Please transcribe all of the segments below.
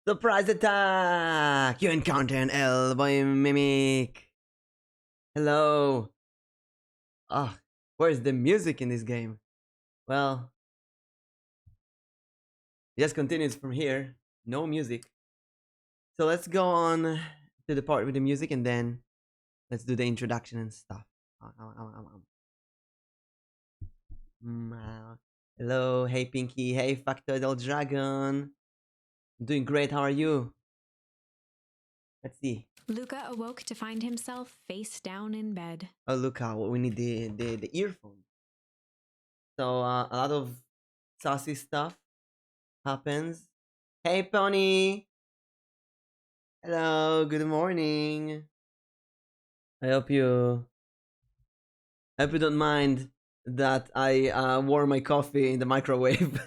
Surprise attack! You encounter an Elboim Mimic. Hello. Ah, where's the music in this game? Well, it just continues from here. No music. So let's go on to the part with the music and then let's do the introduction and stuff. Hello, hey Pinky, hey Factoidal Dragon. I'm doing great, how are you? Let's see. Luca awoke to find himself face down in bed. Oh, Luca, we need the earphones. So a lot of saucy stuff happens. Hey Pony! Hello, good morning. I hope you don't mind that I warm my coffee in the microwave.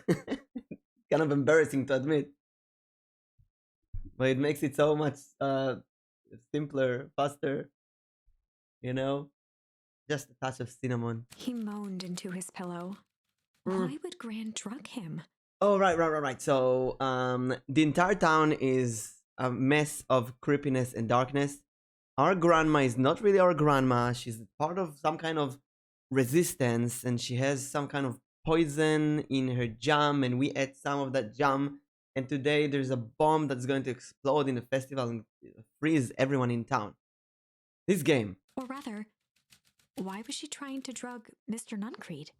Kind of embarrassing to admit. But it makes it so much simpler, faster. You know? Just a touch of cinnamon. He moaned into his pillow. Why would Gran drug him? Oh, right. So, the entire town is a mess of creepiness and darkness. Our grandma is not really our grandma. She's part of some kind of resistance, and she has some kind of poison in her jam, and we ate some of that jam. And today there's a bomb that's going to explode in the festival and freeze everyone in town. This game. Or rather, why was she trying to drug Mr. Nuncreed?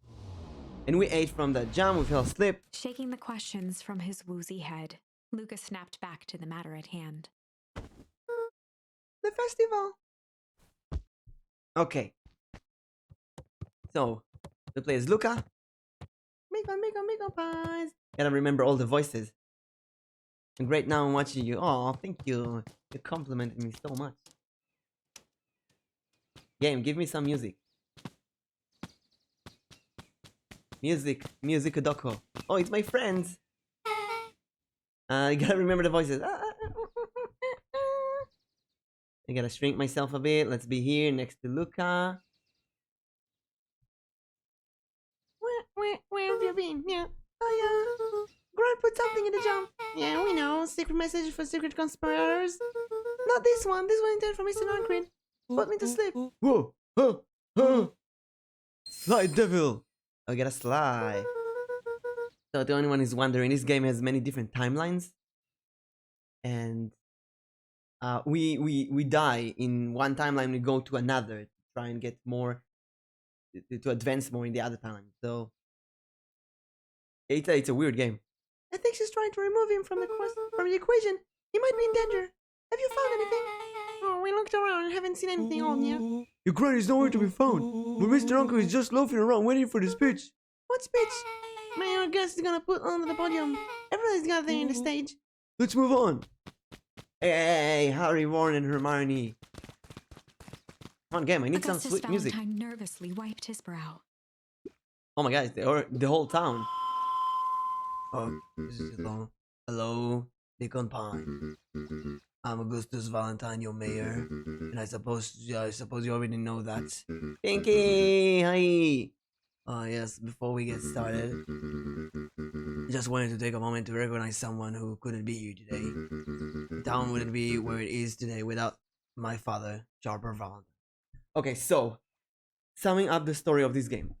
And we ate from that jam, we fell asleep. Shaking the questions from his woozy head, Luca snapped back to the matter at hand. The festival. Okay. So, the play is Luca. Make on pies. Gotta remember all the voices. And great now I'm watching you. Oh, thank you. You complimented me so much. Game, give me some music. Music Doko. Oh, it's my friends. You gotta remember the voices. I gotta shrink myself a bit. Let's be here next to Luca. Where have you been? Yeah. Oh, yeah. Grant put something in the jump. Yeah, we know. Secret message for secret conspirators. Not this one. This one intended for Mr. Nuncreed. Put me to sleep. Whoa. Sly devil. I got a Sly. So the only one is wondering, this game has many different timelines. And we die in one timeline, we go to another to try and get more, to advance more in the other timeline. So it's a weird game. I think she's trying to remove him from the equation. He might be in danger. Have you found anything? Oh, we looked around and haven't seen anything on yet. Your granny's nowhere to be found. But Mr. Uncle is just loafing around waiting for the speech. What speech? My guest is gonna put on the podium. Everybody's gathering in the stage. Let's move on. Hey, Harry, Ron, and Hermione. Come on, game. I need Augustus some sweet music. Valentine nervously wiped his brow. Oh my God, the whole town. Oh, this is long. Hello, Beacone Pond. I'm Augustus Valentine, your mayor, and I suppose you already know that. Pinky, hi. Oh yes, before we get started, just wanted to take a moment to recognize someone who couldn't be here today. The town wouldn't be where it is today without my father, Sharper Valentine. Okay, so summing up the story of this game.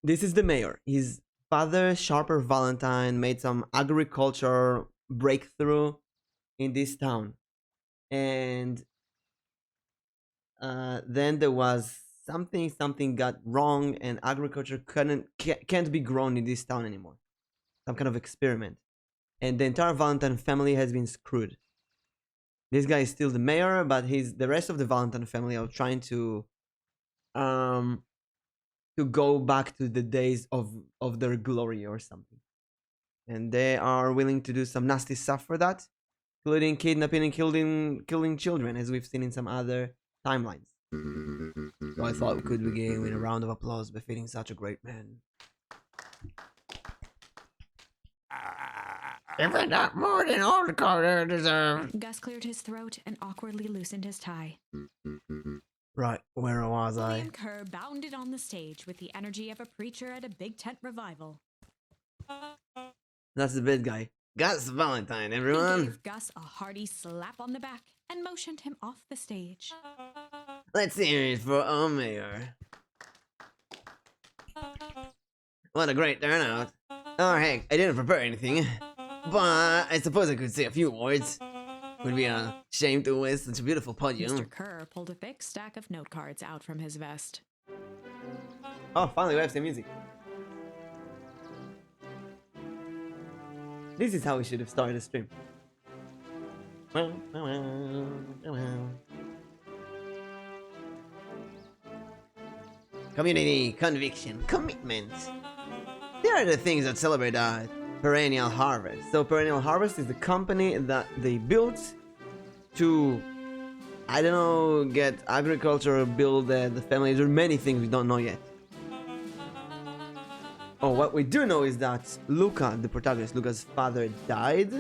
This is the mayor. His father, Sharper Valentine, made some agriculture breakthrough in this town, and then there was something got wrong, and agriculture can't be grown in this town anymore. Some kind of experiment, and the entire Valentine family has been screwed. This guy is still the mayor, but the rest of the Valentine family are trying to go back to the days of their glory or something. And they are willing to do some nasty stuff for that, including kidnapping and killing children, as we've seen in some other timelines. So I thought we could begin with a round of applause befitting such a great man. If it not more than all the Carter deserve. Gus cleared his throat and awkwardly loosened his tie. Right, where was I? William Kerr bounded on the stage with the energy of a preacher at a big tent revival. That's the bad guy. Gus Valentine, He everyone. gave Gus a hearty slap on the back and motioned him off the stage. Let's hear it for our mayor. What a great turnout. Oh heck, I didn't prepare anything. But I suppose I could say a few words. Would be a shame to waste such a beautiful podium. Mr. Kerr pulled a thick stack of note cards out from his vest. Oh, finally we have some music. This is how we should have started the stream. Community, conviction, commitment. They are the things that celebrate perennial harvest. So perennial harvest is the company that they built to, I don't know, get agriculture, build the families. There are many things we don't know yet. Oh, what we do know is that Luca, the protagonist, Luca's father died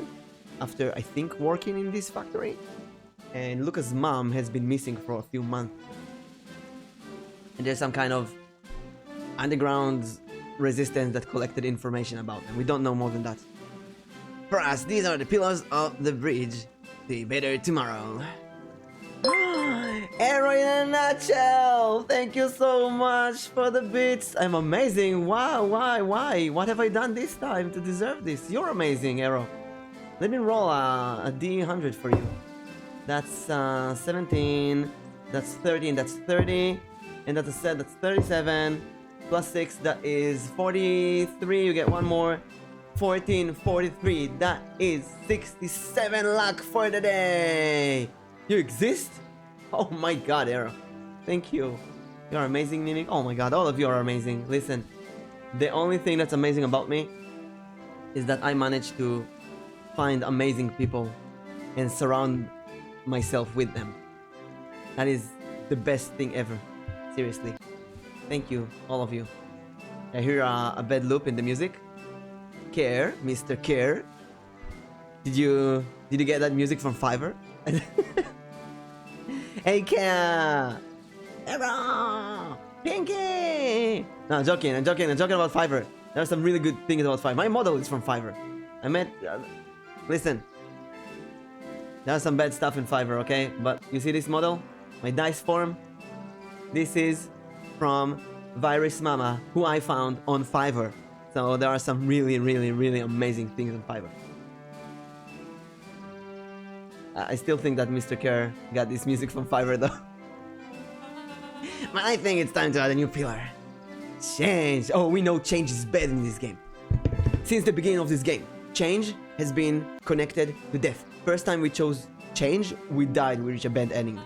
after, I think, working in this factory. And Luca's mom has been missing for a few months. And there's some kind of underground resistance that collected information about them. We don't know more than that. For us, these are the pillars of the bridge to a better tomorrow. Arrow in a nutshell! Thank you so much for the bits. I'm amazing. Wow, why? What have I done this time to deserve this? You're amazing, Arrow. Let me roll a D100 for you. That's 17. That's 13. That's 30. And that's a set. That's 37. Plus 6. That is 43. You get one more. 14, 43. That is 67 luck for the day. You exist? Oh my god, Arrow. Thank you. You're amazing, Mimic. Oh my god, all of you are amazing. Listen, the only thing that's amazing about me is that I managed to find amazing people and surround myself with them. That is the best thing ever. Seriously. Thank you, all of you. I hear a bad loop in the music. Care, Mr. Care. Did you get that music from Fiverr? Hey, Care! Arrow! Pinky! No, I'm joking about Fiverr. There are some really good things about Fiverr. My model is from Fiverr. I met... listen. There's some bad stuff in Fiverr, okay? But you see this model? My dice form? This is from Virus Mama, who I found on Fiverr. So there are some really amazing things on Fiverr. I still think that Mr. Kerr got this music from Fiverr though. But I think it's time to add a new pillar. Change. Oh, we know change is bad in this game. Since the beginning of this game, change has been connected to death. First time we chose change, we died, we reached a bad ending.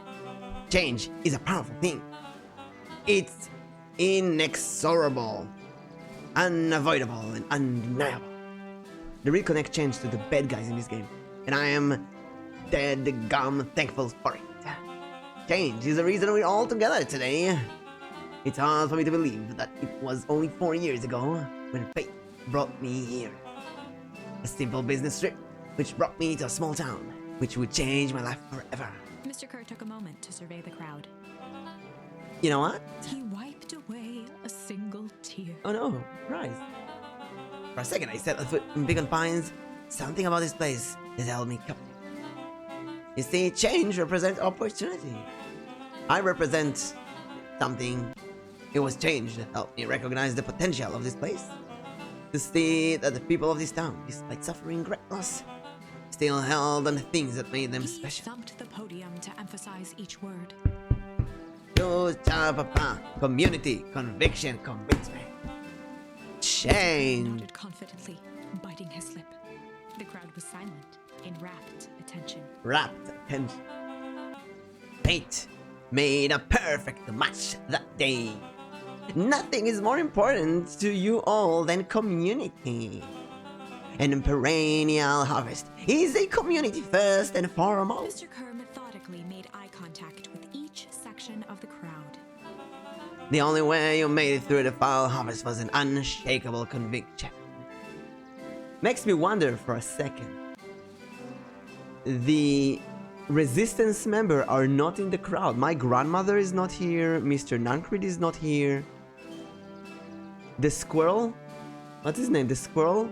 Change is a powerful thing. It's inexorable, unavoidable, and undeniable. The reconnect change to the bad guys in this game, and I am dead gum thankful for it. Change is the reason we're all together today. It's hard for me to believe that it was only 4 years ago when fate brought me here. A simple business trip which brought me to a small town which would change my life forever. Mr. Kerr took a moment to survey the crowd. You know what? He wiped away a single tear. Oh no, surprise. For a second I set a foot in Beacone Pines. Something about this place has held me captive. You see, change represents opportunity. I represent something. It was change that helped me recognize the potential of this place. To see that the people of this town, despite suffering great loss, still held on the things that made them He special. thumped the podium to emphasize each word. Community, conviction, convincement. Change. Nodded confidently, biting his lip. The crowd was silent, in rapt attention. Rapt attention. Fate made a perfect match that day. Nothing is more important to you all than community. And perennial harvest is a community first and foremost. Mr. Kerr methodically made eye contact with each section of the crowd. The only way you made it through the foul harvest was an unshakable conviction. Makes me wonder for a second. The resistance member are not in the crowd. My grandmother is not here. Mr. Nancrid is not here. The squirrel? What's his name? The squirrel?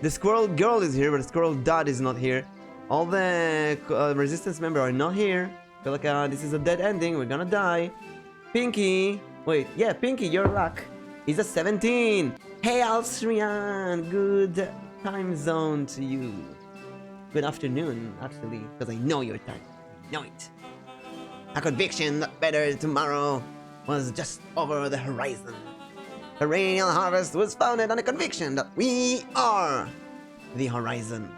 The squirrel girl is here, but the squirrel dad is not here. All the resistance members are not here. Feel like this is a dead ending. We're gonna die. Pinky. Wait, yeah, Pinky, your luck is a 17. Hey, Alstrian. Good time zone to you. Good afternoon, actually, because I know your time. I know it. A conviction that better tomorrow was just over the horizon. Perennial harvest was founded on a conviction that we are the horizon.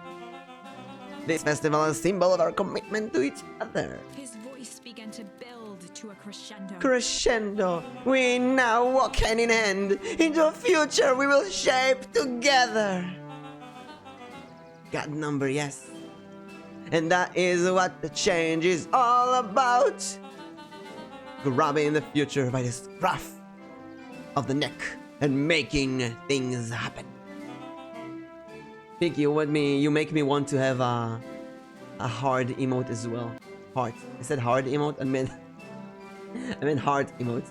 This festival is a symbol of our commitment to each other. His voice began to build to a crescendo. Crescendo. We now walk hand in hand into a future we will shape together. God number, yes. And that is what the change is all about. Grabbing the future by the scruff of the neck and making things happen. Pinky, you make me want to have a hard emote as well. Heart. I said hard emote. I meant heart emote.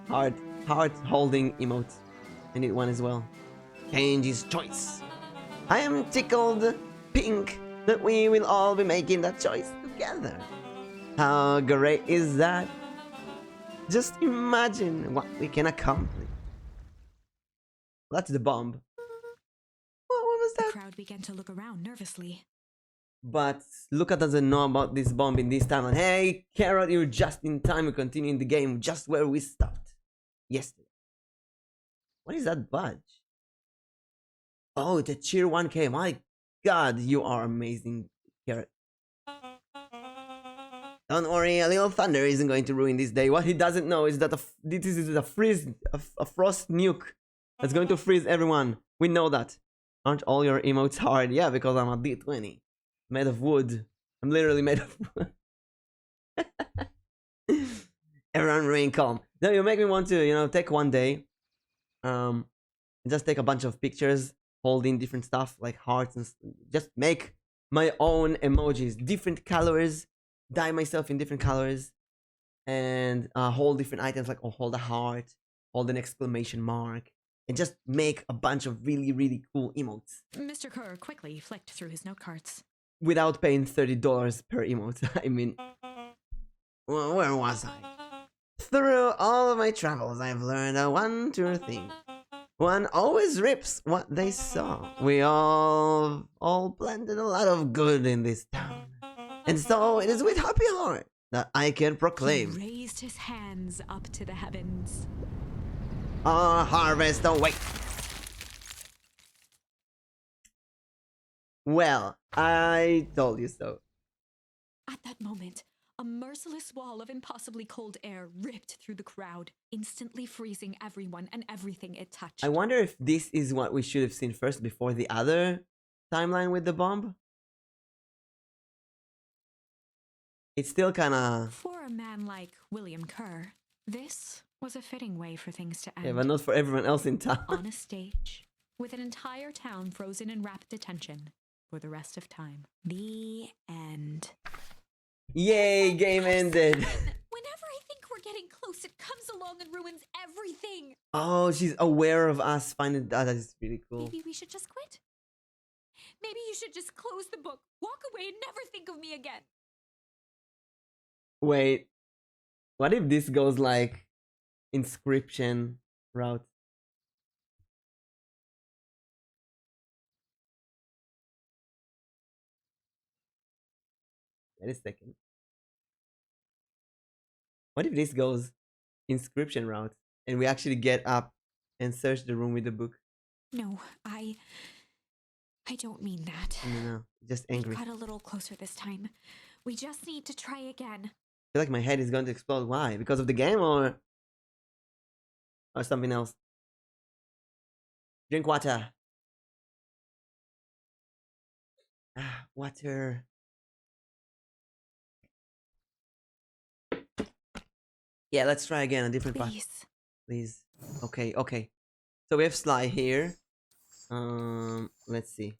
Heart holding emote. I need one as well. Change is choice. I am tickled pink that we will all be making that choice together. How great is that? Just imagine what we can accomplish. That's the bomb. What was The that? crowd began to look around nervously. But Luca doesn't know about this bomb in this timeline. Hey, Carrot, you're just in time to continue in the game just where we stopped yesterday. What is that badge? Oh, it's a cheer 1K. My God, you are amazing, Carrot. Don't worry, a little thunder isn't going to ruin this day. What he doesn't know is that this is a frost nuke that's going to freeze everyone. We know that. Aren't all your emotes hard? Yeah, because I'm a D20. Made of wood. I'm literally made of wood. Everyone remain calm. No, you make me want to, take one day. Just take a bunch of pictures holding different stuff like hearts and just make my own emojis, different colors, dye myself in different colors, and hold different items like hold a heart, hold an exclamation mark, and just make a bunch of really, really cool emotes. Mr. Kerr quickly flicked through his note cards. Without paying $30 per emote. I mean, well, where was I? Through all of my travels, I've learned one true thing. One always rips what they saw. We all planted a lot of good in this town. And so it is with happy heart that I can proclaim. He raised his hands up to the heavens. Our harvest awaits. Well, I told you so. At that moment, a merciless wall of impossibly cold air ripped through the crowd, instantly freezing everyone and everything it touched. I wonder if this is what we should have seen first before the other timeline with the bomb. It's still kind of... For a man like William Kerr, this was a fitting way for things to end. Yeah, but not for everyone else in town. On a stage, with an entire town frozen in rapt attention for the rest of time. The end. Yay, game ended. Whenever I think we're getting close, it comes along and ruins everything. Oh, she's aware of us finding that. That is really cool. Maybe we should just quit. Maybe you should just close the book, walk away, and never think of me again. Wait, what if this goes like inscription route? Wait a second. What if this goes inscription route and we actually get up and search the room with the book? No, I don't mean that. No, just angry. We got a little closer this time. We just need to try again. I feel like my head is going to explode. Why? Because of the game or something else? Drink water. Water. Yeah, let's try again a different path. Please. Okay, okay. So we have Sly here. Let's see.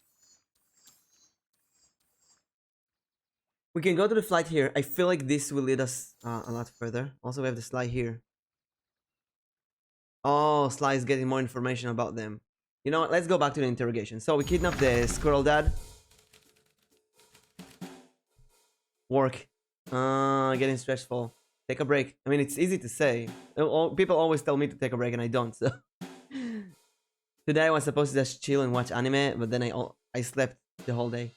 We can go to the flight here. I feel like this will lead us a lot further. Also, we have the Sly here. Oh, Sly is getting more information about them. You know what? Let's go back to the interrogation. So we kidnapped the squirrel dad. Work. Getting stressful. Take a break. I mean, it's easy to say. People always tell me to take a break and I don't, so. Today I was supposed to just chill and watch anime, but then I slept the whole day.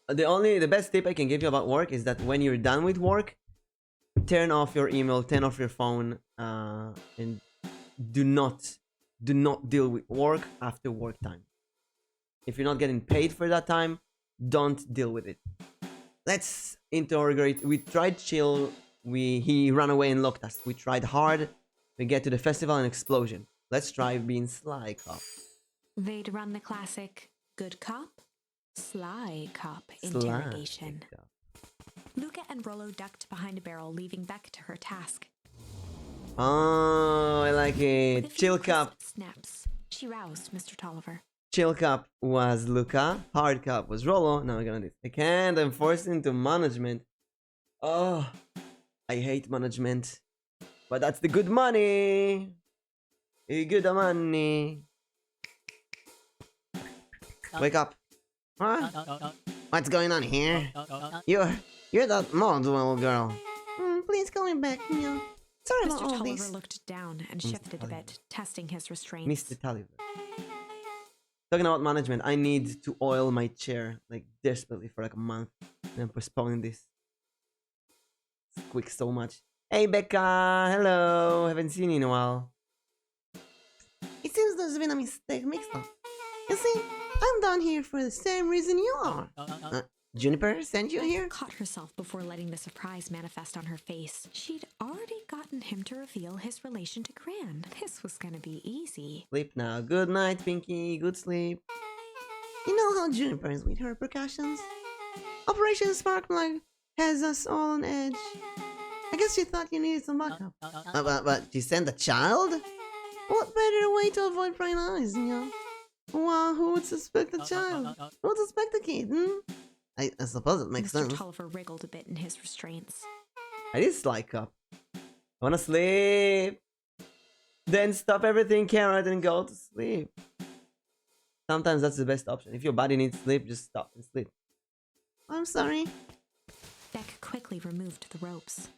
The best tip I can give you about work is that when you're done with work, turn off your email, turn off your phone, and do not deal with work after work time. If you're not getting paid for that time, don't deal with it. Let's interrogate. We tried chill. He ran away and locked us. We tried hard. We get to the festival and explosion. Let's try being sly cop. They'd run the classic good cop, sly cop interrogation. Sly cop. Luca and Rollo ducked behind a barrel, leaving Beck to her task. Oh, I like it. With a few Chill crisp cop. snaps, she roused Mr. Tolliver. Chill cop was Luca. Hard cop was Rollo. Now we're gonna do this. I can't. I'm forced into management. Oh, I hate management. But that's the good money. Good money. Wake up. Huh? What's going on here? You're that Moldwell girl. Please call me back, Neil. Sorry about Mr. all Tolliver this. looked down and Mr. shifted a Tolliver. bit, testing his restraints. Mr. Tolliver. Talking about management, I need to oil my chair like desperately for like a month. And I'm postponing this. Squeak so much. Hey Becca, hello. Haven't seen you in a while. It seems there's been a mistake mixed up. You see, I'm down here for the same reason you are. Juniper sent you here? Caught herself before letting the surprise manifest on her face. She'd already gotten him to reveal his relation to Gran. This was gonna be easy. Sleep now. Good night, Pinky. Good sleep. You know how Juniper is with her precautions? Operation Sparkplug has us all on edge. I guess she thought you needed some backup. But she sent a child? What better way to avoid prying eyes, you know? Wow, who would suspect a child? Who would suspect a kid, I suppose it makes Mr. sense. Tolliver wriggled a bit in his restraints. I did slike up. I wanna sleep. Then stop everything, Carrot, and go to sleep. Sometimes that's the best option. If your body needs sleep, just stop and sleep. I'm sorry. Beck quickly removed the ropes.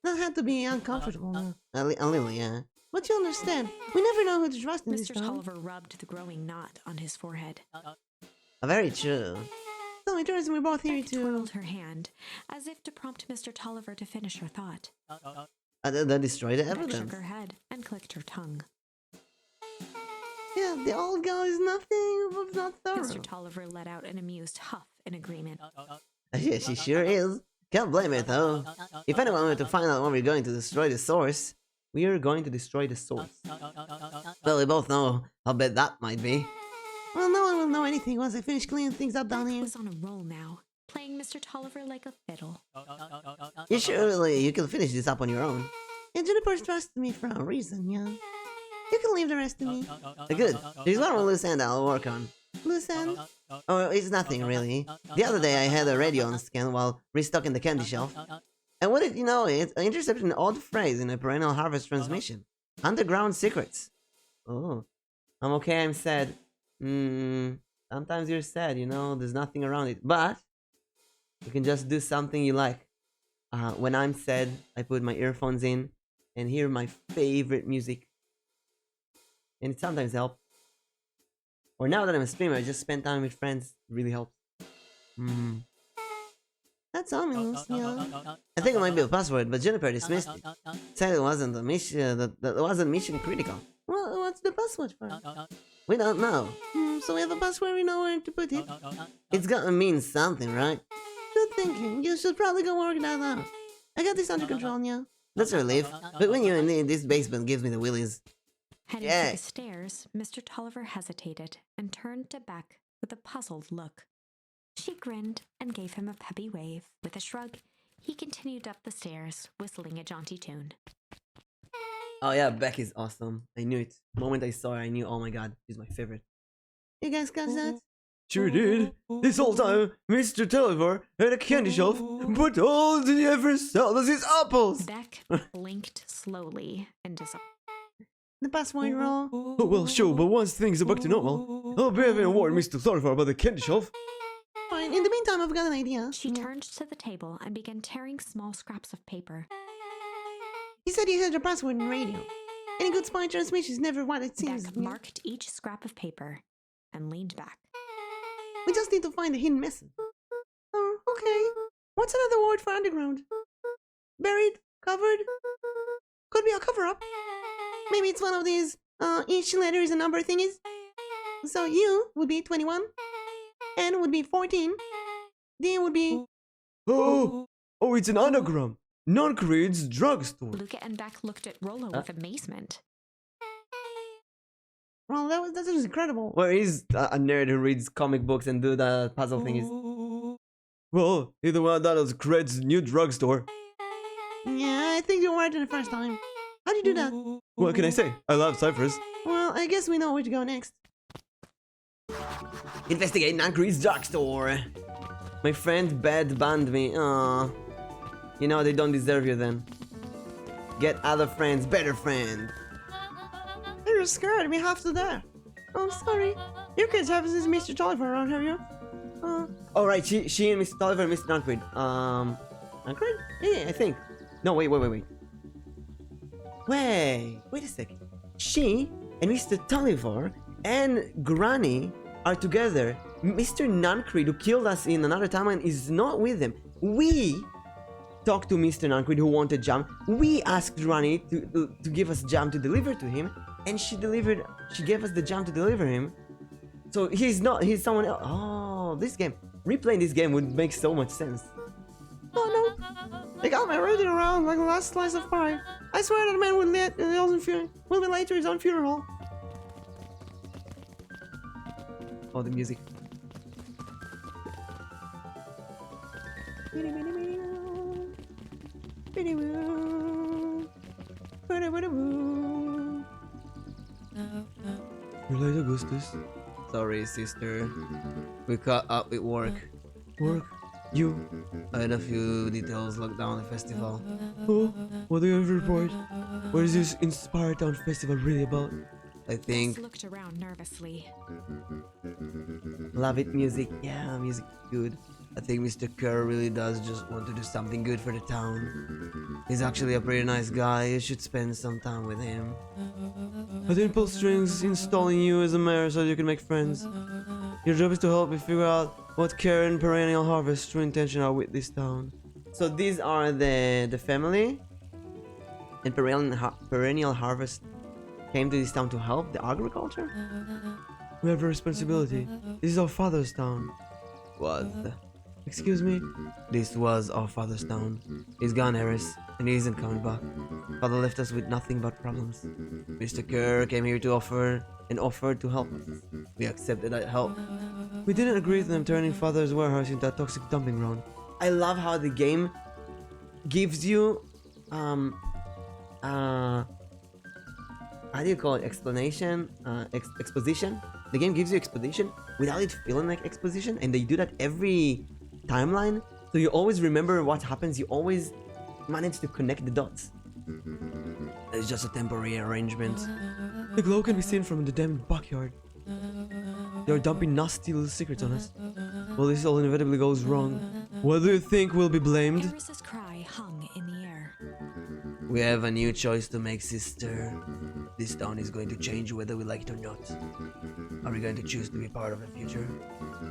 That had to be uncomfortable. A little, yeah. But you understand, we never know who to trust in this Mr. town. Tolliver rubbed the growing knot on his forehead. Very true. So it turns we're both here Beck to... twirled her hand, as if to prompt Mr. Tolliver to finish her thought. That destroy the Beck shook evidence. her head and clicked her tongue. Yeah, the old girl is nothing if not thorough. Mr. Tolliver let out an amused huff in agreement. Yeah, she sure is. Can't blame it, though. If anyone were to find out when we're going to destroy the source... We are going to destroy the source. Well, we both know how bad that might be. Well, no one will know anything once I finish cleaning things up down Beck here. was on a roll now, playing Mr. Tolliver like a fiddle. You surely you can finish this up on your own. Yeah, Juniper's trusted me for a reason, yeah. You can leave the rest to me. Good. There's one more loose end I'll work on. Loose end? Oh, it's nothing really. The other day I had a radio on scan while restocking the candy shelf. And what did you know? It intercepted an odd phrase in a perennial harvest transmission. Underground secrets. Oh. I'm okay, I'm sad. Sometimes you're sad, you know, there's nothing around it. But you can just do something you like. When I'm sad, I put my earphones in and hear my favorite music. And it sometimes helps. Or now that I'm a streamer, I just spend time with friends. It really helps. That's ominous, yeah. I think it might be a password, but Juniper dismissed it. Said it wasn't a mission. That wasn't mission critical. Well, what's the password for? We don't know. So we have a password, we know where to put it. It's gotta mean something, right? Good thinking. You should probably go work that out. I got this under control, yeah. That's a relief. But when you're in this basement, gives me the willies. Heading Yeah. for the stairs, Mr. Tolliver hesitated and turned to Beck with a puzzled look. She grinned and gave him a peppy wave. With a shrug, he continued up the stairs, whistling a jaunty tune. Oh yeah, Beck is awesome. I knew it. The moment I saw her, I knew, oh my god, she's my favorite. You guys catch that? Sure did. This whole time, Mr. Tulliver had a candy shelf, but all he ever sell is his apples. Beck blinked slowly and disappointed. The password roll. Oh, well, sure, but once things are back to normal, I'll be having a warn Mr. Tulliver about the candy shelf. Fine. In the meantime, I've got an idea. She turned to the table and began tearing small scraps of paper. He said he heard your password in radio. Any good spy transmission is never what it seems. Beck marked each scrap of paper and leaned back. We just need to find the hidden message. Oh, okay. What's another word for underground? Buried? Covered? Could be a cover-up. Maybe it's one of these, each letter is a number thingies. So U would be 21. N would be 14. D would be... Oh, it's an anagram. Non-Creed's drugstore. Luca and Beck looked at Rollo with amazement. Well, that was incredible. Where is a nerd who reads comic books and do the puzzle thingies? Well, either one of that was Cred's new drugstore. Yeah, I think you were right the first time. How'd you do that? What can I say? I love ciphers. Well, I guess we know where to go next. Investigate Non-Creed's drugstore. My friend Bad banned me. Aww. You know, they don't deserve you then. Get other friends, better friends. You're scared, we have to there. Oh, sorry. You kids have this Mr. Tulliver around, have you? Alright, she and Mr. Tulliver and Mr. Non-Creed. Non-Creed? Yeah, I think. No, wait. Wait a second. She and Mr. Tulliver and Granny are together. Mr. Non-Creed, who killed us in another timeline, is not with them. We talked to Mr. Non-Creed, who wanted jam. We asked Granny to give us jam to deliver to him, and she gave us the jam to deliver him. So he's someone else. Oh, this game. Replaying this game would make so much sense. Oh no. They got me riding around like the last slice of pie. I swear that man will be late to his own funeral. Oh, the music. You're late, Augustus. Sorry, sister. We caught up with work. Work? You? I had a few details locked down the festival. Oh, what do you have to report? What is this Inspired Town Festival really about? I think... Bess looked around nervously. Love it, music. Yeah, music is good. I think Mr. Kerr really does just want to do something good for the town. He's actually a pretty nice guy. You should spend some time with him. I didn't pull strings installing you as a mayor so you can make friends. Your job is to help me figure out what Kerr and Perennial Harvest true intention are with this town. So these are the family. And Perennial Harvest came to this town to help the agriculture? We have a responsibility. This is our father's town. Was. Excuse me? This was our father's town. He's gone, Harris, and he isn't coming back. Father left us with nothing but problems. Mr. Kerr came here to offered to help us. We accepted that help. We didn't agree to them turning Father's warehouse into a toxic dumping ground. I love how the game gives you how do you call it? Explanation? Exposition? The game gives you exposition without it feeling like exposition, and they do that every timeline, so you always remember what happens, you always manage to connect the dots. It's just a temporary arrangement. The glow can be seen from the damned backyard. They are dumping nasty little secrets on us. Well, this all inevitably goes wrong. What do you think will be blamed? Harris's cry hung in the air. We have a new choice to make, sister. This town is going to change whether we like it or not. Are we going to choose to be part of the future,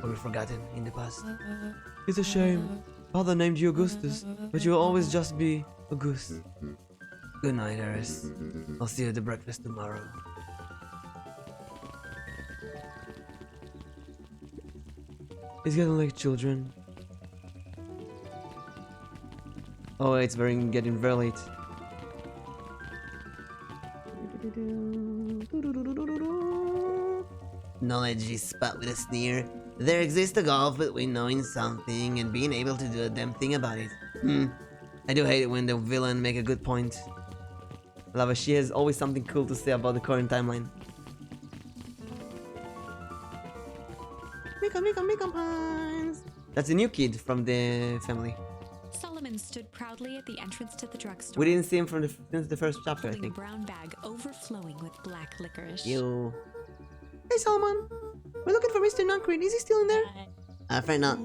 or be forgotten in the past? It's a shame. Father named you Augustus, but you'll always just be a goose. Good night, Harris. I'll see you at the breakfast tomorrow. It's getting like children. Oh, it's getting very late. Knowledge is spat with a sneer. There exists a gulf between knowing something and being able to do a damn thing about it. I do hate it when the villain make a good point. Lava, she has always something cool to say about the current timeline. Mika, some Beacone Pines. That's a new kid from the family. Solomon stood proudly at the entrance to the drugstore. We didn't see him from since the first chapter, I holding think. a brown bag overflowing with black licorice. You. Hey Solomon, we're looking for Mr. Nuncreed. Is he still in there? Afraid not.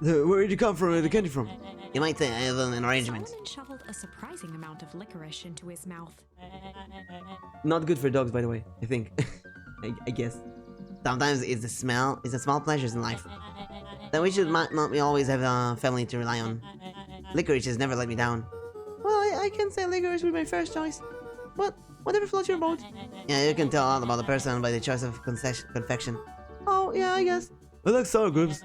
Where did you come from? Where the candy from? You might say I have an arrangement. Solomon shoveled a surprising amount of licorice into his mouth. Not good for dogs, by the way. I think. I guess. Sometimes it's the small pleasures in life. Then we should not always have a family to rely on. Licorice has never let me down. Well, I can't say licorice would be my first choice. But whatever floats your boat. Yeah, you can tell all about the person by the choice of confection. Oh, yeah, I guess. I like sour grapes.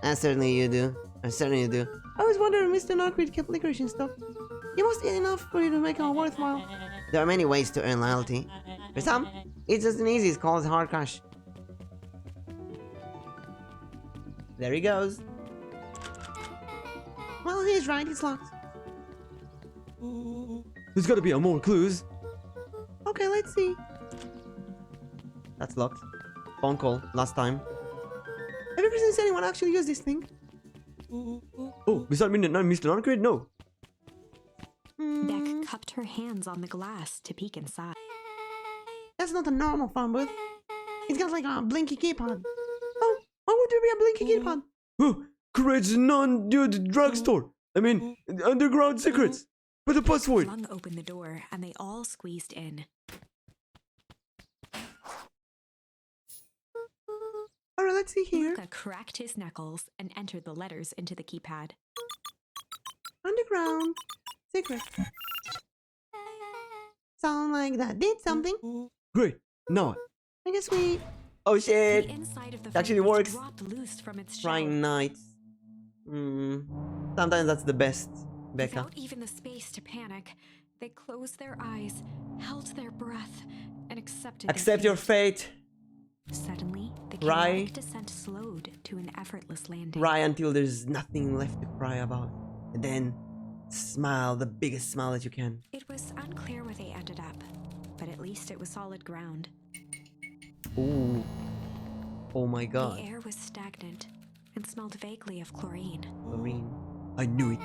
Certainly you do. Certainly you do. I always wondered if Mr. Nuncreed kept licorice in stock. You must eat enough for you to make it worthwhile. There are many ways to earn loyalty. For some, it's just an easy called hard cash. There he goes. Well, he's right, it's locked. There's gotta be more clues. Okay, let's see. That's locked. Phone call, last time. Have you ever seen anyone actually use this thing? Oh, beside me, not Mr. Nuncreed? No. Beck cupped her hands on the glass to peek inside. That's not a normal phone booth. It's got like a blinky keypad. Oh, why would there be a blinky keypad? Oh, creates non-dude drugstore. I mean, underground secrets. Put the password. Flung open the door and they all squeezed in. Alright, let's see here. Luca cracked his knuckles and entered the letters into the keypad. Underground. Secret. Sound like that did something. Great. Now, I guess we... oh The shit. inside of the It actually phone works. dropped loose from its Trying shell. nights. Sometimes that's the best, Becca. Without even the space to panic, they closed their eyes, held their breath, and accepted Accept their your fate. Suddenly, the Cry. chaotic descent slowed to an effortless landing. Cry until there's nothing left to cry about. And then smile, the biggest smile that you can. It was unclear where they ended up, but at least it was solid ground. Ooh. Oh my The god. air was stagnant and smelled vaguely of chlorine. Lorene. I knew it.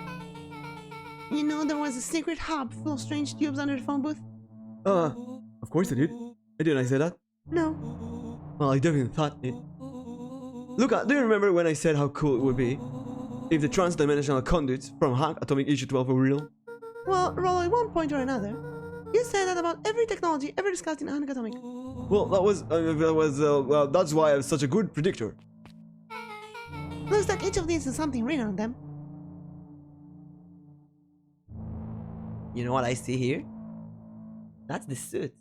You know there was a secret hub full of strange tubes under the phone booth? Of course I did. Didn't I say that? No. Well, I definitely thought it. Luca, do you remember when I said how cool it would be if the trans-dimensional conduits from Hack Atomic Issue 12 were real? Well, Rollo, at one point or another, you said that about every technology ever discussed in Hack Atomic. Well, that's why I'm such a good predictor. Looks like each of these has something written on them. You know what I see here? That's the suit.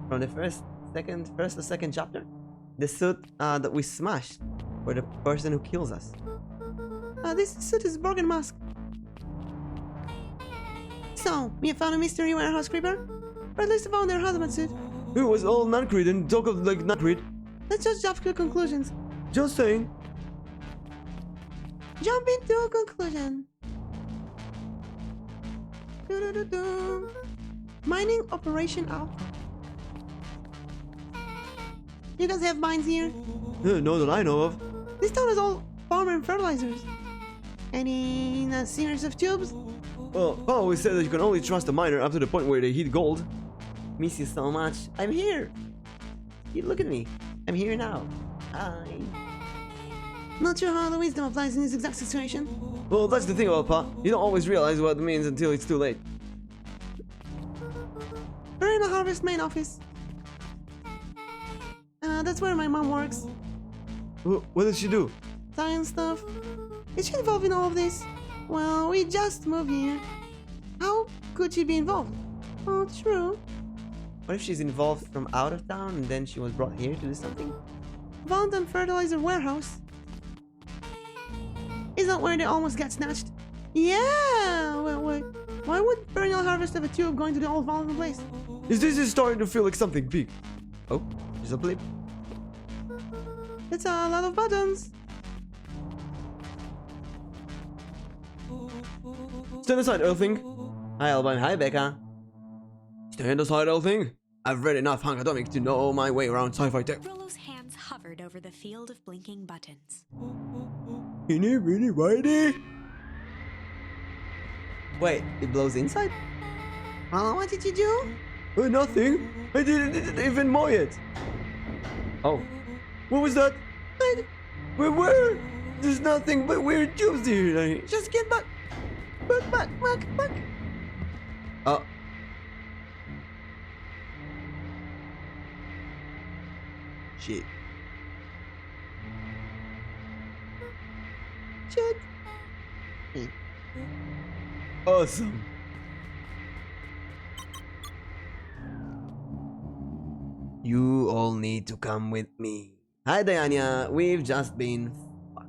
From the first or second chapter. The suit that we smashed for the person who kills us. This suit is broken mask. So, we have found a mystery warehouse creeper? Or at least found their hazmat suit. It was all Nuncreed and talk of like Nuncreed. Let's just jump to conclusions. Just saying. Jump into a conclusion. Do-do-do-do. Mining Operation Alpha. You guys have mines here? No that I know of. This town is all farmer and fertilizers. Any series of tubes? Well, Pa always said that you can only trust a miner up to the point where they heat gold. Miss you so much. I'm here. You look at me. I'm here now. Hi. Not sure how the wisdom applies in this exact situation. Well, that's the thing about Pa. You don't always realize what it means until it's too late. We're in the Harvest main office. That's where my mom works. What does she do? Science stuff. Is she involved in all of this? Well, we just moved here. How could she be involved? Oh, true. What if she's involved from out of town and then she was brought here to do something? Vault and fertilizer warehouse. Is that where they almost got snatched? Yeah! Well, wait. Why would Perennial Harvest have a tube going to the old vault place? This is starting to feel like something big. Oh, there's a blip. It's a lot of buttons. Stand aside, Earthling. Hi, Elboim. Hi, Becca. Stand aside, Earthling. I've read enough Hack Atomic to know my way around sci-fi tech. Rollo's hands hovered soared over the field of blinking buttons. Eeny, meeny, miny. Wait, it blows inside? Well, what did you do? Nothing. I didn't even mow it. Oh, what was that? Where? There's nothing but weird tubes here. Just get back. Back. Oh. Shit. Shit. Awesome. You all need to come with me. Hi Diana, we've just been fucked.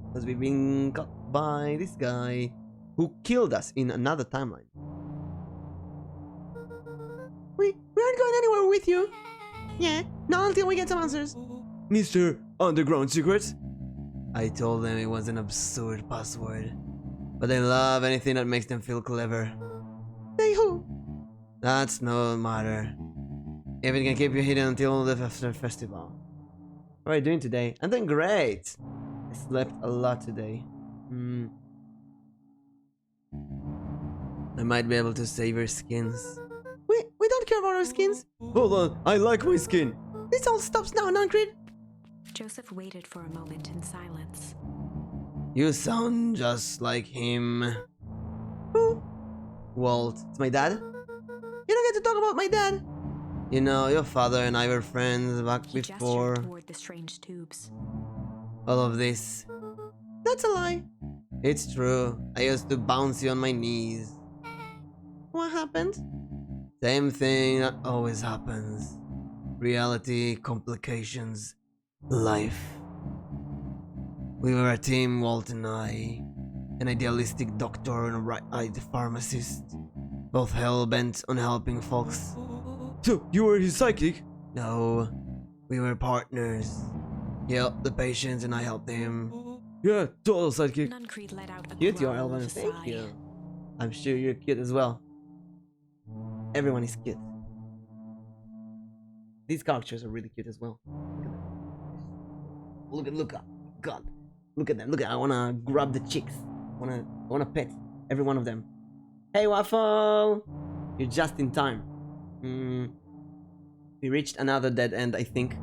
Because we've been caught by this guy who killed us in another timeline. We aren't going anywhere with you. Yeah, not until we get some answers. Mr. Underground Secrets? I told them it was an absurd password. But they love anything that makes them feel clever. They who? That's no matter. If it can keep you hidden until the festival. What are you doing today? I'm doing great. I slept a lot today. I might be able to save your skins. We don't care about our skins. Hold on, I like my skin. This all stops now, Nancrid. Joseph waited for a moment in silence. You sound just like him. Who? Walt. It's my dad? You don't get to talk about my dad. You know, your father and I were friends back He before gestured toward the strange tubes. all of this. That's a lie. It's true. I used to bounce you on my knees. What happened? Same thing that always happens. Reality, complications, life. We were a team, Walt and I. An idealistic doctor and a right-eyed pharmacist. Both hell-bent on helping folks. So, you were his psychic? No, we were partners. He helped the patients and I helped him. Yeah, total sidekick. Nuncreed let out a Cute you are, groan of Elboim. a Thank sigh. you. I'm sure you're cute as well. Everyone is cute. These characters are really cute as well. Look at God. Look at them. Look at. I wanna grab the chicks. I wanna pet every one of them. Hey Waffle, you're just in time. We reached another dead end, I think.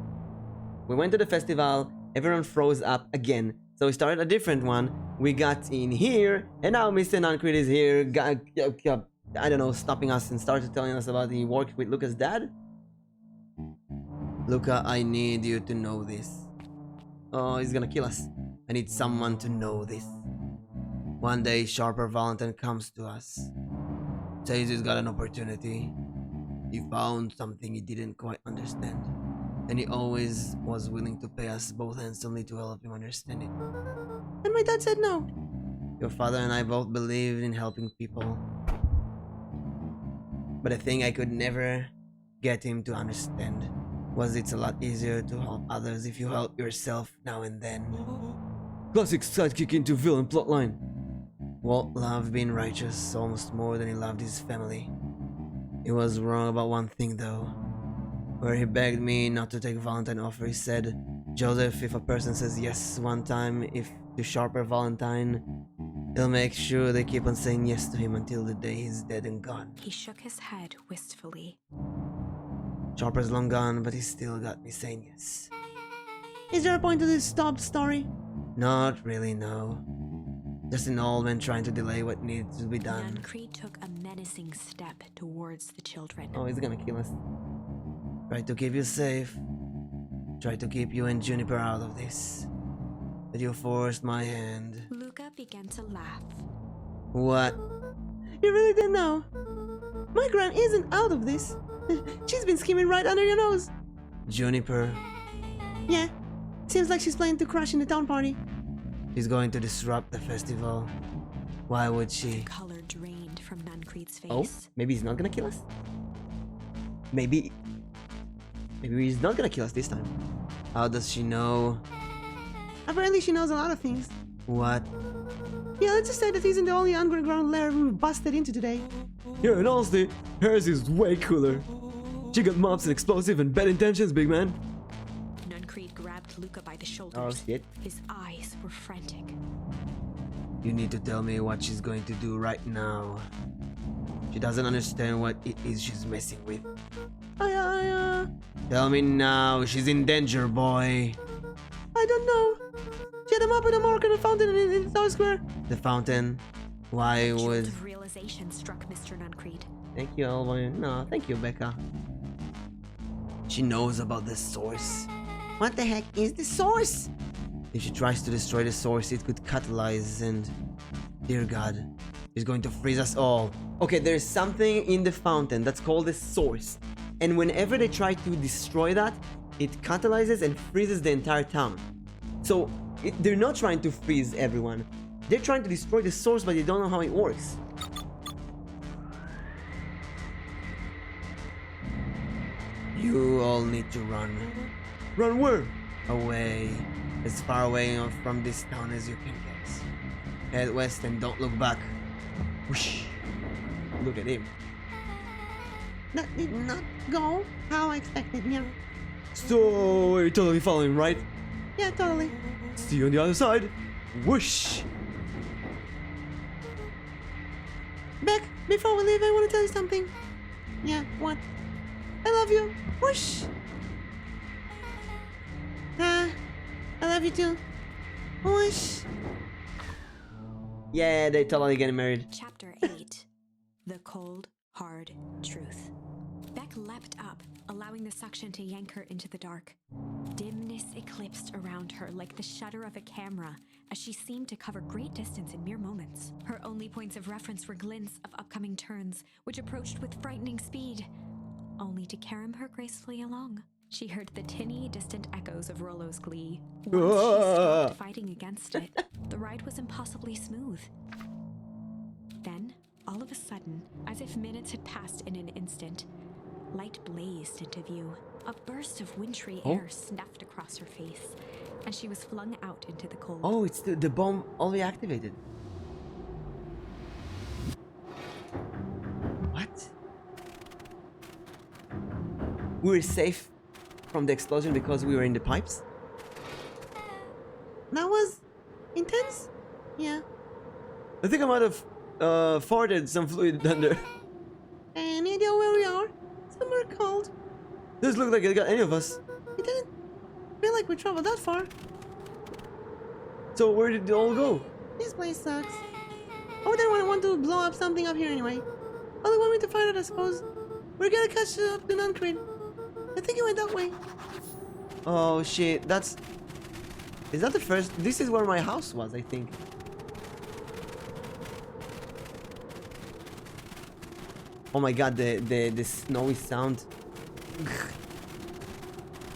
We went to the festival. Everyone froze up again. So we started a different one. We got in here, and now Mr. Nuncreed is here. I don't know, stopping us and started telling us about the work with Luca's dad. Luca, I need you to know this. Oh, he's gonna kill us. I need someone to know this. One day, Sharper Valentine comes to us. Says he's got an opportunity. He found something he didn't quite understand. And he always was willing to pay us both handsomely to help him understand it. And my dad said no. Your father and I both believed in helping people. But the thing I could never get him to understand was it's a lot easier to help others if you help yourself now and then. Classic sidekick into villain plotline. Walt loved being righteous almost more than he loved his family. He was wrong about one thing though. Where he begged me not to take Valentine offer, he said, Joseph, if a person says yes one time to Sharper Valentine, he'll make sure they keep on saying yes to him until the day he's dead and gone. He shook his head wistfully. Sharper's long gone, but he still got me saying yes. Is there a point to this stop story? Not really, no. Just an old man trying to delay what needs to be done. Nuncreed took a menacing step towards the children. Oh, he's gonna kill us. Try to keep you safe. Try to keep you and Juniper out of this. But you forced my hand. Luca began to laugh. What? You really didn't know? My gran isn't out of this. She's been scheming right under your nose. Juniper. Yeah, seems like she's planning to crash in the town party. She's going to disrupt the festival. Why would The she? color drained from Nuncreed's face. Oh, maybe he's not gonna kill us? Maybe he's not gonna kill us this time. How does she know? Apparently she knows a lot of things. What? Yeah, let's just say that isn't the only underground lair we've busted into today. Yeah, and honestly, hers is way cooler. She got mobs and explosive and bad intentions, big man. Nuncreed grabbed Luca by the shoulders. Oh shit. His eyes were frantic. You need to tell me what she's going to do right now. She doesn't understand what it is she's messing with. Tell me now, she's in danger, boy. I don't know. She had a mop and a mark and a fountain in the Tower Square. The fountain? Why Jolt was... of realization struck Mr. Nuncreed. Thank you, Elboim. No, thank you, Becca. She knows about the source. What the heck is the source? If she tries to destroy the source, it could catalyze and... Dear God, she's going to freeze us all. Okay, there's something in the fountain that's called the source. And whenever they try to destroy that, it catalyzes and freezes the entire town. So, they're not trying to freeze everyone. They're trying to destroy the source, but they don't know how it works. You all need to run. Run where? Away. As far away from this town as you can get. Head west and don't look back. Whoosh. Look at him. That did not go how I expected, yeah. So, you're totally following, right? Yeah, totally. See you on the other side. Whoosh. Beck, before we leave, I want to tell you something. Yeah, what? I love you. Whoosh. I love you too. Whoosh. Yeah, they're totally getting married. Chapter 8. The Cold, Hard Truth. Beck leapt up, allowing the suction to yank her into the dark. Dimness eclipsed around her like the shutter of a camera, as she seemed to cover great distance in mere moments. Her only points of reference were glints of upcoming turns, which approached with frightening speed, only to carom her gracefully along. She heard the tinny, distant echoes of Rollo's glee. Once she stopped fighting against it, the ride was impossibly smooth. Then, all of a sudden, as if minutes had passed in an instant, light blazed into view. A burst of wintry air snuffed across her face, and she was flung out into the cold. Oh, it's the bomb already activated. What? We were safe from the explosion because we were in the pipes? That was intense? Yeah. I think I might have farted some fluid under. Any idea where we are? Somewhere cold. Doesn't look like it got any of us. It didn't feel like we traveled that far. So where did it all go? This place sucks. Oh, they want to blow up something up here anyway. Oh, they want me to find it, I suppose. We're gonna catch up to Nuncreed. I think it went that way. Oh shit, that's... Is that the first... This is where my house was, I think. Oh my god, the snowy sound.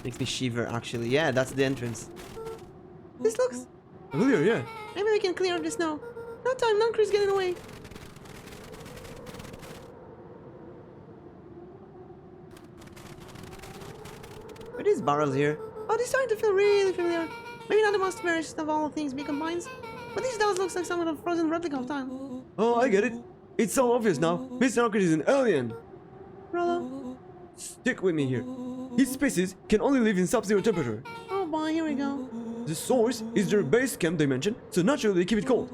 Makes me shiver, actually. Yeah, that's the entrance. This looks... Familiar, yeah. Maybe we can clear up the snow. No time, Nuncreed's getting away. What are these barrels here? Oh, they're starting to feel really familiar. Maybe not the most cherished of all things Beacone combines, but this does look like some of a frozen replica of time. Oh, I get it. It's so obvious now. Mr. Nuncreed is an alien. Rollo. Stick with me here. His species can only live in sub-zero temperature. Oh boy, here we go. The source is their base camp dimension, so naturally they keep it cold.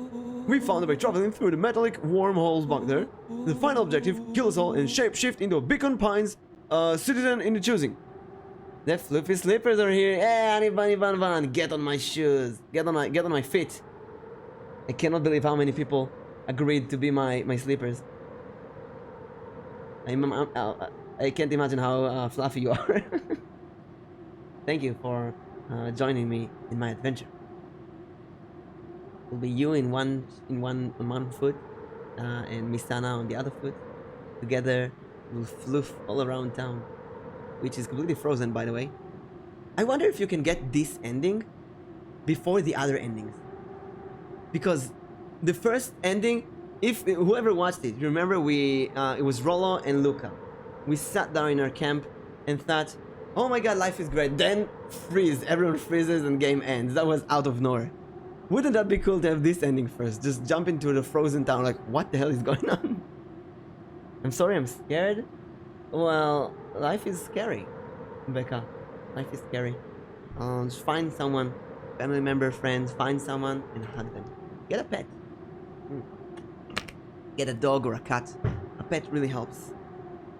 We found it by traveling through the metallic wormholes back there. The final objective, kill us all and shapeshift into a Beacone Pines citizen in the choosing. The fluffy slippers are here. Hey, Annie Bunny Bun Bun, get on my shoes. Get on my feet. I cannot believe how many people agreed to be my slippers. I can't imagine how fluffy you are. Thank you for joining me in my adventure. It'll be you in one foot, and Misana on the other foot. Together, we'll floof all around town, which is completely frozen, by the way. I wonder if you can get this ending before the other endings, because the first ending, if whoever watched it, remember it was Rollo and Luca. We sat down in our camp and thought, oh my god, life is great. Then freeze, everyone freezes and game ends. That was out of nowhere. Wouldn't that be cool to have this ending first? Just jump into the frozen town like, what the hell is going on? I'm sorry, I'm scared. Well, life is scary, Becca. Life is scary. Just find someone, family member, friends, find someone and hug them. Get a pet. Mm. Get a dog or a cat. A pet really helps.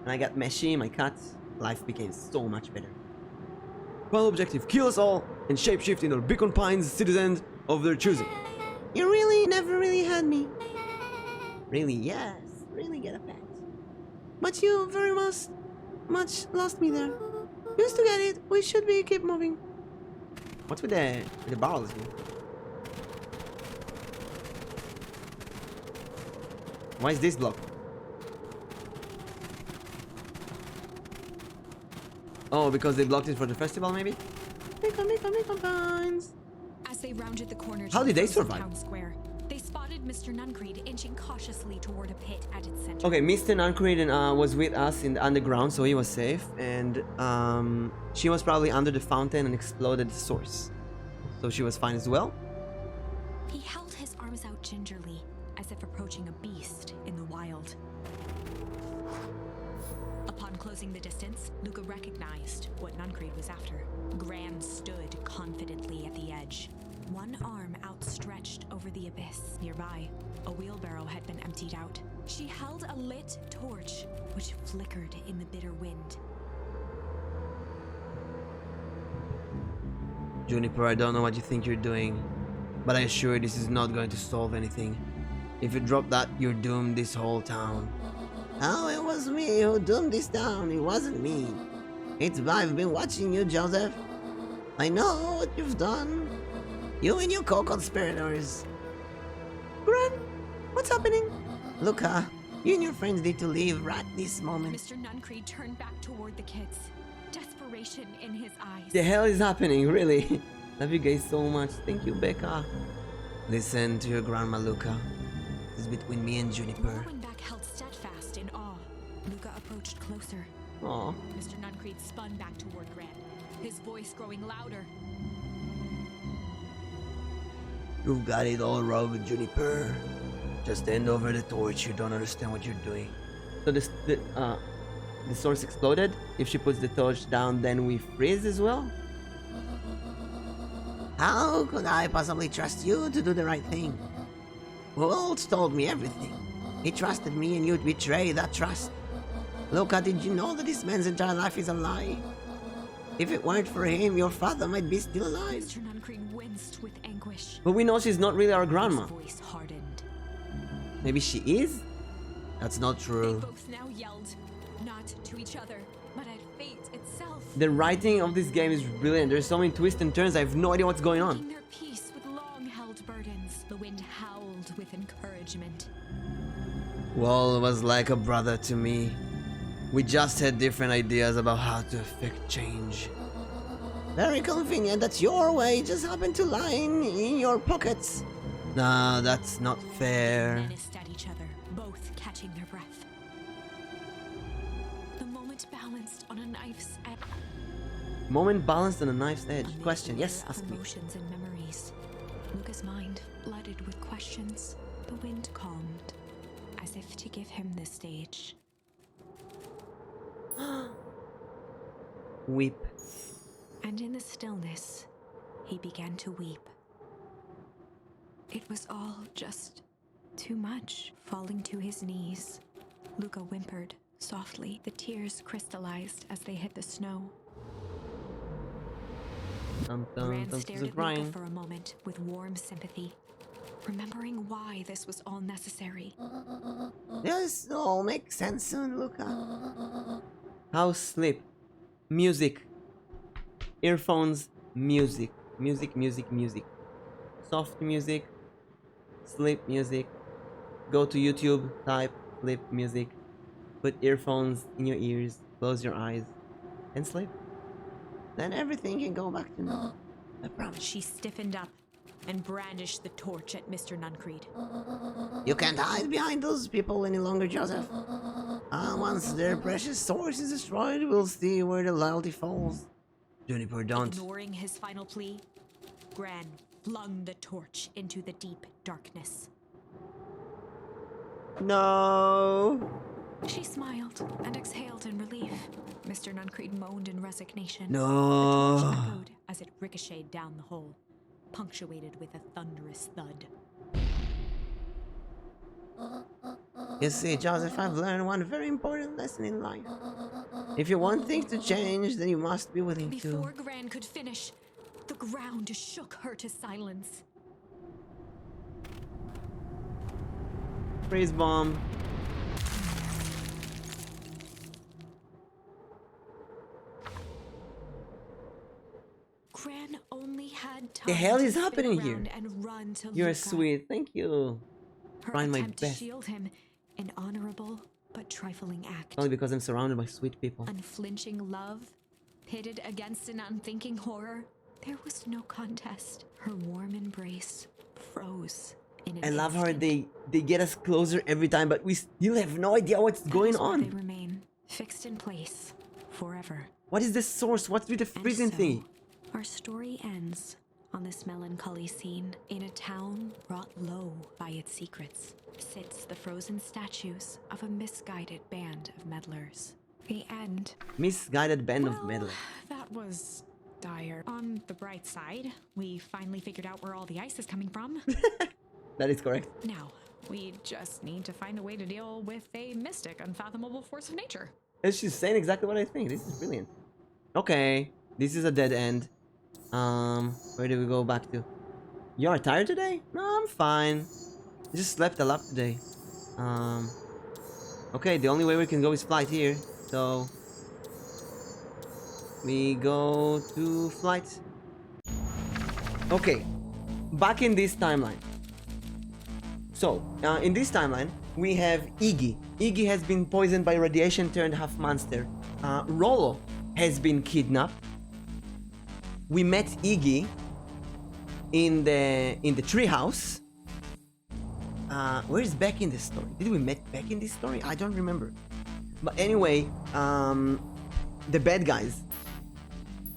When I got Meshi, my cat, life became so much better. Final objective, kill us all and shapeshift into Beacone Pines citizens of their choosing. You really never really had me. Really, yes. Really get a pet. But you very much lost me there. Used to get it. We should be keep moving. What's with the barrels here? Why is this blocked? Oh, because they blocked it for the festival, maybe? Beacone Pines. As they rounded the corner to How did they the frozen survive? town square, they spotted Mr. Nuncreed inching cautiously toward a pit at its center. Okay, Mr. Nuncreed was with us in the underground, so he was safe. And she was probably under the fountain and exploded the source. So she was fine as well. He held his arms out gingerly, as if approaching a beast in the wild. Upon closing the distance, Luca recognized what Nuncreed was after. Gran stood confidently at the edge, one arm outstretched over the abyss nearby. A wheelbarrow had been emptied out. She held a lit torch, which flickered in the bitter wind. Juniper, I don't know what you think you're doing, but I assure you this is not going to solve anything. If you drop that, you're doomed this whole town. Oh, it was me who doomed this town. It wasn't me. I've been watching you, Joseph. I know what you've done. You and your co-conspirators. Gran, what's happening? Luca, you and your friends need to leave right this moment. Mr. Nuncreed turned back toward the kids, desperation in his eyes. The hell is happening, really? Love you guys so much. Thank you, Becca. Listen to your grandma, Luca. This is between me and Juniper. Back held steadfast in awe. Luca approached closer. Aw. Mr. Nuncreed spun back toward Gran, his voice growing louder. You've got it all wrong, Juniper. Just hand over the torch. You don't understand what you're doing. So the source exploded. If she puts the torch down, then we freeze as well. How could I possibly trust you to do the right thing? Walt told me everything. He trusted me and you'd betray that trust. Luca, did you know that this man's entire life is a lie? If it weren't for him, your father might be still alive. Mr. Nuncreed winced with anguish. But we know she's not really our grandma. His voice hardened. Maybe she is? That's not They true. both now yelled, not to each other, but at fate itself. The writing of this game is brilliant. There's so many twists and turns. I have no idea what's going on. Making their peace with long-held burdens. The wind howled with encouragement. Wall was like a brother to me. We just had different ideas about how to affect change. Very convenient that your way just happened to lie in your pockets. Nah, that's not fair. Menaced at each other, both catching their breath. The moment balanced on a knife's edge. Moment balanced on a knife's edge. Question, yes, ask me. Emotions and memories. Luca's mind flooded with questions. The wind calmed, as if to give him the stage. Weep. And in the stillness, he began to weep. It was all just too much. Falling to his knees, Luca whimpered softly. The tears crystallized as they hit the snow. Gran stared at Luca for a moment with warm sympathy, remembering why this was all necessary. This all makes sense soon, Luca. House sleep. Music. Earphones. Music. Music, music, music. Soft music. Sleep music. Go to YouTube. Type sleep music. Put earphones in your ears. Close your eyes. And sleep. Then everything can go back to normal. I promise. She stiffened up and brandished the torch at Mr. Nuncreed. You can't hide behind those people any longer, Joseph. Once their precious source is destroyed, we'll see where the loyalty falls. Juniper, don't. Ignoring his final plea, Gran flung the torch into the deep darkness. No. She smiled and exhaled in relief. Mr. Nuncreed moaned in resignation. No. The torch echoed as it ricocheted down the hole, punctuated with a thunderous thud. You see, Joseph, I've learned one very important lesson in life. If you want things to change, then you must be willing to. Before Gran could finish, the ground shook her to silence. Freeze bomb. Gran only had time The hell to is spin happening here? around and run to You're Luca. sweet. Thank you. Her Trying my attempt best. to shield him, an honorable but trifling act. Only because I'm surrounded by sweet people. Unflinching love, pitted against an unthinking horror, there was no contest. Her warm embrace froze in an I love how instant. they get us closer every time, but we still have no idea what's going That is where on. They remain fixed in place forever. What is the source? What's with the And freezing so, thingy? our story ends on this melancholy scene. In a town brought low by its secrets sits the frozen statues of a misguided band of meddlers. The end. Misguided band of Well, meddling. That was dire. On the bright side, we finally figured out where all the ice is coming from. That is correct. Now, we just need to find a way to deal with a mystic, unfathomable force of nature. And she's saying exactly what I think. This is brilliant. Okay, this is a dead end. Where do we go back to? You are tired today? No, I'm fine. I just slept a lot today. Okay, the only way we can go is flight here. So we go to flight. Okay, back in this timeline. So, in this timeline, we have Iggy. Iggy has been poisoned by radiation, turned half monster. Rollo has been kidnapped. We met Iggy in the treehouse. Where is Beck in this story? Did we met Beck in this story? I don't remember. But anyway, the bad guys,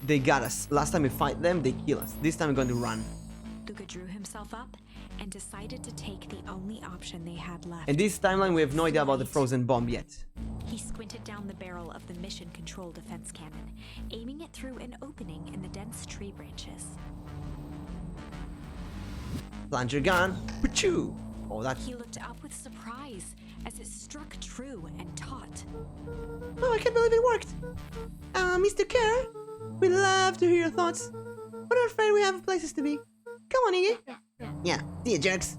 they got us. Last time we fight them, they kill us. This time we're going to run. Luca drew himself up and decided to take the only option they had left. And this timeline, we have no idea about the frozen bomb yet. He squinted down the barrel of the mission control defense cannon, aiming it through an opening in the dense tree branches. Plant your gun. Pachoo! Oh, that's... He looked up with surprise as it struck true and taut. Oh, I can't believe it worked. Mr. Kerr, we'd love to hear your thoughts. But I'm afraid we have places to be. Come on, Iggy. Yeah, see you, jerks.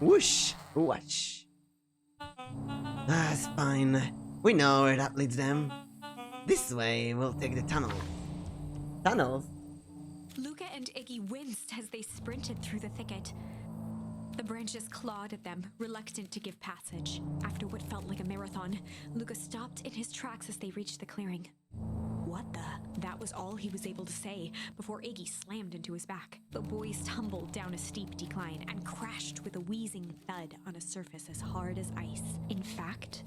Whoosh! Watch. That's fine. We know where that leads them. This way, we'll take the tunnel. Tunnels? Luca and Iggy winced as they sprinted through the thicket. The branches clawed at them, reluctant to give passage. After what felt like a marathon, Luca stopped in his tracks as they reached the clearing. What the? That was all he was able to say before Iggy slammed into his back. The boys tumbled down a steep decline and crashed with a wheezing thud on a surface as hard as ice. In fact,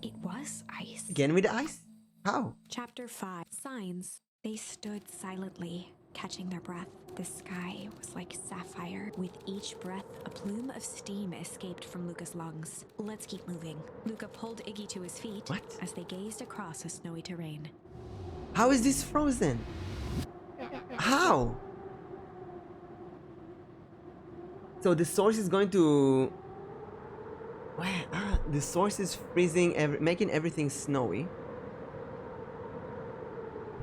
it was ice. Again with the ice? How? Chapter 5. Signs. They stood silently, catching their breath. The sky was like sapphire. With each breath, a plume of steam escaped from Luca's lungs. Let's keep moving. Luca pulled Iggy to his feet What? as they gazed across a snowy terrain. How is this frozen? How? So the source is going to... the source is freezing, making everything snowy.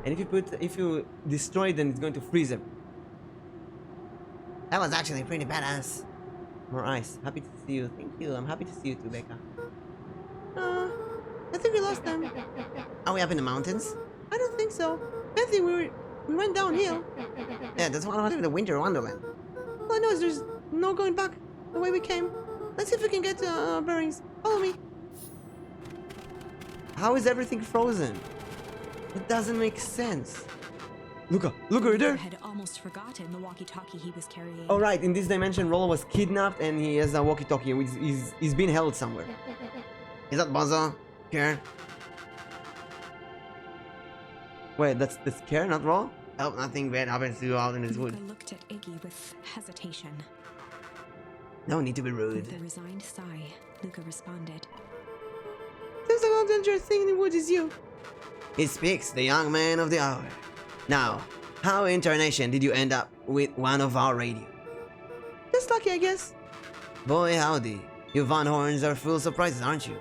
And if you destroy it, then it's going to freeze it. That was actually pretty badass. More ice. Happy to see you. Thank you. I'm happy to see you too, Becca. I think we lost them. Are we up in the mountains? I don't think so. I think we went downhill. Yeah, that's one of the Winter Wonderland. All I know is there's no going back the way we came. Let's see if we can get bearings. Follow me. How is everything frozen? It doesn't make sense. Luca, you're Luca there. had almost forgotten the walkie-talkie he was carrying. Oh right, in this dimension, Rollo was kidnapped and he has a walkie-talkie. He's been held somewhere. Is that Buzzer? Here? Wait, that's Care, not Rollo? I hope nothing bad happens to you out in this wood. Luca looked at Iggy with hesitation. No need to be rude. With a resigned sigh, Luca responded. Seems like all the dangerous thing in the woods is you. He speaks, the young man of the hour. Now, how in tarnation did you end up with one of our radio? Just lucky, I guess. Boy, howdy. You Von Horns are full of surprises, aren't you?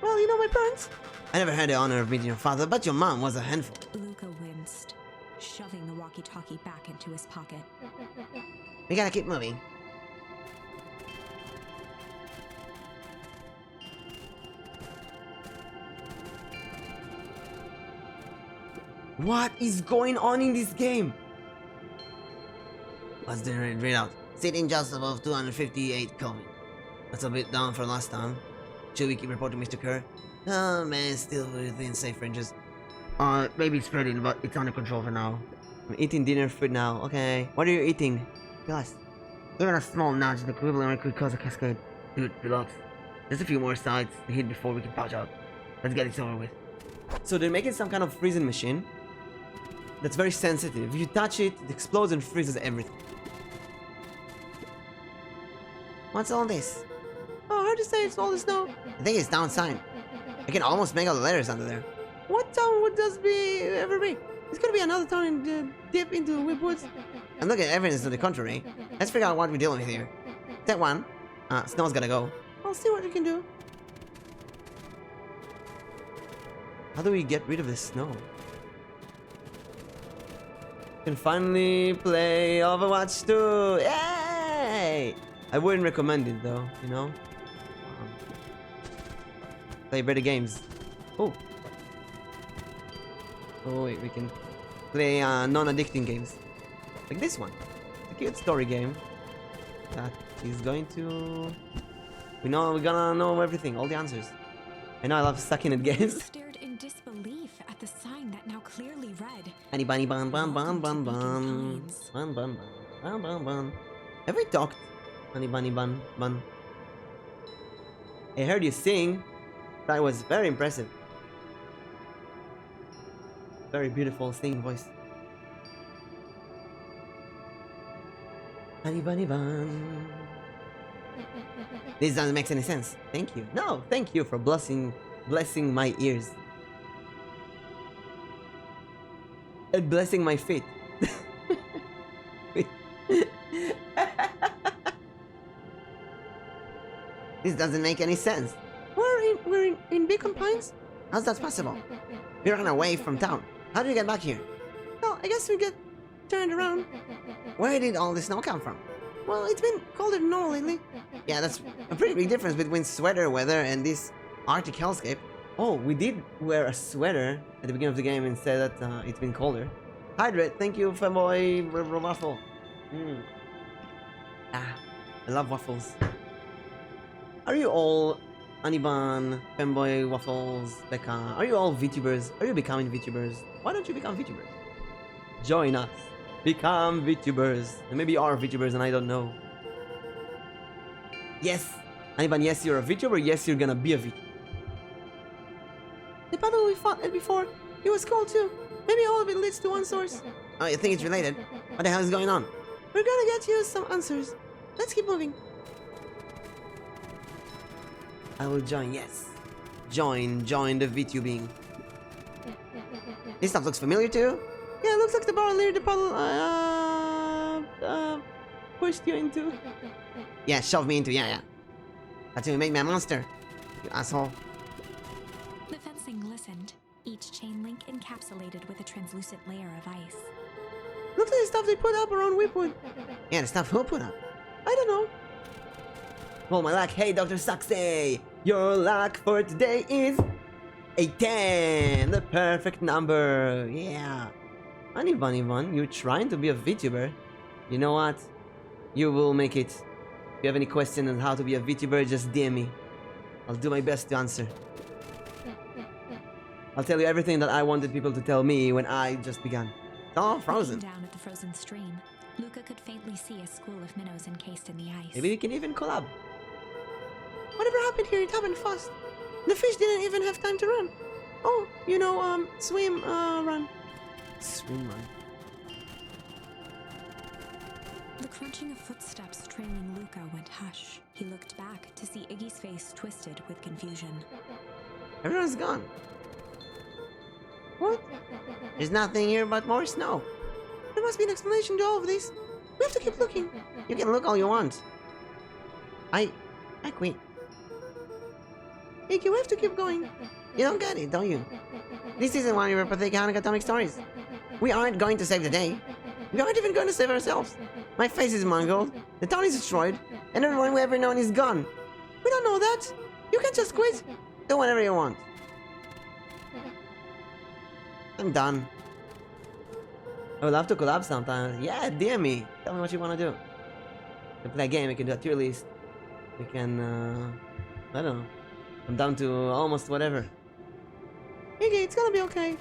Well, you know my parents. I never had the honor of meeting your father, but your mom was a handful. Luca winced, shoving the walkie-talkie back into his pocket. We gotta keep moving. What is going on in this game? What's the readout? Sitting just above 258 Kelvin. That's a bit down for last time. Should we keep reporting, Mr. Kerr? Oh man, still within safe ranges. Maybe it's spreading, but it's under control for now. I'm eating dinner food now. Okay. What are you eating? Guys, even a small nudge in the equivalent could cause a cascade. Dude, relax. Just a few more sides to hit before we can patch out. Let's get this over with. So they're making some kind of freezing machine that's very sensitive. If you touch it, it explodes and freezes everything. What's all this? Oh, hard to say. It's all the snow. I think it's down sign. I can almost make out the letters under there. What town would this ever be? It's gonna be another town in dip into the Whip Woods. I'm looking at evidence to the contrary. Let's figure out what we're dealing with here. Step 1. Snow's gotta go. I'll see what we can do. How do we get rid of the snow? We can finally play Overwatch 2! Yay! I wouldn't recommend it though, you know? Play better games. Oh. Oh wait, we can play non-addicting games. Like this one. It's a cute story game. That is going to... we're gonna know everything, all the answers. I know I love sucking at games. Stared in disbelief at the sign that now clearly read. Honey bunny bun bun bun bun bun. Bun bun bun bun bun. Have we talked? Honey bunny bun bun. I heard you sing. That was very impressive. Very beautiful singing voice. Honey bunny bun. This doesn't make any sense. Thank you. No, thank you for blessing my ears. And blessing my feet. This doesn't make any sense. We're in Beacone Pines? How's that possible? We ran away from town. How did you get back here? Well, I guess we get turned around. Where did all the snow come from? Well, it's been colder than normal lately. Yeah, that's a pretty big difference between sweater weather and this Arctic hellscape. Oh, we did wear a sweater at the beginning of the game and said that it's been colder. Hydrate, thank you, fanboy waffle. Ah, I love waffles. Are you all Aniban, fanboy waffles, Becca? Are you all VTubers? Are you becoming VTubers? Why don't you become VTubers? Join us. Become VTubers. And maybe you are VTubers and I don't know. Yes! Aniban, yes, you're a VTuber. Yes, you're gonna be a VTuber. The battle we fought at before, it was cool too. Maybe all of it leads to one source. Oh, you think it's related? What the hell is going on? We're gonna get you some answers. Let's keep moving. I will join, yes. Join the VTubing. This stuff looks familiar too? Yeah, it looks like the barrel near the puddle pushed you into. Yeah, shoved me into, yeah. That's how you make me a monster. You asshole. The fencing listened, each chain link encapsulated with a translucent layer of ice. Looks like the stuff they put up around Whipwood. Yeah, the stuff who put up? I don't know. Roll my luck. Hey, Dr. Sucksay! Your luck for today is a 10! The perfect number! Yeah! Honey Bunny Bun, you're trying to be a VTuber. You know what? You will make it. If you have any questions on how to be a VTuber, just DM me. I'll do my best to answer. I'll tell you everything that I wanted people to tell me when I just began. It's all frozen. Looking down at the frozen stream, Luca could faintly see a school of minnows encased in the ice. Maybe we can even collab. Whatever happened here, it happened fast. The fish didn't even have time to run. Oh, you know, swim, run. Swim, run. The crunching of footsteps trailing Luca went hush. He looked back to see Iggy's face twisted with confusion. Everyone's gone. What? There's nothing here but more snow. There must be an explanation to all of this. We have to keep looking. You can look all you want. I quit. Iggy, we have to keep going. You don't get it, don't you? This isn't one of your pathetic atomic stories. We aren't going to save the day. We aren't even going to save ourselves. My face is mangled, the town is destroyed, and everyone we ever known is gone. We don't know that. You can't just quit. Do whatever you want. I'm done. I would love to collab sometimes. Yeah, DM me. Tell me what you want to do. We can play a game, we can do a tier list. We can, I don't know. I'm down to almost whatever. Iggy, it's gonna be okay.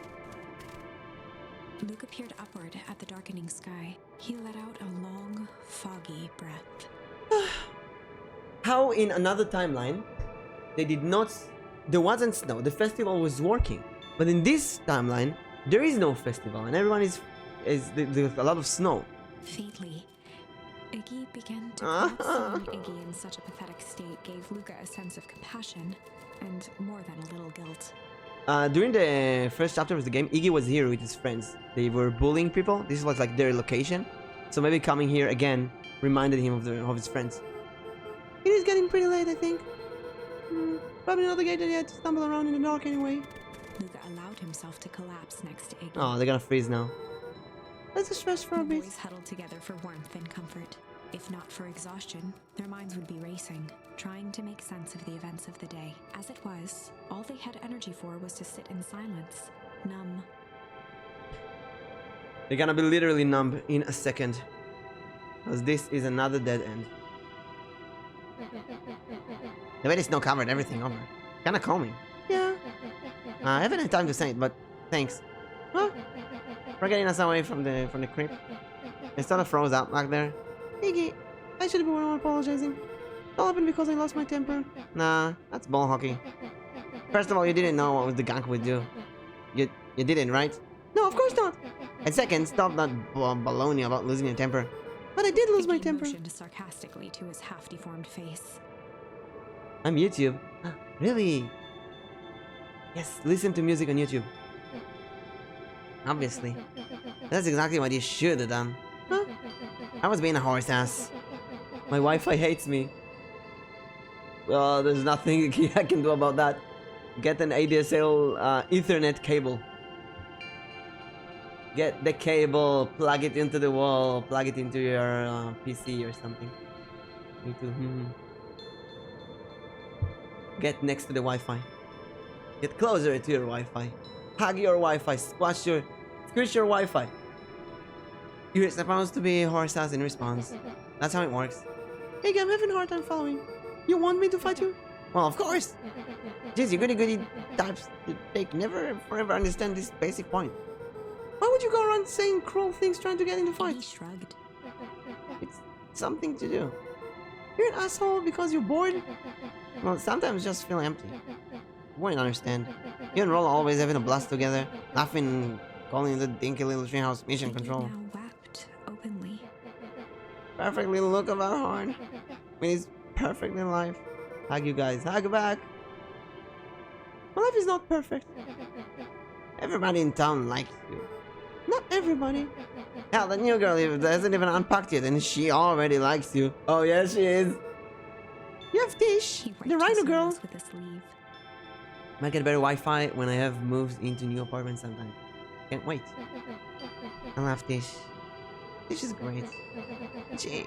Luca peered upward at the darkening sky. He let out a long, foggy breath. How in another timeline, they did not... There wasn't snow. The festival was working. But in this timeline, there is no festival. And everyone there's a lot of snow. Faintly, Iggy began to collapse. Seeing Iggy in such a pathetic state gave Luca a sense of compassion and more than a little guilt. During the first chapter of the game, Iggy was here with his friends. They were bullying people. This was like their location. So maybe coming here again reminded him of his friends. It is getting pretty late, I think. Probably not the gate yet to stumble around in the dark anyway. Luca allowed himself to collapse next to Iggy. Oh, they're gonna freeze now. Let's just rest for a The bit. boys huddled together for warmth and comfort. If not for exhaustion, their minds would be racing, trying to make sense of the events of the day. As it was, all they had energy for was to sit in silence, numb. They're gonna be literally numb in a second. Because this is another dead end. The way the snow covered everything over. Kinda calming. Yeah. I haven't had time to say it, but thanks. Huh? For getting us away from the creep. It sort of froze up back there. Iggy, I should have been apologizing. It all happened because I lost my temper. Nah, that's ball hockey. First of all, you didn't know what the gank would do. You didn't, right? No, of course not. And second, stop that baloney about losing your temper. But I did lose my Iggy temper. motioned sarcastically to his half-deformed face. I'm YouTube. Really? Yes, listen to music on YouTube. Obviously. That's exactly what you should have done. Huh? I was being a horse ass. My Wi-Fi hates me. Well, there's nothing I can do about that. Get an ADSL Ethernet cable. Get the cable, plug it into the wall, plug it into your PC or something. Me too. Get next to the Wi-Fi. Get closer to your Wi-Fi. Hug your Wi-Fi. Squish your Wi-Fi. You're supposed to be a horse ass in response. That's how it works. Iggy, I'm having a hard time following. You want me to fight you? Well, of course. Jeez, you goody types they never forever understand this basic point. Why would you go around saying cruel things trying to get into Iggy fights? shrugged. It's something to do. You're an asshole because you're bored? Well, sometimes just feel empty. You wouldn't understand. You and Rolla always having a blast together, laughing, calling the dinky little treehouse mission Iggy control. now wept openly. Perfect little look of our horn. With his perfect little life. Hug you guys. Hug back. My life is not perfect. Everybody in town likes you. Not everybody. Hell, the new girl hasn't even unpacked yet and she already likes you. Oh, yes, she is. You have Tish, He the wiped his rhino girl. nose with a sleeve. Might get better Wi-Fi when I have moved into new apartments sometime. Can't wait. I love Tish. Tish is great. She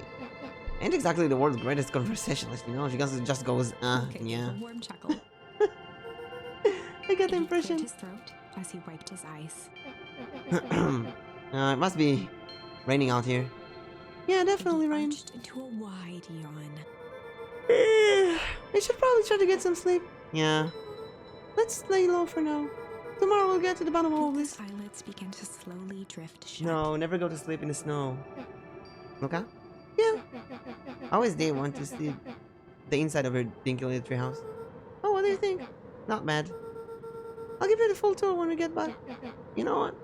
ain't exactly the world's greatest conversationalist, you know? She just goes, Luca gave yeah. a warm chuckle. I get the Iggy impression. cleared his throat as he wiped his eyes. It must be raining out here. Yeah, definitely Iggy rain. arched into a wide yawn. I should probably try to get some sleep. Yeah. Let's lay low for now. Tomorrow we'll get to the bottom of all Luca's this. eyelids began to slowly drift shut. No, never go to sleep in the snow. Okay? Yeah. Always did want to see the inside of her dinky little treehouse. Oh, what do you think? Not bad. I'll give you the full tour when we get back. You know what?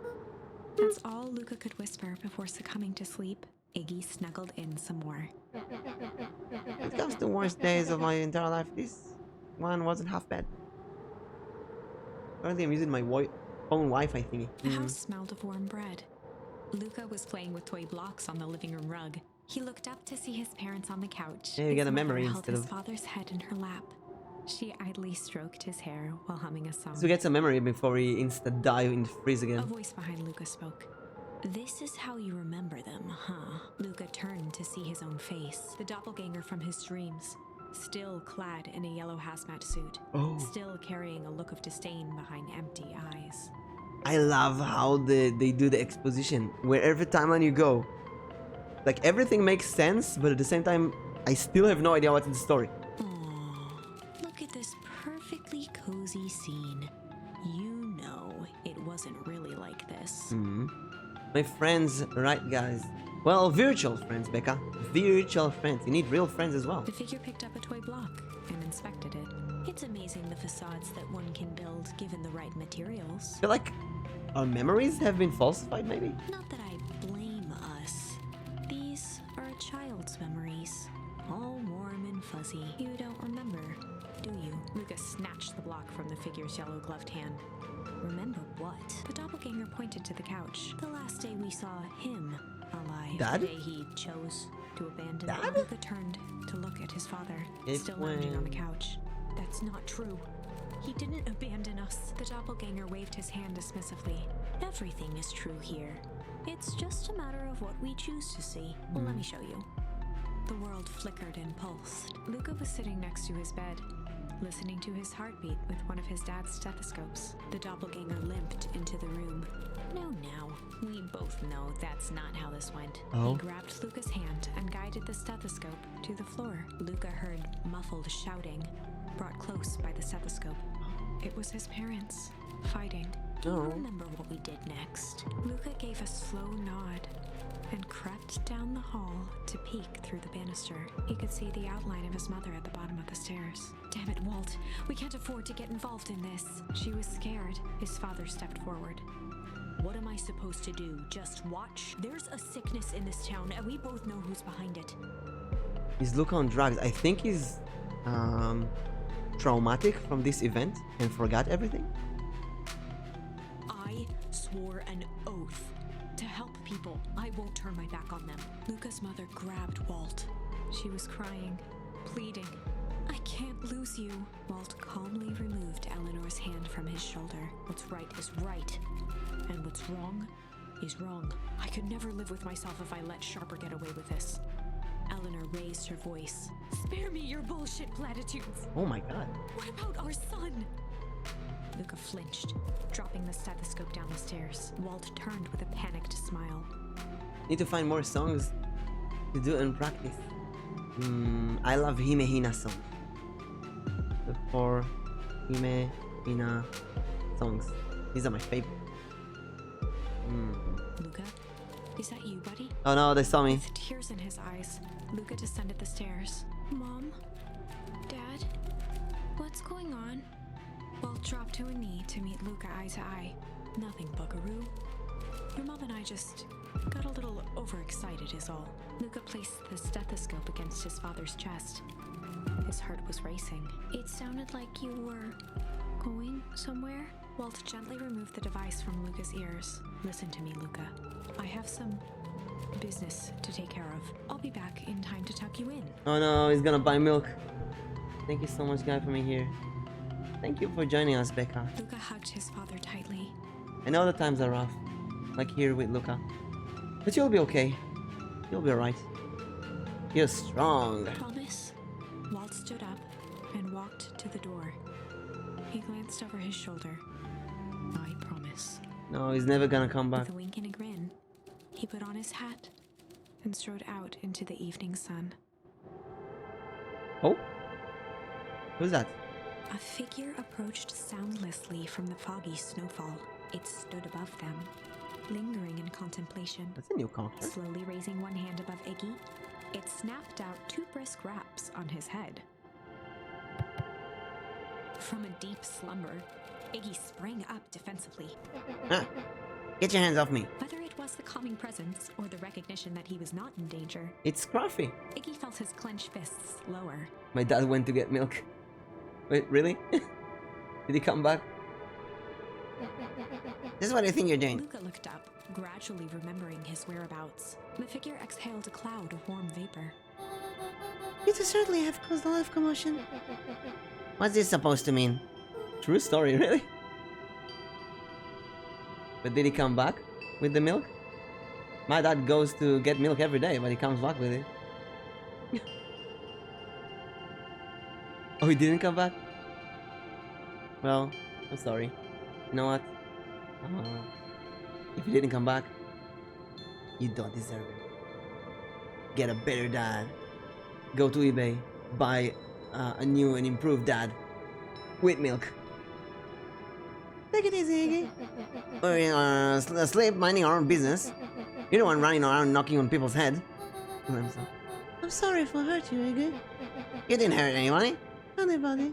That's all Luca could whisper before succumbing to sleep. Iggy snuggled in some more. It comes to worst days of my entire life. This one wasn't half bad. Currently, I'm using my phone Wi-Fi thingy. The house smelled of warm bread. Luca was playing with toy blocks on the living room rug. He looked up to see his parents on the couch. Yeah, you His get a mother memory held instead his of... father's head in her lap. She idly stroked his hair while humming a song. So we get some memory before we insta-dive in the freeze A again. voice behind Luca spoke. This is how you remember them, huh? Luca turned to see his own face, the doppelganger from his dreams, still clad in a yellow hazmat suit, still carrying a look of disdain behind empty eyes. I love how they do the exposition. Wherever timeline you go, like everything makes sense, but at the same time, I still have no idea what's in the story. Aww, look at this perfectly cozy scene. You know it wasn't really like this. My friends, right guys? Well, virtual friends, Becca. Virtual friends. You need real friends as well. The figure picked up a toy block and inspected it. It's amazing the facades that one can build given the right materials. I feel like our memories have been falsified, maybe? Not that I blame us. These are a child's memories. All warm and fuzzy. You don't remember, do you? Luca snatched the block from the figure's yellow-gloved hand. Remember what? The doppelganger pointed to the couch. The last day we saw him alive. Dad? The day he chose to abandon Dad? it. Luca turned to look at his father, still lounging on the couch. That's not true. He didn't abandon us. The doppelganger waved his hand dismissively. Everything is true here. It's just a matter of what we choose to see. Well, let me show you. The world flickered and pulsed. Luca was sitting next to his bed, listening to his heartbeat with one of his dad's stethoscopes. The doppelganger limped into the room. No, we both know that's not how this went. Oh. He grabbed Luca's hand and guided the stethoscope to the floor. Luca heard muffled shouting, brought close by the stethoscope. It was his parents, fighting. Do you remember what we did next? Luca gave a slow nod and crept down the hall to peek through the banister. He could see the outline of his mother at the bottom of the stairs. Damn it, Walt. We can't afford to get involved in this. She was scared. His father stepped forward. What am I supposed to do? Just watch? There's a sickness in this town, and we both know who's behind it. Is Luca on drugs? I think he's traumatic from this event and forgot everything. I swore an oath to help people. I won't turn my back on them. Luca's mother grabbed Walt. She was crying, pleading. I can't lose you. Walt calmly removed Eleanor's hand from his shoulder. What's right is right, and what's wrong is wrong. I could never live with myself if I let Sharper get away with this. Eleanor raised her voice. Spare me your bullshit platitudes. Oh my god. What about our son? Luca flinched, dropping the stethoscope down the stairs. Walt turned with a panicked smile. Need to find more songs to do and practice. I love Hime Hina songs. The 4 Hime Hina songs. These are my favorite. Luca, is that you, buddy? Oh no, they saw me. With tears in his eyes, Luca descended the stairs. Mom? Dad? What's going on? Walt dropped to a knee to meet Luca eye to eye. Nothing, buckaroo. Your mom and I just got a little overexcited is all. Luca placed the stethoscope against his father's chest. His heart was racing. It sounded like you were going somewhere? Walt gently removed the device from Luca's ears. Listen to me, Luca. I have some business to take care of. I'll be back in time to tuck you in. Oh no, he's gonna buy milk. Thank you so much, guy, for being here. Thank you for joining us, Becca. Luca hugged his father tightly. I know the times are rough, like here with Luca. But you'll be okay. You'll be alright. You're strong. Promise? Walt stood up and walked to the door. He glanced over his shoulder. I promise. No, he's never gonna come back. With a wink and a grin, he put on his hat and strode out into the evening sun. Oh? Who's that? A figure approached soundlessly from the foggy snowfall. It stood above them, lingering in contemplation. That's a new character. Slowly raising one hand above Iggy, it snapped out 2 brisk raps on his head. From a deep slumber, Iggy sprang up defensively. Ah, get your hands off me. Whether it was the calming presence or the recognition that he was not in danger, It's Scruffy. Iggy felt his clenched fists lower. My dad went to get milk. Wait, really? Did he come back? This is what I think you're doing. Luca looked up, gradually remembering his whereabouts. The figure exhaled a cloud of warm vapor. You two certainly have caused a lot of commotion. What's this supposed to mean? True story, really? But did he come back with the milk? My dad goes to get milk every day, but he comes back with it. Oh, he didn't come back? Well, I'm sorry. You know what? If he didn't come back, you don't deserve it. Get a better dad. Go to eBay, buy a new and improved dad with milk. Take it easy, Iggy. We're asleep minding our own business. You're the one running around knocking on people's head. I'm sorry if I hurt you, Iggy. You didn't hurt anybody. Anybody.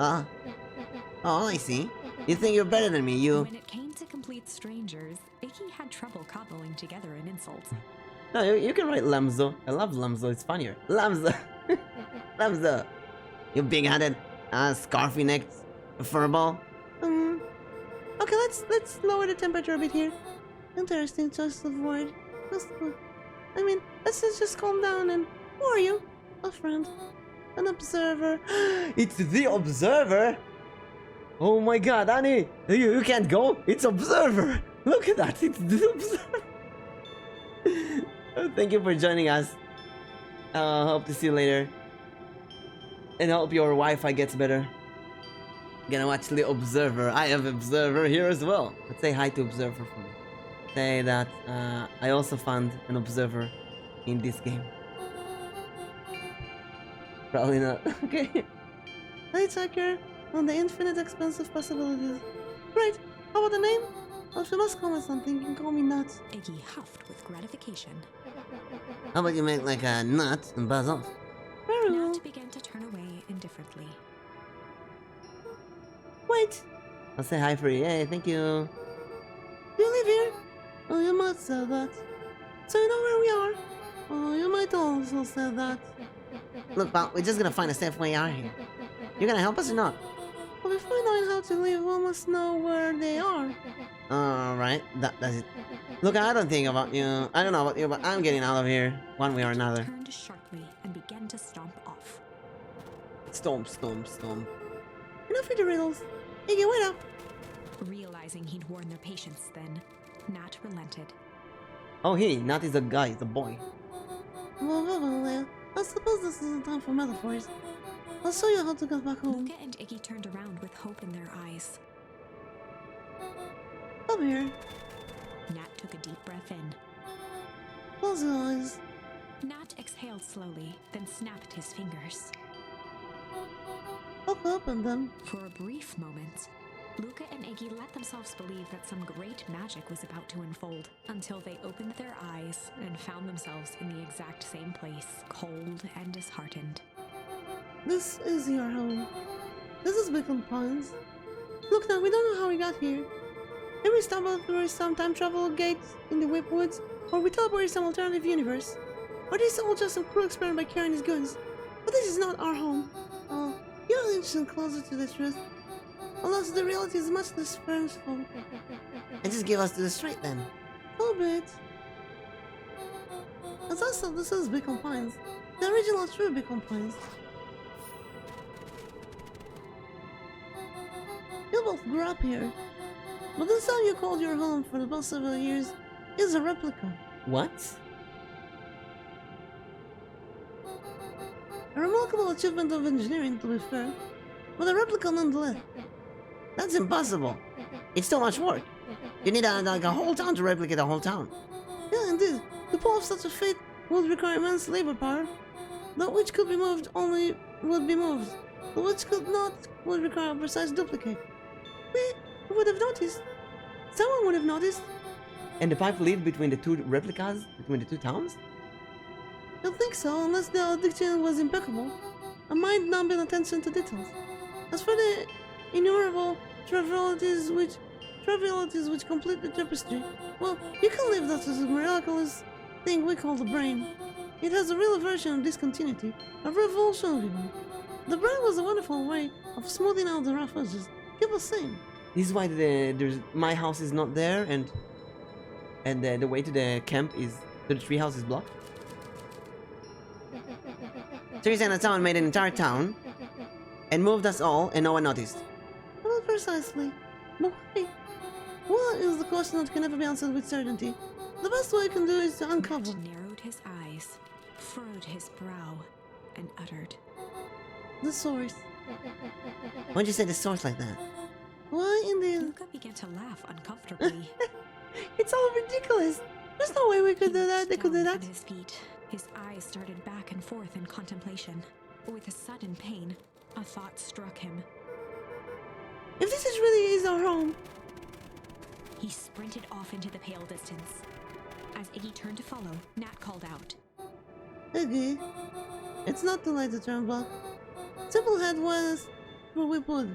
Oh, I see. You think you're better than me, you... When it came to complete strangers, Iggy had trouble cobbling together an insult. No, you can write Lamzo. I love Lamzo, it's funnier. Lamzo! Lamzo! You big-headed, scarfy-necked furball. Okay, let's lower the temperature a bit here. Interesting choice of word. I mean, let's just calm down and... Who are you? A friend. An observer. It's the Observer! Oh my god, Annie! You can't go! It's Observer! Look at that! It's the Observer! Thank you for joining us. Hope to see you later. And hope your Wi-Fi gets better. Gonna watch the Observer. I have Observer here as well. Let's say hi to Observer for me. Say that I also found an Observer in this game. Probably not. Okay. Hey, Tucker. On the infinite expanse of possibilities. Right. How about the name? Well, if you must call me something, you can call me Nuts. Iggy huffed with gratification. How about you make like a nut and buzz off? Very well. Nat began to turn away indifferently. Wait. I'll say hi for you. Hey, thank you. Do you live here? Oh, you might say that. So you know where we are? Oh, you might also say that. Look, pal, we're just gonna find a safe way out here. You're gonna help us or not? Well, before knowing how to leave, we must know where they are. Alright, that's it. Look, I don't think about you. I don't know about you, but I'm getting out of here, one way or another. Turned sharply and began to stomp off. Stomp, stomp, stomp. Enough with the riddles. Iggy, wait up. Realizing he'd worn their patience then, Nat relented. Oh, not is a guy, it's a boy. Well, I suppose this isn't time for metaphors. I'll show you how to get back home. Luca and Iggy turned around with hope in their eyes. Come here. Nat took a deep breath in. Close your eyes. Nat exhaled slowly, then snapped his fingers. I'll open them. For a brief moment, Luca and Iggy let themselves believe that some great magic was about to unfold, until they opened their eyes and found themselves in the exact same place, cold and disheartened. This is your home. This is Beacone Pines. Look now, we don't know how we got here. Maybe we stumbled through some time travel gate in the Whipwoods, or we teleported some alternative universe. Or this is all just some cruel experiment by carrying his goods. But this is not our home. Oh, you're inching closer to the truth. Unless the reality is much less fanciful. And just give us to the street then. A little bit. As I said, this is Beacone Pines. The original true Beacone Pines. You both grew up here. But this town you called your home for the past several years is a replica. What? A remarkable achievement of engineering, to be fair. But a replica nonetheless. That's impossible. It's too much work. You need like a whole town to replicate a whole town. Yeah, indeed. To pull off such a feat would require immense labor power. That which could be moved only would be moved. The which could not would require a precise duplicate. We would have noticed. Someone would have noticed. And the pipe lead between the two replicas, between the two towns? You'd think so, unless the addiction was impeccable. A mind-numbing attention to details. As for the innumerable trivialities which complete the tapestry, well, you can leave that as a miraculous thing we call the brain. It has a real version of discontinuity, a revulsion of even. The brain was a wonderful way of smoothing out the rough edges. Keep us sane. This is why my house is not there, and the way to the camp is to the treehouse is blocked. So you're saying that someone made an entire town and moved us all and no one noticed? Not precisely. But why? What is the question that can never be answered with certainty? The best way I can do is to uncover. Matt narrowed his eyes, furrowed his brow, and uttered, The source. Why'd you say the source like that? Why indeed? Luca began to laugh uncomfortably. It's all ridiculous. There's no way we could do that. They could do Down that. at his feet, his eyes started back and forth in contemplation. With a sudden pain, a thought struck him. If this is really is our home, He sprinted off into the pale distance. As Iggy turned to follow, Nat called out. Iggy, it's not too late to turn back. Simple head was where we put.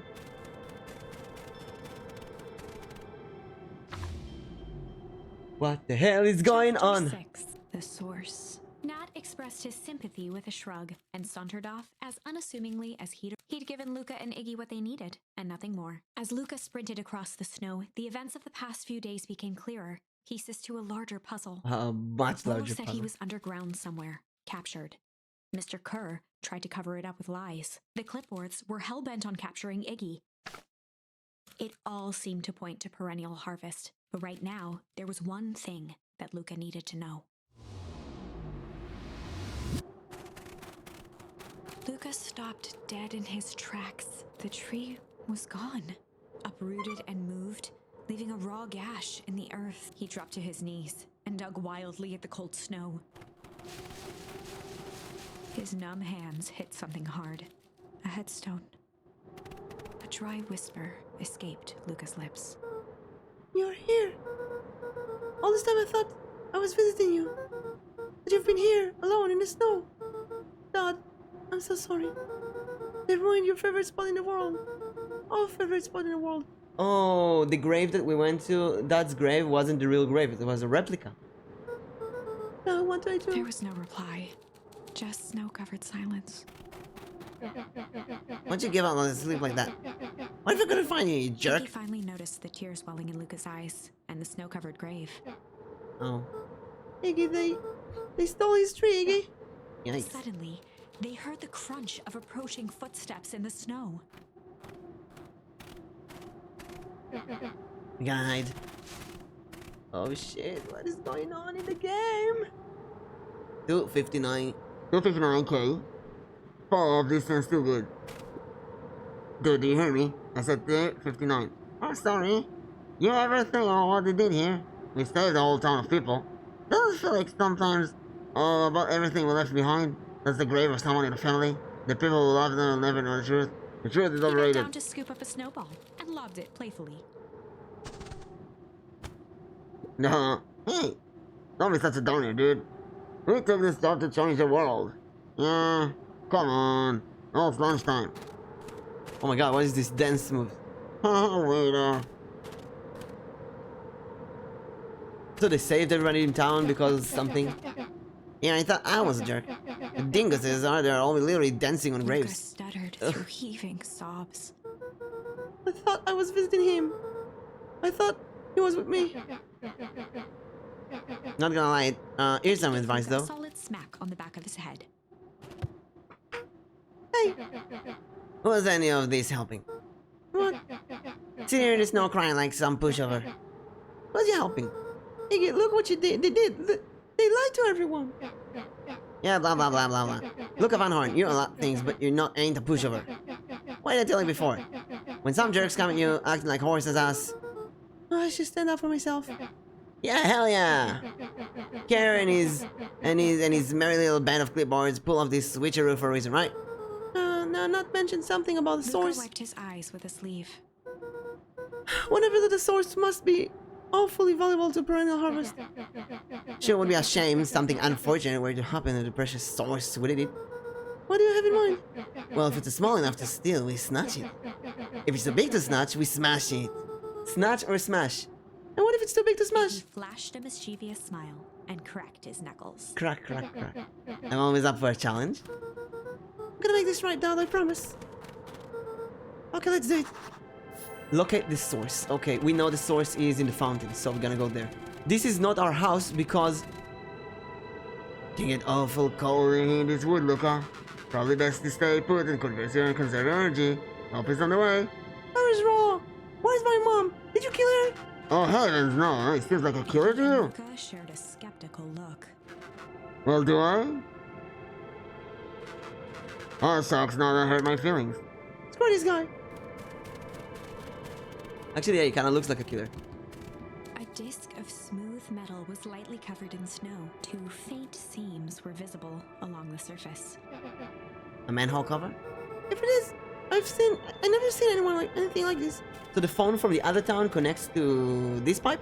What the hell is going Chapter on? 6. The Source. Nat expressed his sympathy with a shrug and sauntered off as unassumingly as he'd given Luca and Iggy what they needed, and nothing more. As Luca sprinted across the snow, the events of the past few days became clearer, pieces to a larger puzzle. A much Wolves larger said puzzle. he was underground somewhere, captured. Mr. Kerr tried to cover it up with lies. The clipboards were hell-bent on capturing Iggy. It all seemed to point to perennial harvest, but right now, there was one thing that Luca needed to know. Luca stopped dead in his tracks. The tree was gone, uprooted and moved, leaving a raw gash in the earth. He dropped to his knees and dug wildly at the cold snow. His numb hands hit something hard. A headstone. A dry whisper escaped Luca's lips. You're here. All this time I thought I was visiting you. But you've been here, alone in the snow. Dad, I'm so sorry. They ruined your favorite spot in the world. Our favorite spot in the world. Oh, the grave that we went to, Dad's grave wasn't the real grave, it was a replica. Now what do I do? There was no reply, just snow-covered silence. Why'd you give up on the sleep like that? What if I couldn't find you, you jerk? He finally noticed the tears welling in Luca's eyes and the snow-covered grave. Oh. Iggy, they stole his tree, Iggy. Yikes. Suddenly, they heard the crunch of approaching footsteps in the snow. We gotta hide. Oh shit, what is going on in the game? 259. 259k. Fall of this sounds too good. Dude, do you hear me? I said 259. I'm sorry. You ever think about what they did here? We saved the whole town of people. Doesn't it feel like sometimes about everything we left behind? That's the grave of someone in the family. The people who love them will never know the truth. The truth is He bent overrated. down to scoop up a snowball and lobbed it playfully. No. Hey, don't be such a downer, dude. We took this job to change the world. Yeah, come on. Oh, it's lunchtime. Oh my god, what is this dance move? Oh, waiter. So they saved everybody in town because of something? Yeah, I thought I was a jerk. The dinguses are there, all literally dancing on Luca graves. stuttered through heaving sobs. I thought I was visiting him. I thought he was with me. Not gonna lie, here's some advice A though. solid smack on the back of his head. Hey, Was any of this helping? what? Sit here in the snow crying like some pushover. Was you helping? Iggy, look what you did. They did. They lied to everyone. Yeah, blah blah blah blah blah. Look, Van Horn, you're a lot of things, but you're not ain't a pushover. Why did I tell you before? When some jerks come at you acting like horses ass. Oh, I should stand up for myself. Yeah, hell yeah! Kerr and his merry little band of clipboards pull off this switcheroo for a reason, right? Now not mention something about the Luca source. wiped his eyes with a sleeve. Whatever the source must be awfully valuable to perennial harvest. Sure would be a shame something unfortunate were to happen to the precious source, would it? What do you have in mind? Well, if it's small enough to steal, we snatch it. If it's too big to snatch, we smash it. Snatch or smash? And what if it's too big to He smash? flashed a mischievous smile and cracked his knuckles. Crack, crack, crack. I'm always up for a challenge. I'm gonna make this right, Dad, I promise. Okay, let's do it. Locate the source. Okay, we know the source is in the fountain, so we're gonna go there. This is not our house because It can get awful cold in this wood, Luca. Probably best to stay put and conserve energy. Help is on the way. Where is Rollo? Where's my mom? Did you kill her? Oh, heavens, no. It seems like a killer to you. Luca shared a skeptical look. Well, do I? Oh, sucks. Now that hurt my feelings. Screw this guy. actually, yeah, he kind of looks like a killer. A disc of smooth metal was lightly covered in snow. Two faint seams were visible along the surface. A manhole cover. If it is, I never seen anyone like anything like this. So the phone from the other town connects to this pipe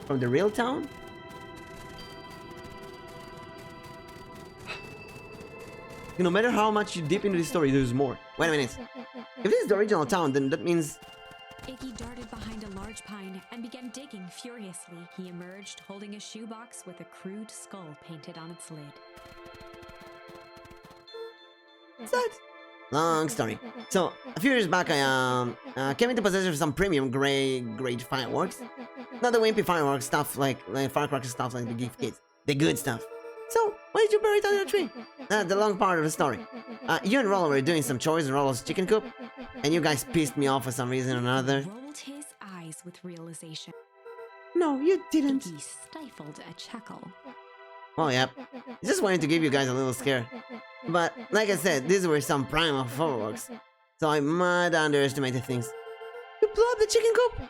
from the real town. No matter how much you dip into the story, there's more. Wait a minute. If this is the original town, then that means... Iggy darted behind a large pine and began digging furiously. He emerged holding a shoebox with a crude skull painted on its lid. What's that? Long story. So, a few years back, I came into possession of some premium grade fireworks. Not the wimpy fireworks stuff like firecracker stuff like the gift kids. The good stuff. So, why did you bury it under a tree? The long part of the story. You and Rollo were doing some chores in Rollo's chicken coop, and you guys pissed me off for some reason or another. Rolled his eyes with realization. No, you didn't. Iggy stifled a chuckle. Oh, yep. Just wanted to give you guys a little scare. But, like I said, these were some primal fireworks, so I might underestimate things. You blew up the chicken coop?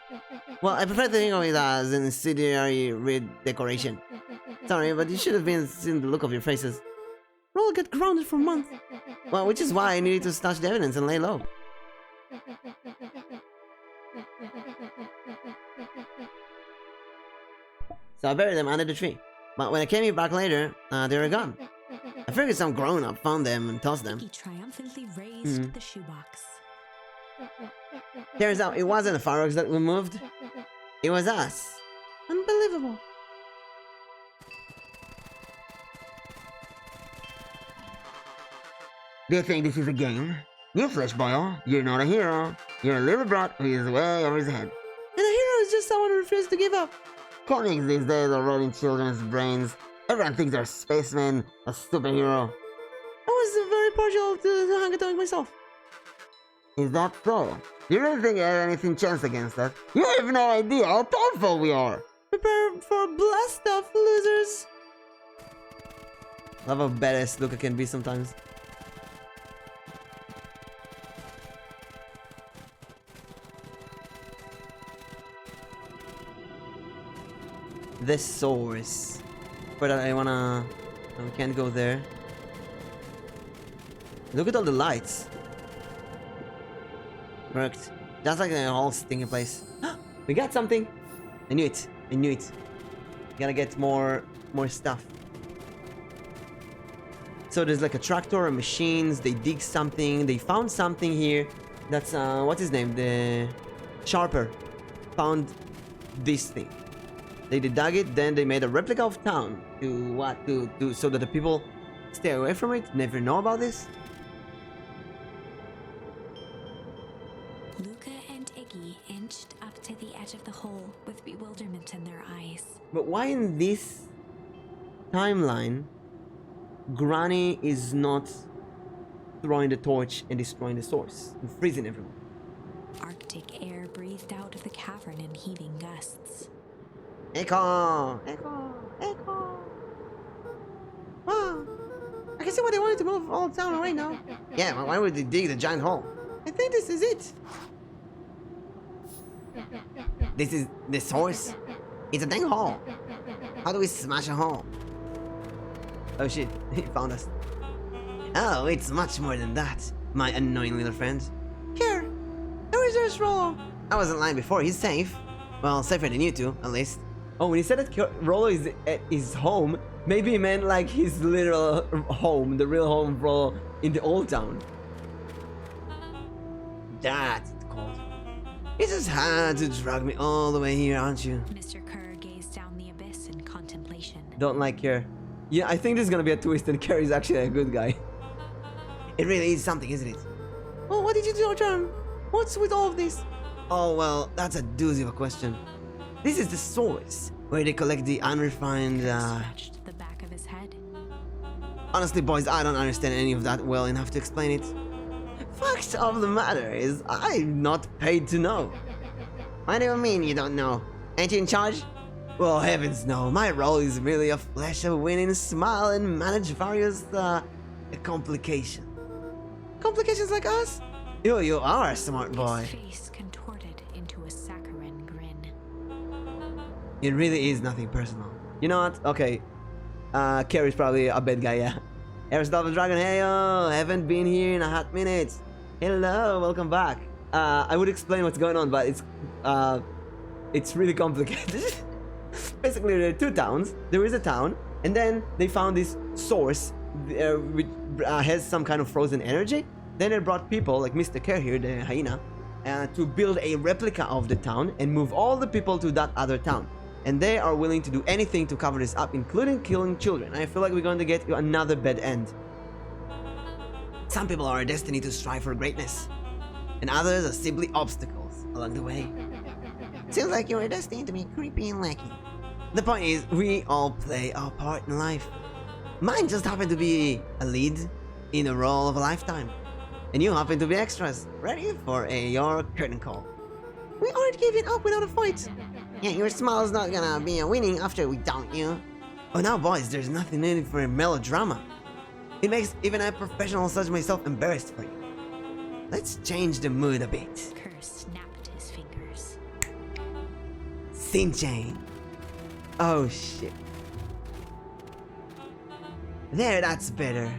Well, I prefer to think of it as an incendiary decoration. Sorry, but you should have been seeing the look of your faces. Rollo got grounded for months. Well, which is why I needed to stash the evidence and lay low. So I buried them under the tree. But when I came back later, they were gone. I figured some grown-up found them and tossed them. Iggy triumphantly raised the shoebox. Turns out it wasn't the fireworks that we moved. It was us. Unbelievable. Do you think this is a game? You flesh boil, you're not a hero. You're a little brat who is way over his head. And a hero is just someone who refuses to give up. Comics these days are rotting children's brains. Everyone thinks they're a spaceman, a superhero. I was very partial to the Hangatomic myself. Is that so? You really think you have anything chance against us? You have no idea how powerful we are! Prepare for blast stuff, losers. Love how badass Luca can be sometimes. The source. But I wanna... we can't go there. Look at all the lights. Worked. Just like the whole stinky place. We got something! I knew it. I knew it. Gotta get more stuff. So there's like a tractor and machines. They dig something. They found something here. That's what's his name? The Sharper found this thing. They dug it, then they made a replica of town to what? To so that the people stay away from it. Never know about this. Luca and Iggy inched up to the edge of the hole with bewilderment in their eyes. But why in this timeline, Granny is not throwing the torch and destroying the source and freezing everyone? Arctic air breathed out of the cavern in heaving gusts. Echo! Echo, echo. Wow. I can see why they wanted to move all town away now. Yeah, but why would they dig the giant hole? I think this is it. This is the source? It's a dang hole. How do we smash a hole? Oh shit, he found us. Oh, it's much more than that, my annoying little friend. Here. Where is Rollo? I wasn't lying before, he's safe. Well, safer than you two, at least. Oh, when he said that Rollo is at his home, maybe he meant like his literal home, the real home of Rollo in the old town. That's it called. You just had to drag me all the way here, aren't you? Mr. Kerr gazed down the abyss in contemplation. Don't like Kerr. Yeah, I think there's gonna be a twist and Kerr is actually a good guy. It really is something, isn't it? Well, what did you do, John? What's with all of this? Oh, well, that's a doozy of a question. This is the source, where they collect the unrefined, Scratched the back of his head. Honestly, boys, I don't understand any of that well enough to explain it. Fact of the matter is, I'm not paid to know. What do you mean you don't know? Ain't you in charge? Well, heavens no, my role is merely a flash a winning smile and manage various, complications. Complications like us? You are a smart boy. His face contorted into a saccharine grin. It really is nothing personal. You know what? Okay. Carrie's probably a bad guy, yeah. Aristotle the Dragon, hey yo, haven't been here in a hot minute. Hello, welcome back. I would explain what's going on, but it's really complicated. Basically, there are two towns. There is a town, and then they found this source which has some kind of frozen energy. Then they brought people like Mr. Care here, the hyena, to build a replica of the town and move all the people to that other town. And they are willing to do anything to cover this up, including killing children. I feel like we're going to get another bad end. Some people are destined to strive for greatness, and others are simply obstacles along the way. Seems like you were destined to be creepy and wacky. The point is, we all play our part in life. Mine just happened to be a lead in a role of a lifetime. And you happen to be extras, ready for your curtain call. We aren't giving up without a fight. Yeah, your smile's not gonna be a winning after we down you. Oh, now boys, there's nothing needed for a melodrama. It makes even a professional such as myself embarrassed for you. Let's change the mood a bit. Kerr snapped his fingers. Scene change. Oh shit. There, that's better.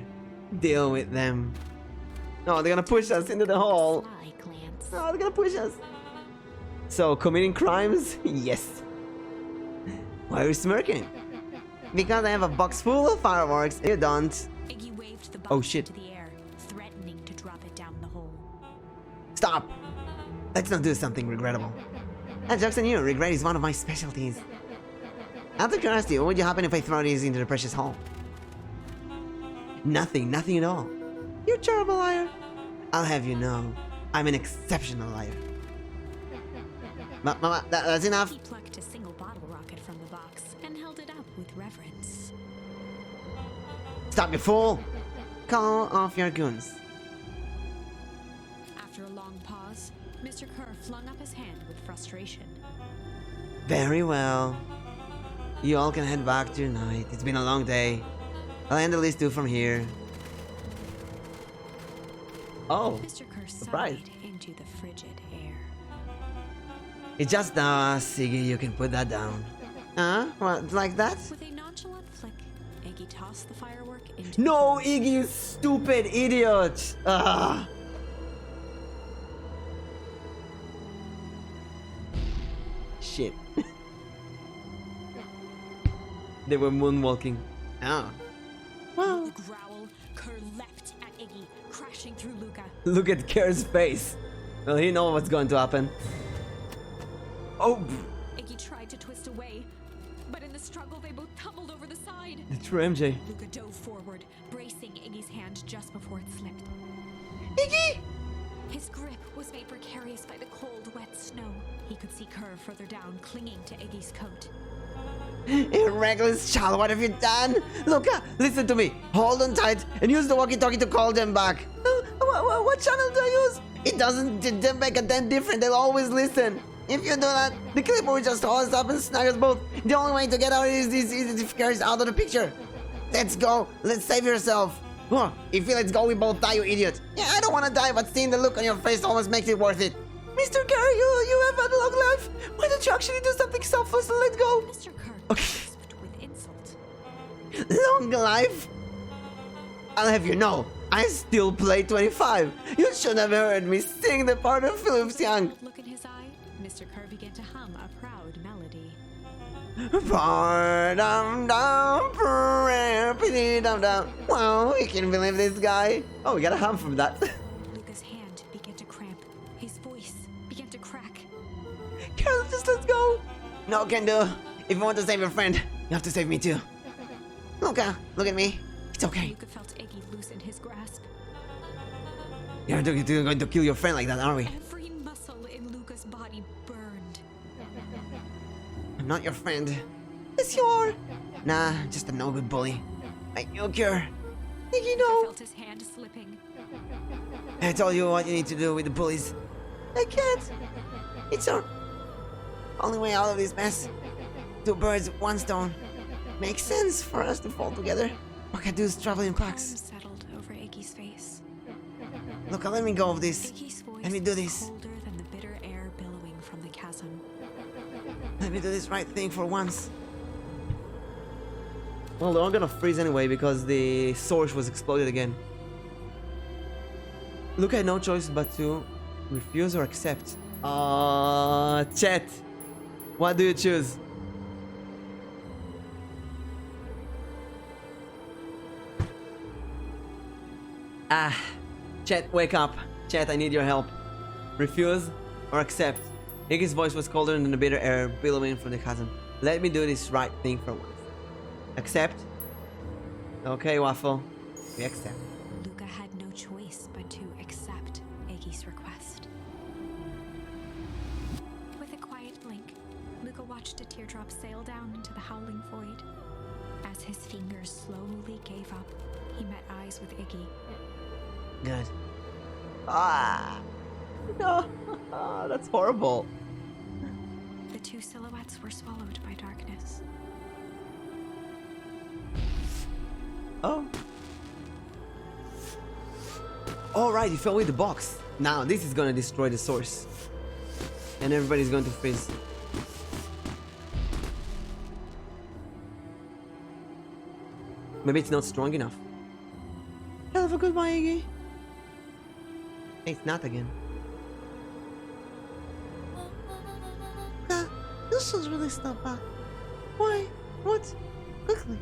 Deal with them. Oh, they're gonna push us into the hole. Sly glance. Oh, they're gonna push us. So, committing crimes? Yes. Why are you smirking? Because I have a box full of fireworks. You don't. Iggy waved the box Oh, shit. into the air, threatening to drop it down the hole. Stop. Let's not do something regrettable. Joke's on you, regret is one of my specialties. Out of curiosity, what would you happen if I throw these into the precious hole? Nothing at all. You terrible liar. I'll have you know, I'm an exceptional liar. Mama, that's enough. He plucked a single bottle rocket from the box and held it up with reverence. Stop, you fool! Call off your goons. After a long pause, Mr. Kerr flung up his hand with frustration. Very well. You all can head back to your night. It's been a long day. I'll handle these two from here. Oh, Mr. Kerr surprise. sighed into the frigid air. It's just Siggy, you can put that down. What, like that? With a nonchalant flick, Iggy tossed the firework into No, Iggy, you stupid idiot! Ah. Shit. They were moonwalking. Oh. With a growl, Kerr leapt at Iggy, crashing through Luca. Look at Kerr's face. Well, he knows what's going to happen. Oh, Iggy tried to twist away, but in the struggle they both tumbled over the side. the true MJ. Luca dove forward, bracing Iggy's hand just before it slipped. Iggy! His grip was made precarious by the cold, wet snow. He could see Kerr further down, clinging to Iggy's coat. You reckless child, what have you done? Luca, listen to me. Hold on tight and use the walkie-talkie to call them back. What channel do I use? It doesn't make a damn difference. They'll always listen. If you do that, the clipper will just hold us up and snag us both. The only way to get out is if Kerry's out of the picture. Let's go. Let's save yourself. If you let's go, we both die, you idiot. Yeah, I don't want to die, but seeing the look on your face almost makes it worth it. Mr. Kerry, you have had a long life. Why don't you actually do something selfless and let go? Mr. Kerr Okay. gasped with insult. Long life? I'll have you know, I still play 25. You should have heard me sing the part of Philip's Young. Look in his eye, Mr. Kerr began to hum a proud melody. Wow, we can believe this guy. Oh, we got a hum from that. Luca's hand began to cramp. His voice began to crack. Carol, just let's go. No can do. If you want to save your friend, you have to save me too. Luca, look at me. It's okay. Luca felt Iggy loosen his grasp. You're going to kill your friend like that, are we? Every muscle in Luca's body I'm not your friend. Yes, you are. Nah, just a no-good bully. I nuke her. Iggy, Luca no. felt his hand slipping. I told you what you need to do with the bullies. I can't. It's our only way out of this mess. Two birds, one stone. Makes sense for us to fall together. Wakadoos travel in Calm packs. settled over Iggy's face. Look, let me go of this. Iggy's voice Let me do was this. colder than the bitter air billowing from the chasm. Let me do this right thing for once. Well, they're all gonna freeze anyway because the source was exploded again. Luca had no choice but to refuse or accept. Chat. What do you choose? Chat, wake up. Chat, I need your help. Refuse or accept? Iggy's voice was colder than the bitter air billowing from the chasm. Let me do this right thing for once. Accept? Okay, Waffle. We accept. Luca had no choice but to accept Iggy's request. With a quiet blink, Luca watched a teardrop sail down into the howling void. As his fingers slowly gave up, he met eyes with Iggy. Good. No. That's horrible. The two silhouettes were swallowed by darkness. Oh. Alright, you fell with the box. Now, this is gonna destroy the source. And everybody's going to freeze. Maybe it's not strong enough. Hell of a goodbye, Iggy. It's not again. You should really stop back. Why? What? Quickly.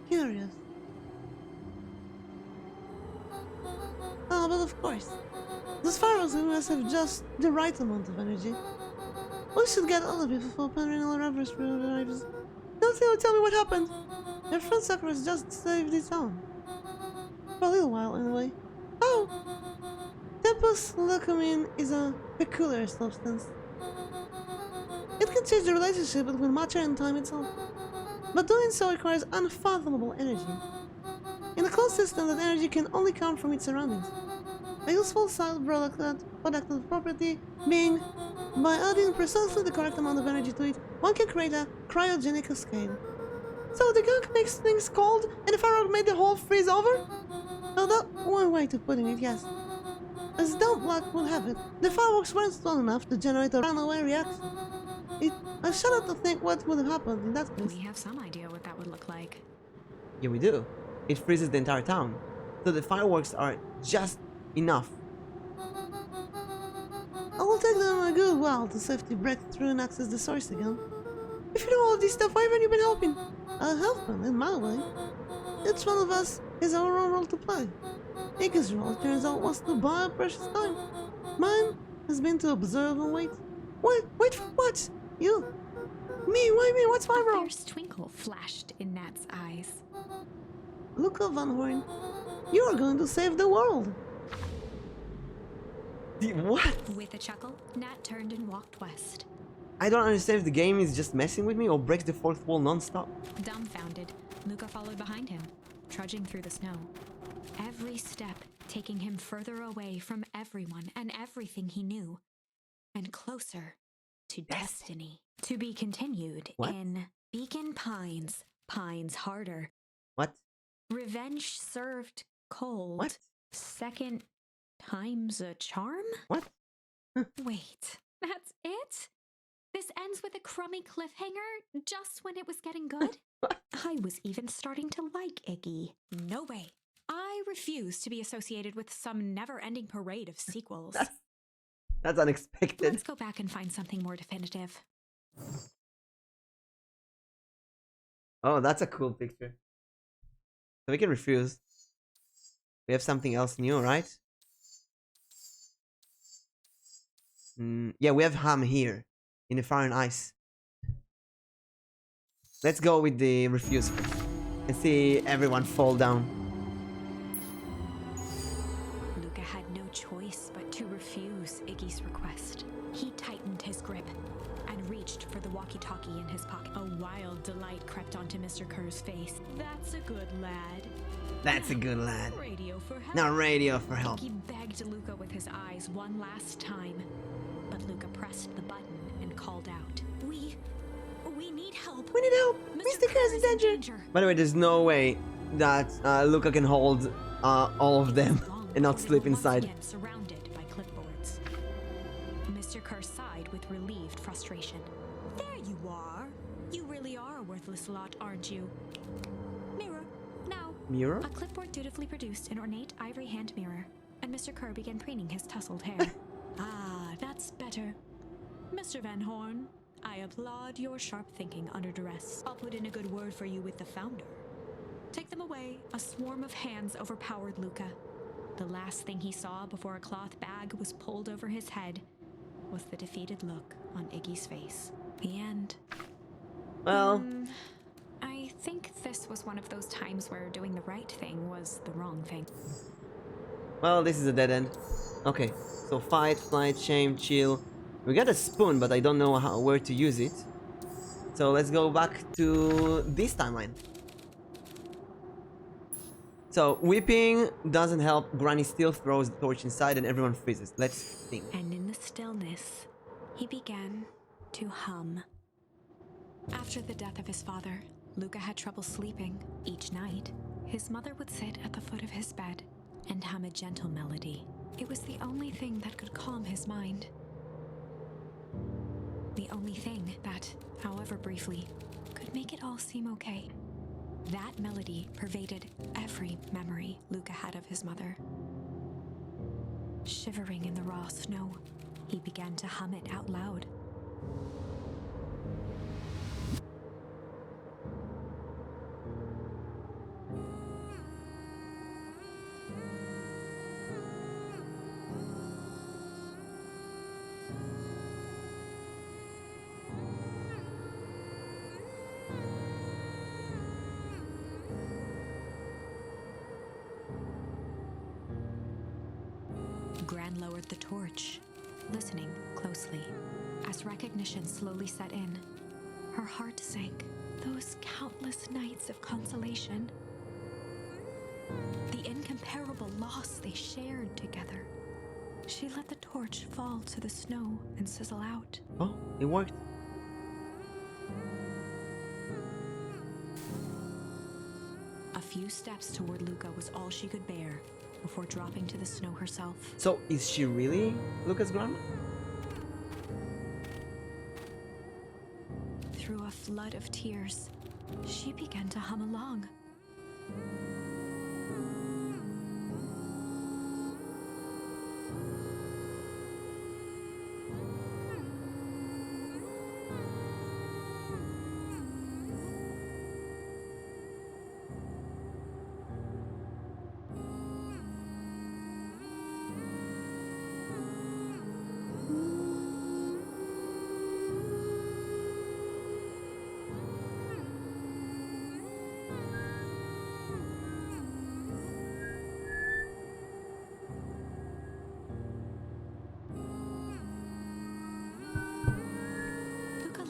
Curious. Oh, but of course. Those fireworks must have just the right amount of energy. We should get all of you before Penrynal Rivers arrives. Don't tell me what happened. Your friend Sakura's just saved the town. For a little while, anyway. Oh! Tempus Leucamine is a peculiar substance. It can change the relationship between matter and time itself, but doing so requires unfathomable energy. In a closed system, that energy can only come from its surroundings. A useful side product of the property being, by adding precisely the correct amount of energy to it, one can create a cryogenic cascade. So the gunk makes things cold, and the firework made the whole freeze over? Well, that's one way to putting it, yes. As dumb luck will have it, the fireworks weren't strong enough to generate a runaway reaction. I shudder to think what would have happened in that case. We have some idea what that would look like. Yeah, we do. It freezes the entire town. So the fireworks are just enough. I will take them a good while to safely break through and access the source again. If you know all this stuff, why haven't you been helping? I'll help them in my way. Each one of us has our own role to play. Iggy's role, it turns out, was to buy precious time. Mine has been to observe and wait. Wait for what? You? Me? Why me? What's my A role? fierce twinkle flashed in Nat's eyes. Luca Van Horn, you are going to save the world. What? With a chuckle, Nat turned and walked west. I don't understand if the game is just messing with me or breaks the fourth wall non-stop. Dumbfounded, Luca followed behind him, trudging through the snow. Every step taking him further away from everyone and everything he knew, and closer to destiny. To be continued What? in Beacon Pines, Pines Harder. What? Revenge served cold. What? Second time's a charm? What? Wait, that's it? This ends with a crummy cliffhanger just when it was getting good? I was even starting to like Iggy. No way. I refuse to be associated with some never-ending parade of sequels. That's unexpected. Let's go back and find something more definitive. Oh, that's a cool picture. So we can refuse. We have something else new, right? Yeah, we have Ham here in the fire and ice. Let's go with the refuse first and see everyone fall down. Luca had no choice but to refuse walkie-talkie in his pocket. A wild delight crept onto Mr. Kerr's face. That's a good lad. That's a good lad. Radio for help. Now radio for help. He begged Luca with his eyes one last time, but Luca pressed the button and called out, We need help. We need help. Mr. Kerr is in danger. By the way, there's no way that Luca can hold all of them and not slip inside. Once again surrounded by clipboards. Mr. Kerr sighed with relieved frustration. There you are. You really are a worthless lot, aren't you? Mirror, now. Mirror? A clipboard dutifully produced an ornate ivory hand mirror, and Mr. Kerr began preening his tousled hair. Ah, that's better. Mr. Van Horn, I applaud your sharp thinking under duress. I'll put in a good word for you with the founder. Take them away. A swarm of hands overpowered Luca. The last thing he saw before a cloth bag was pulled over his head was the defeated look on Iggy's face. The end. Well, I think this was one of those times where doing the right thing was the wrong thing. well, this is a dead end. Okay, so fight, flight, shame, chill. We got a spoon, but I don't know where to use it. So let's go back to this timeline. So whipping doesn't help. Granny still throws the torch inside and everyone freezes. Let's think. And in the stillness, he began to hum. After the death of his father, Luca had trouble sleeping. Each night, his mother would sit at the foot of his bed and hum a gentle melody. It was the only thing that could calm his mind. The only thing that, however briefly, could make it all seem okay. That melody pervaded every memory Luca had of his mother. Shivering in the raw snow, he began to hum it out loud. Gran lowered the torch, listening closely. As recognition slowly set in, her heart sank. Those countless nights of consolation, the incomparable loss they shared together. She let the torch fall to the snow and sizzle out. Oh, it worked. A few steps toward Luca was all she could bear before dropping to the snow herself. So is she really Luca's grandma? Through a flood of tears, she began to hum along.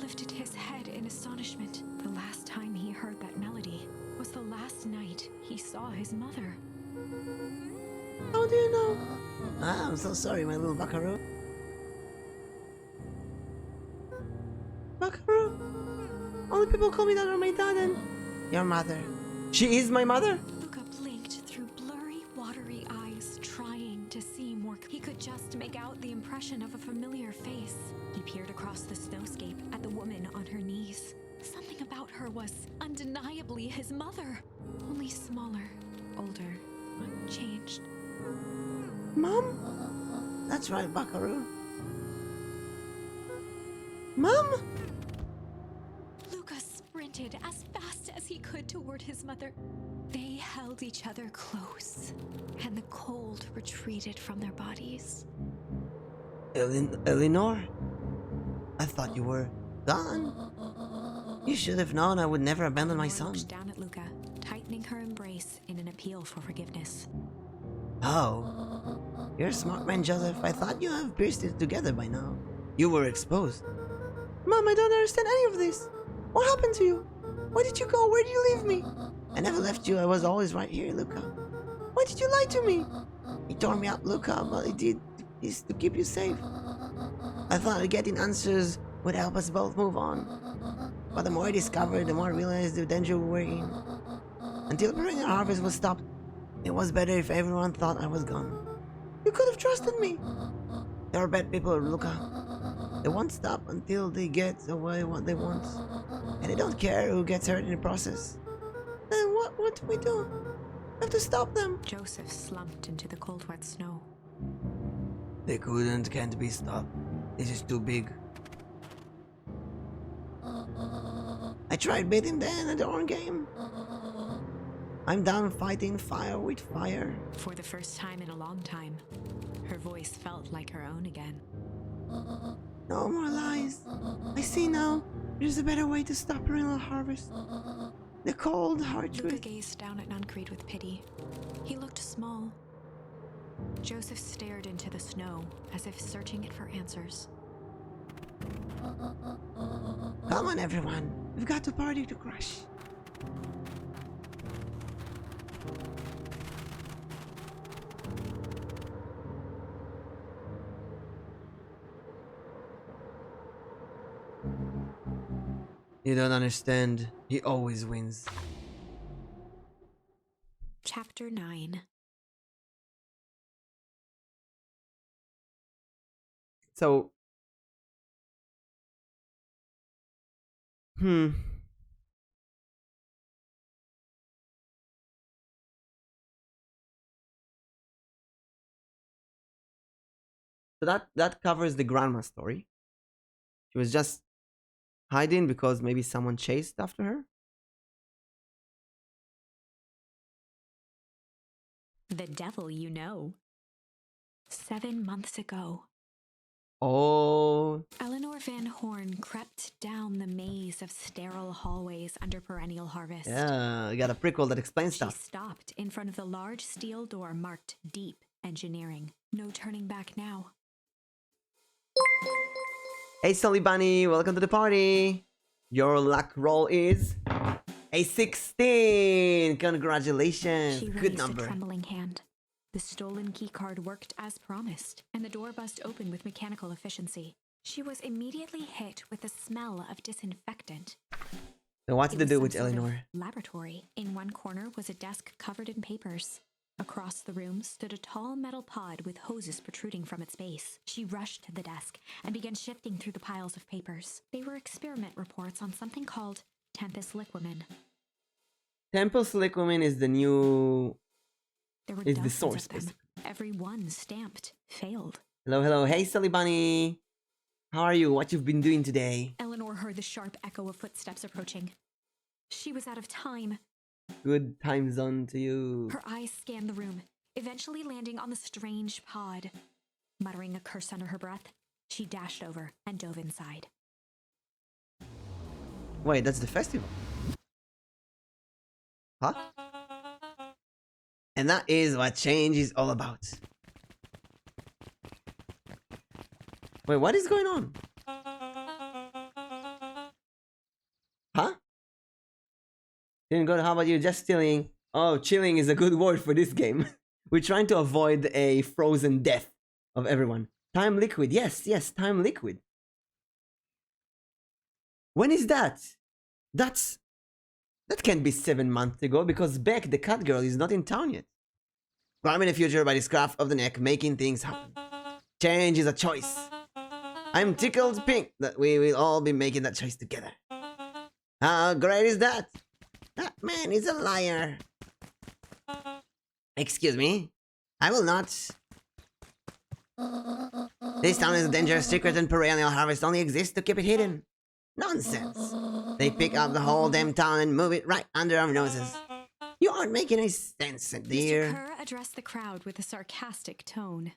Lifted his head in astonishment. The last time he heard that melody was the last night he saw his mother. How do you know? Ah, I'm so sorry, my little buckaroo. Buckaroo? Only people call me that are my dad and... Your mother. She is my mother? Luca blinked through blurry, watery eyes, trying to see more. He could just make out the impression of a familiar face. He peered across the snowscape at the woman on her knees. Something about her was undeniably his mother, only smaller, older, changed. Mom? That's right, buckaroo. Mom? Luca sprinted as fast as he could toward his mother. They held each other close, and the cold retreated from their bodies. Eleanor? I thought you were gone. You should have known I would never abandon my Eleanor son. looked down at Luca, tightening her embrace in an appeal for forgiveness. Oh, you're a smart man, Joseph. I thought you have pieced it together by now. You were exposed. Mom, I don't understand any of this. What happened to you? Where did you go? Where did you leave me? I never left you. I was always right here, Luca. Why did you lie to me? He tore me up, Luca, but he did is to keep you safe. I thought getting answers would help us both move on. But the more I discovered, the more I realized the danger we were in. Until perennial harvest was stopped, it was better if everyone thought I was gone. You could have trusted me. There are bad people, Luca. They won't stop until they get away what they want. And they don't care who gets hurt in the process. Then what do we do? We have to stop them. Joseph slumped into the cold, wet snow. They can't be stopped. This is too big. I tried beating them at the horn game. I'm done fighting fire with fire. For the first time in a long time, her voice felt like her own again. No more lies. I see now. There's a better way to stop perennial harvest. The cold, hard Luca truth. gazed down at Nuncreed with pity. He looked small. Joseph stared into the snow, as if searching it for answers. Come on, everyone. We've got to party to crush. You don't understand. He always wins. Chapter 9. So, So that covers the grandma story. She was just hiding because maybe someone chased after her. The devil you know. 7 months ago, Oh, Eleanor Van Horn crept down the maze of sterile hallways under perennial harvest. yeah, you got a prequel that explains She stuff. stopped in front of the large steel door marked Deep Engineering. No turning back now. Hey, Sully Bunny, welcome to the party. Your luck roll is a 16. Congratulations. She Good raised number. a trembling hand. The stolen keycard worked as promised, and the door bust open with mechanical efficiency. She was immediately hit with the smell of disinfectant. So what It to was do some with sort of Eleanor? Laboratory. In one corner was a desk covered in papers. Across the room stood a tall metal pod with hoses protruding from its base. She rushed to the desk and began shifting through the piles of papers. They were experiment reports on something called Tempus Liquamen. Tempus Liquamen is the new... There were Is the dozens source, of them. basically. Every one stamped failed. Hello, hello. Hey, Sully Bunny. How are you? What you've been doing today? Eleanor heard the sharp echo of footsteps approaching. She was out of time. Good time zone to you. Her eyes scanned the room, eventually landing on the strange pod. Muttering a curse under her breath, she dashed over and dove inside. Wait, that's the festival. Huh? And that is what change is all about. Wait, what is going on? Huh? Didn't go to, how about you? Just chilling. Oh, chilling is a good word for this game. We're trying to avoid a frozen death of everyone. Time liquid. Yes, yes, time liquid. When is that? That can't be 7 months ago because Beck, the cat girl, is not in town yet. But I'm in the future by the scruff of the neck, making things happen. Change is a choice. I'm tickled pink that we will all be making that choice together. How great is that? That man is a liar. Excuse me. I will not. This town is a dangerous secret and perennial harvest only exists to keep it hidden. Nonsense. They pick up the whole damn town and move it right under our noses. You aren't making any sense, Mr. dear. Kerr addressed the crowd with a sarcastic tone.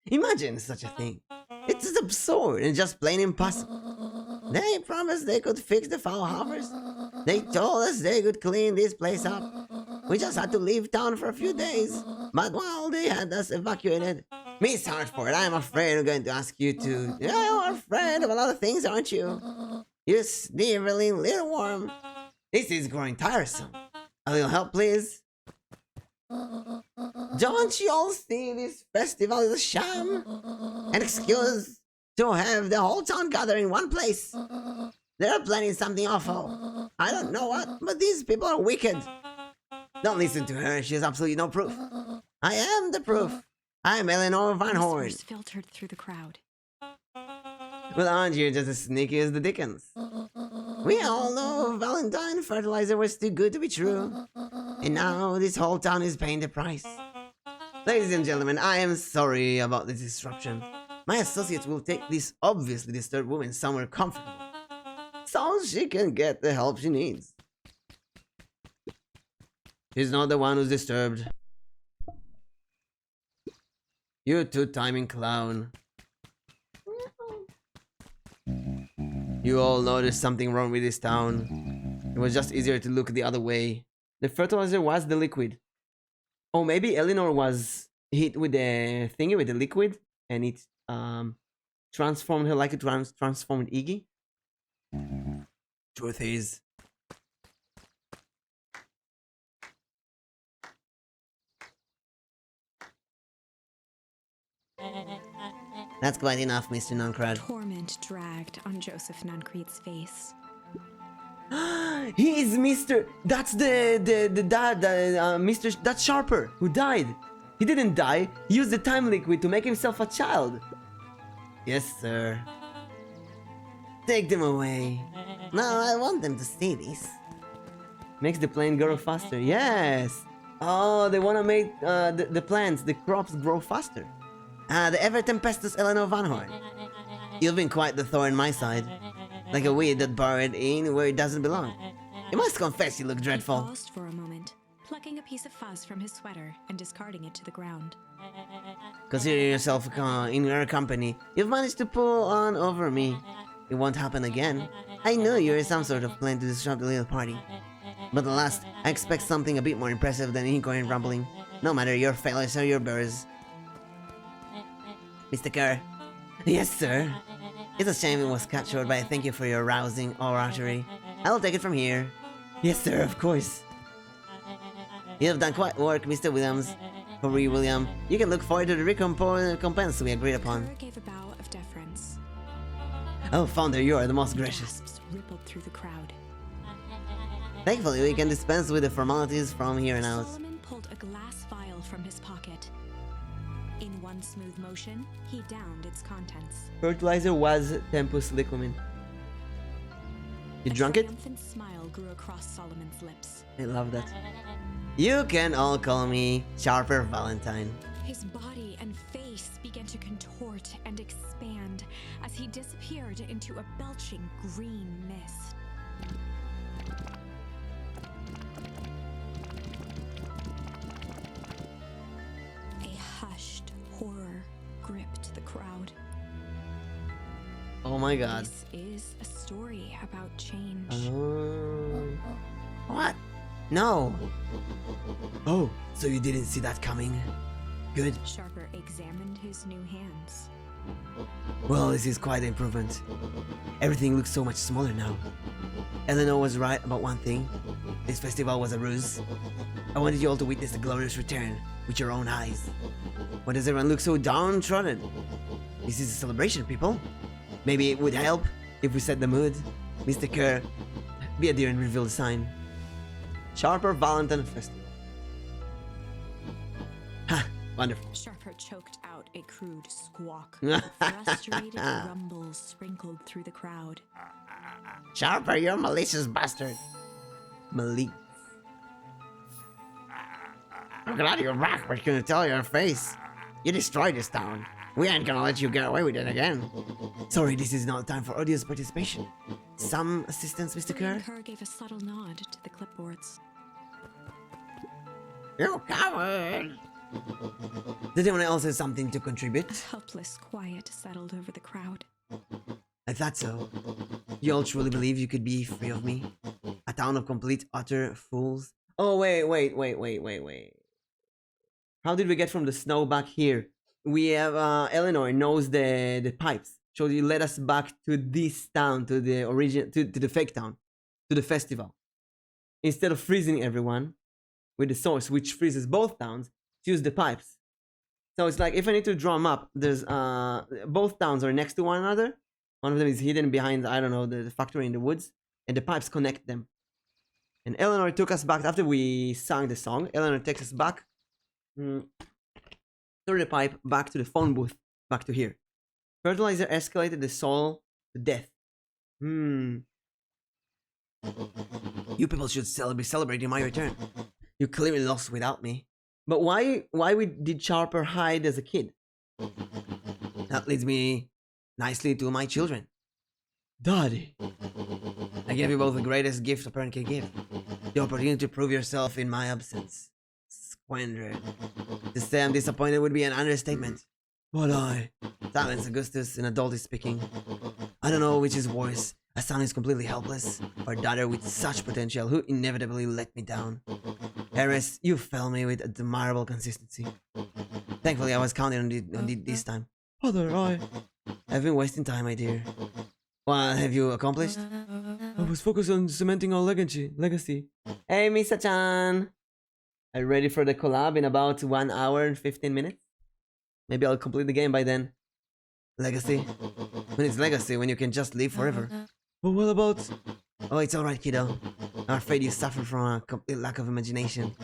Imagine such a thing. It's absurd and just plain impossible. They promised they could fix the foul harvest. They told us they could clean this place up. We just had to leave town for a few days. But while they had us evacuated, Miss Hartford, I'm afraid I'm going to ask you to. You're afraid of a lot of things, aren't you? You sniveling little worm. This is growing tiresome. A little help, please. Don't you all see this festival is a sham? An excuse to have the whole town gather in one place. They're planning something awful. I don't know what, but these people are wicked. Don't listen to her. She has absolutely no proof. I am the proof. I'm Eleanor Van Horn. Whispers filtered through the crowd. Well, aren't you just as sneaky as the Dickens? We all know Valentine fertilizer was too good to be true. And now this whole town is paying the price. Ladies and gentlemen, I am sorry about this disruption. My associates will take this obviously disturbed woman somewhere comfortable, so she can get the help she needs. She's not the one who's disturbed. You two-timing clown. You all noticed something wrong with this town. It was just easier to look the other way. The fertilizer was the liquid. Oh, maybe Eleanor was hit with the thingy with the liquid, and it transformed her like it transformed Iggy. Truth is, that's quite enough, Mr. Nuncrad. Torment dragged on Joseph Nuncreed's face. He is Mr. That's the dad, Mr. That's Sharper who died. He didn't die. He used the time liquid to make himself a child. Yes, sir. Take them away. No, I want them to see this. Makes the plant grow faster. Yes. Oh, they want to make the plants, the crops grow faster. The ever tempestuous Eleanor Van Horn. You've been quite the thorn in my side. Like a weed that burrowed in where it doesn't belong. You must confess you look dreadful. He paused for a moment, plucking a piece of fuzz from his sweater and discarding it to the ground. Consider yourself in your company. You've managed to pull on over me. It won't happen again. I knew you were some sort of plan to disrupt the little party. But alas, I expect something a bit more impressive than incoherent rumbling. No matter your failures or your burrs. Mr. Kerr. Yes, sir. It's a shame it was cut short, but I thank you for your rousing oratory. I'll take it from here. Yes, sir, of course. You have done quite work, Mr. Williams. For William, you can look forward to the recompense we agreed upon. Kerr gave a bow of deference. Oh, Founder, you are the most gracious. Gasps rippled through the crowd. Thankfully, we can dispense with the formalities from here on out. Solomon pulled a glass vial from his pocket. In one smooth motion, he downed its contents. Fertilizer was Tempus Liquid. You drunk A it? triumphant smile grew across Solomon's lips. I love that. You can all call me Sharper Valentine. His body and face began to contort and expand as he disappeared into a belching green mist. A hushed horror gripped the crowd. Oh my god. This is a story about change. What? No. Oh, so you didn't see that coming? Good. Sharper examined his new hands. Well, this is quite an improvement. Everything looks so much smaller now. Eleanor was right about one thing. This festival was a ruse. I wanted you all to witness the glorious return with your own eyes. Why does everyone look so downtrodden? This is a celebration, people. Maybe it would help if we set the mood. Mr. Kerr, be a dear and reveal the sign. Sharper Valentine Festival. Ha! Wonderful. Sharper choked out a crude squawk. Frustrated rumbles sprinkled through the crowd. Sharper, you're a malicious bastard. Malik. I'm glad you're back, but can you tell your face? You destroyed this town. We ain't gonna let you get away with it again. Sorry, this is not time for audience participation. Some assistance, Mr. Kerr? Kerr gave a subtle nod to the clipboards. You coward! Did anyone else have something to contribute? A helpless quiet settled over the crowd. I thought so. You all truly believe you could be free of me? A town of complete, utter fools? Oh, wait. How did we get from the snow back here? we have Eleanor knows the pipes. So you led us back to this town, to the origin, to the fake town, to the festival. Instead of freezing everyone with the source, which freezes both towns, use the pipes. So it's like if I need to draw them up, there's both towns are next to one another. One of them is hidden behind, I don't know, the factory in the woods, and the pipes connect them. And Eleanor took us back after we sang the song. Eleanor takes us back through the pipe, back to the phone booth, back to here. Fertilizer escalated the soul to death. You people should be celebrating my return. You clearly lost without me. But why did Sharper hide as a kid? That leads me nicely to my children. Daddy, I gave you both the greatest gift a parent can give. The opportunity to prove yourself in my absence. Squandered. To say I'm disappointed would be an understatement. But silence Augustus, an adult is speaking. I don't know which is worse. A son who's completely helpless, or a daughter with such potential who inevitably let me down. Harris, you fell me with admirable consistency. Thankfully, I was counting on it this time. Father, I've been wasting time, my dear. What have you accomplished? I was focused on cementing our legacy. Hey, Misa-chan! Are you ready for the collab in about 1 hour and 15 minutes? Maybe I'll complete the game by then. Legacy? When it's legacy, when you can just live forever. But what about... Oh, it's alright, kiddo. I'm afraid you suffer from a complete lack of imagination.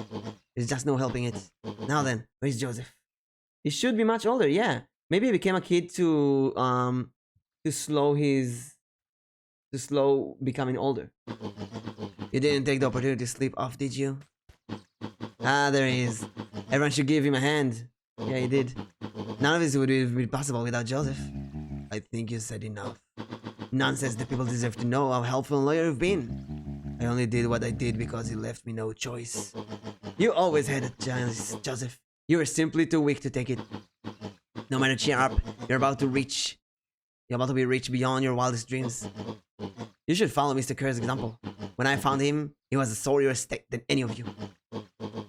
There's just no helping it. Now then, where's Joseph? He should be much older, yeah. Maybe he became a kid to slow becoming older. You didn't take the opportunity to sleep off, did you? Ah, there he is. Everyone should give him a hand. Yeah, he did. None of this would be possible without Joseph. I think you said enough. Nonsense, the people deserve to know how helpful and loyal you've been. I only did what I did because you left me no choice. You always had a chance, Joseph. You were simply too weak to take it. No matter, cheer up. You're about to be rich beyond your wildest dreams. You should follow Mr. Kerr's example. When I found him, he was a sorrier state than any of you.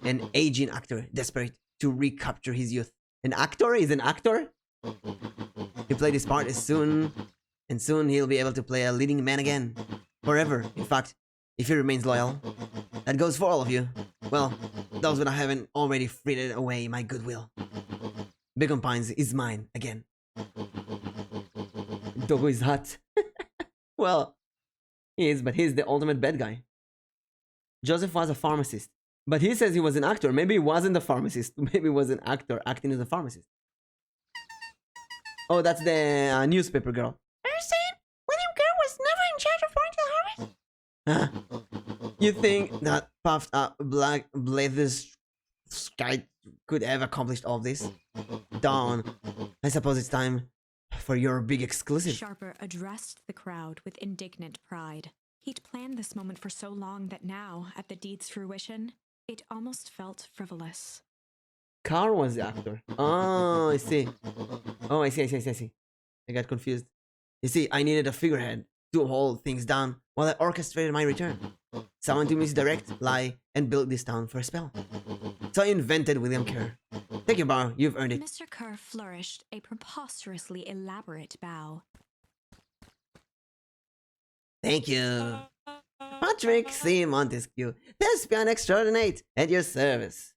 An aging actor, desperate to recapture his youth. An actor is an actor? He played his part soon he'll be able to play a leading man again. Forever, in fact, if he remains loyal. That goes for all of you. Well, those that I haven't already frittered away my goodwill. Beacone Pines is mine again. Dogo is hot. Well, he is, but he's the ultimate bad guy. Joseph was a pharmacist, but he says he was an actor. Maybe he wasn't a pharmacist. Maybe he was an actor acting as a pharmacist. Oh, that's the newspaper girl. Are you saying William Kerr was never in charge of foreign the harvest? You think that puffed up black blazes guy could have accomplished all this? Dawn, I suppose it's time for your big exclusive. Sharper addressed the crowd with indignant pride. He'd planned this moment for so long that now, at the deed's fruition, it almost felt frivolous. Carl was the actor. Oh, I see. Oh, I see. I got confused. You see, I needed a figurehead to hold things down while I orchestrated my return. Someone to misdirect, lie, and build this town for a spell. So I invented William Kerr. Thank you, Bar. You've earned it. Mr. Kerr flourished a preposterously elaborate bow. Thank you. Patrick C. Montesquieu, thespian extraordinate, at your service.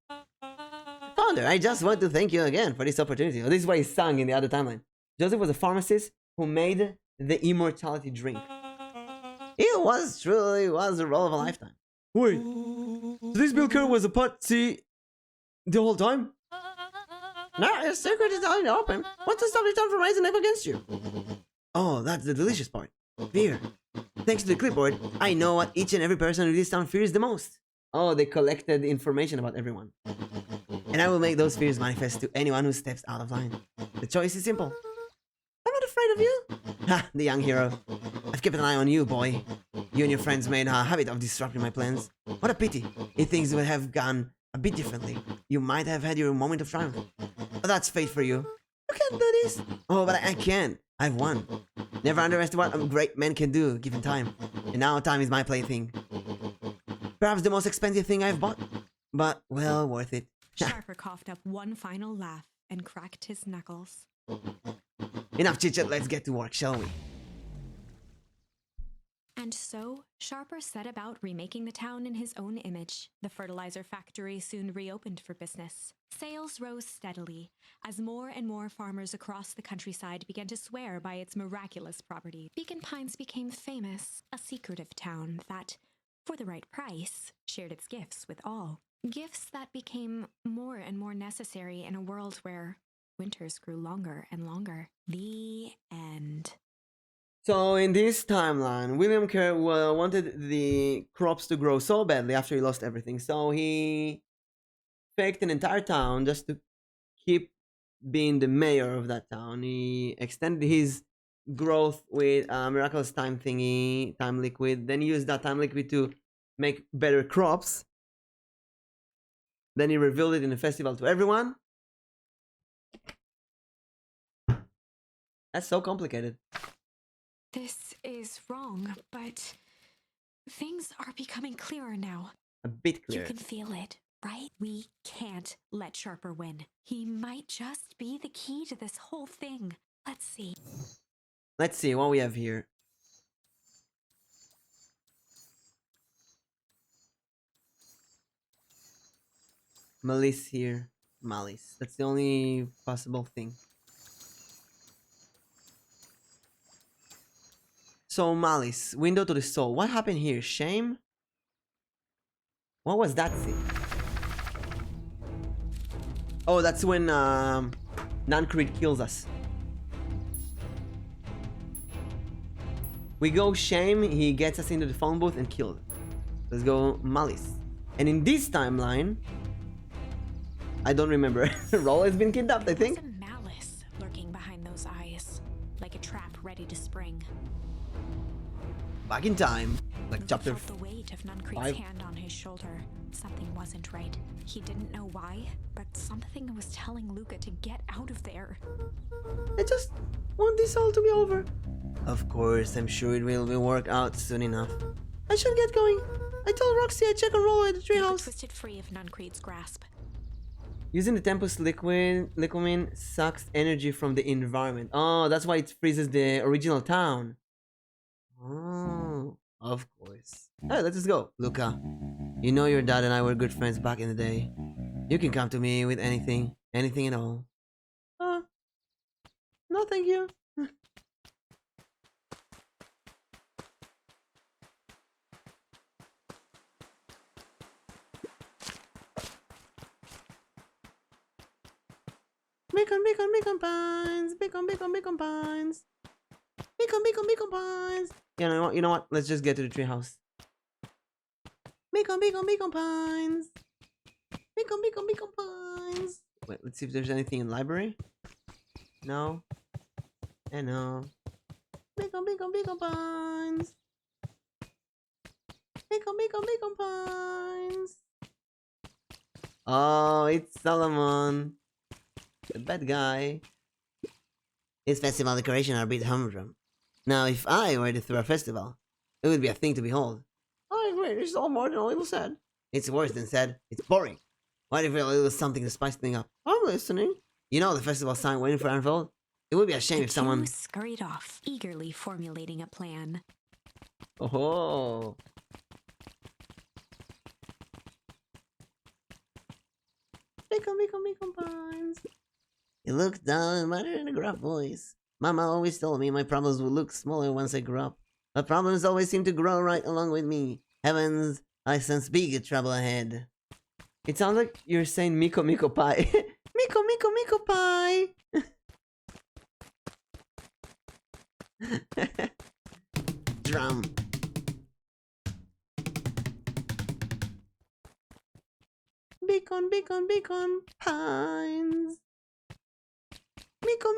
Founder, I just want to thank you again for this opportunity. Oh, this is what he sang in the other timeline. Joseph was a pharmacist who made the immortality drink. It was the role of a lifetime. Wait, so this Bill Kerr was a patsy the whole time? No, your secret is out in the open. What's to stop the town from rising up against you? Oh, that's the delicious part. Fear. Thanks to the clipboard, I know what each and every person in this town fears the most. Oh, they collected information about everyone. And I will make those fears manifest to anyone who steps out of line. The choice is simple. I'm not afraid of you. Ha, the young hero. I've kept an eye on you, boy. You and your friends made a habit of disrupting my plans. What a pity. If things would have gone a bit differently, you might have had your moment of triumph. But that's fate for you. You can't do this. Oh, but I can. I've won. Never underestimate what a great man can do, given time. And now time is my plaything. Perhaps the most expensive thing I've bought. But, well, worth it. Sharper coughed up one final laugh and cracked his knuckles. Enough chit-chat, let's get to work, shall we? And so, Sharper set about remaking the town in his own image. The fertilizer factory soon reopened for business. Sales rose steadily as more and more farmers across the countryside began to swear by its miraculous properties. Beacon Pines became famous, a secretive town that, for the right price, shared its gifts with all. Gifts that became more and more necessary in a world where winters grew longer and longer. The end. So in this timeline, William Kerr wanted the crops to grow so badly after he lost everything. So he faked an entire town just to keep being the mayor of that town. He extended his growth with a miraculous time thingy, time liquid. Then he used that time liquid to make better crops. Then he revealed it in a festival to everyone. That's so complicated. This is wrong, but things are becoming clearer now. A bit clearer. You can feel it, right? We can't let Sharper win. He might just be the key to this whole thing. Let's see. Let's see what we have here. Malice here. Malice. That's the only possible thing. So Malice, window to the soul. What happened here? Shame? What was that thing? Oh, that's when Nancreed kills us. We go Shame, he gets us into the phone booth and killed. Let's go Malice. And in this timeline, I don't remember. Roll has been kidnapped, I think. There's a malice lurking behind those eyes, like a trap ready to spring. Back in time, like Luke chapter felt the weight of Nuncreed's 5. hand on his shoulder. Something wasn't right. He didn't know why, but something was telling Luca to get out of there. I just want this all to be over. Of course, I'm sure it will work out soon enough. I should get going. I told Roxy I'd check on Rollo at the Luca treehouse. twisted free of Nuncreed's grasp. Using the Tempest Liquid sucks energy from the environment. Oh, that's why it freezes the original town. Oh, of course. Hey, let's just go. Luca, you know your dad and I were good friends back in the day. You can come to me with anything. Anything at all. No thank you. Beacon Pines. Beacon Pines. Beacon Pines. You know what? Let's just get to the treehouse. Beacon Pines. Beacon Pines. Wait, let's see if there's anything in the library. No. And no. Beacon Pines. Beacon Pines. Oh, it's Solomon. The bad guy. His festival decorations are a bit humdrum. Now, if I were to throw a festival, it would be a thing to behold. I agree, it's all more than a little sad. It's worse than sad. It's boring. What if a little something to spice things up? I'm listening. You know the festival sign waiting for unfold? It would be a shame The if someone... two scurried off, eagerly formulating a plan. Oh. Beacon Pines. He looked down and muttered in a gruff voice. Mama always told me my problems would look smaller once I grew up. But problems always seem to grow right along with me. Heavens, I sense bigger trouble ahead. It sounds like you're saying Miko Miko Pie. Miko Pie. Drum. Beacon Pines. Miko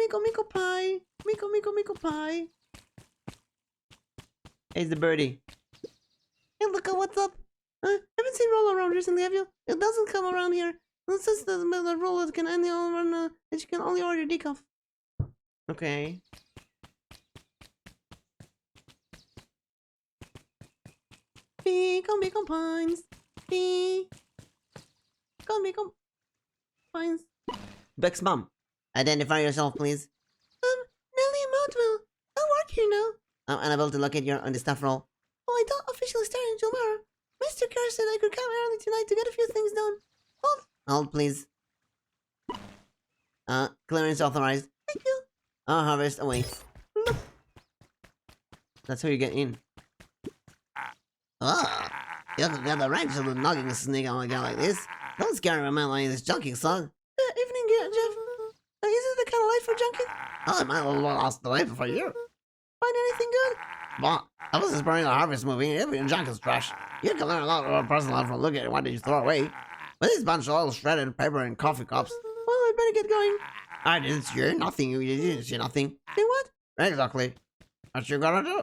Pie. Miko Pie. Hey, the birdie. Hey, Luca, what's up? Haven't seen Rollo around recently, have you? It doesn't come around here. It says that Rollo can only run, that you can only order decaf. Okay. Beacon Pines. Beacon Pines. Beck's mom. Identify yourself, please. Nellie Modwell. I work here now. I'm unable to locate your on the staff roll. Oh, I don't officially start until tomorrow. Mr. Kerr said I could come early tonight to get a few things done. Hold, please. Clearance authorized. Thank you. Harvest awaits. That's how you get in. You haven't got the right to the knocking a sneak on a guy like this. Don't scare him out like this junkie, son. Evening, Jeff. Is it the kind of life for junkie? I might as well lost the way for you. Find anything good? Well, I was exploring a harvest movie, every junkie's trash. You can learn a lot about personal life from looking at what did you throw away. But this bunch of old shredded paper and coffee cups. Well, I better get going. I didn't see nothing. You didn't see nothing. Say what? Exactly. What you gonna do?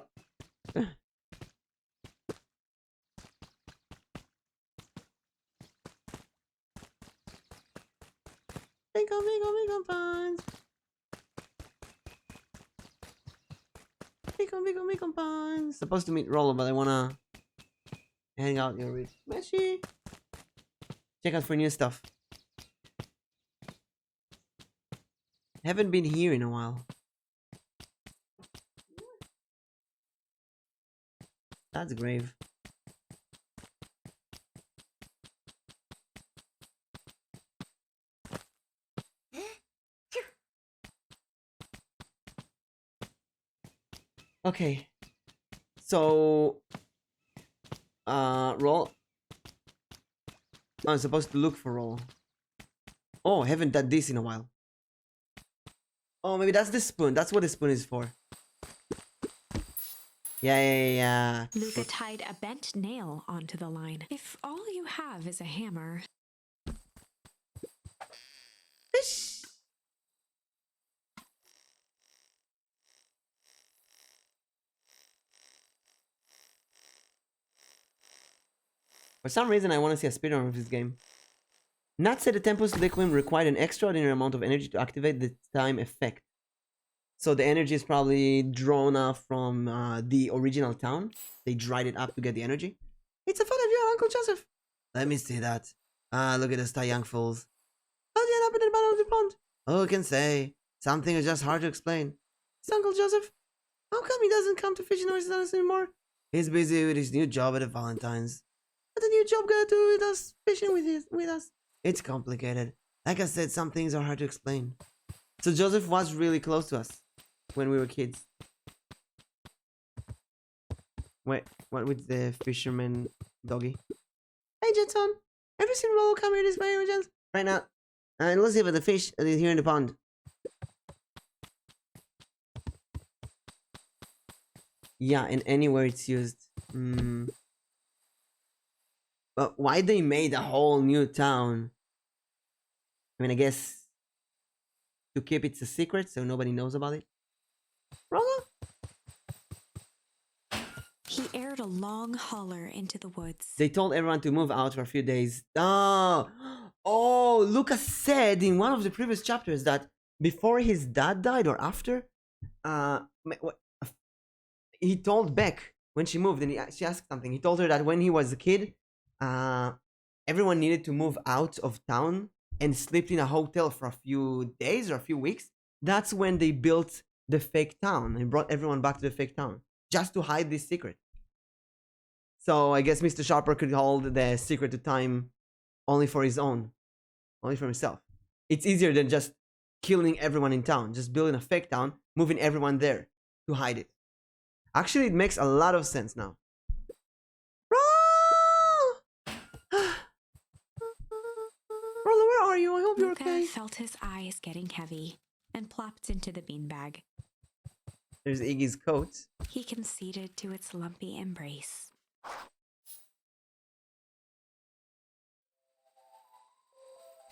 Beacone puns. Beacone puns. Supposed to meet Rollo, but I wanna hang out here with Messi. Check out for new stuff. Haven't been here in a while. That's grave. Okay. So roll. I'm supposed to look for roll. Oh, haven't done this in a while. Oh, maybe that's the spoon. That's what the spoon is for. Yeah. Luca tied a bent nail onto the line. If all you have is a hammer... Fish. For some reason, I want to see a speedrun of this game. Nat said the Tempus Liquim required an extraordinary amount of energy to activate the time effect. So the energy is probably drawn up from the original town. They dried it up to get the energy. It's a photo of you and Uncle Joseph. Let me see that. Look at those two young fools. How'd you end up in the bottom of the pond? Who can say? Something is just hard to explain. It's Uncle Joseph. How come he doesn't come to fishing with us anymore? He's busy with his new job at the Valentine's. What's the new job gonna do with us fishing with us? It's complicated. Like I said, some things are hard to explain. So Joseph was really close to us when we were kids. Wait, what with the fisherman doggy? Hey, Jetson. Have you seen Rollo come here this way, Jens? Right now. And let's see if the fish is here in the pond. Yeah, and anywhere it's used. But why they made a whole new town? I mean, I guess to keep it a secret so nobody knows about it. Rollo? He aired a long holler into the woods. They told everyone to move out for a few days. Oh, Lucas said in one of the previous chapters that before his dad died or after, he told Beck when she moved and she asked something. He told her that when he was a kid, everyone needed to move out of town and slept in a hotel for a few days or a few weeks. That's when they built the fake town and brought everyone back to the fake town just to hide this secret. So I guess Mr. Sharper could hold the secret to time only for his own, only for himself. It's easier than just killing everyone in town, just building a fake town, moving everyone there to hide it. Actually, it makes a lot of sense now. Rollo, where are you? I hope you're Luca okay. felt his eyes getting heavy and plopped into the beanbag. There's Iggy's coat. He conceded to its lumpy embrace.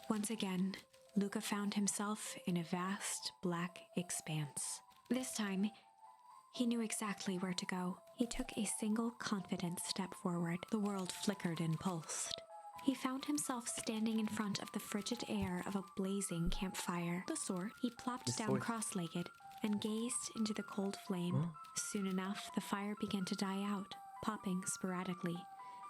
Once again, Luca found himself in a vast black expanse. This time, he knew exactly where to go. He took a single confident step forward. The world flickered and pulsed. He found himself standing in front of the frigid air of a blazing campfire. The sort, he plopped down cross-legged and gazed into the cold flame. Soon enough, the fire began to die out, popping sporadically,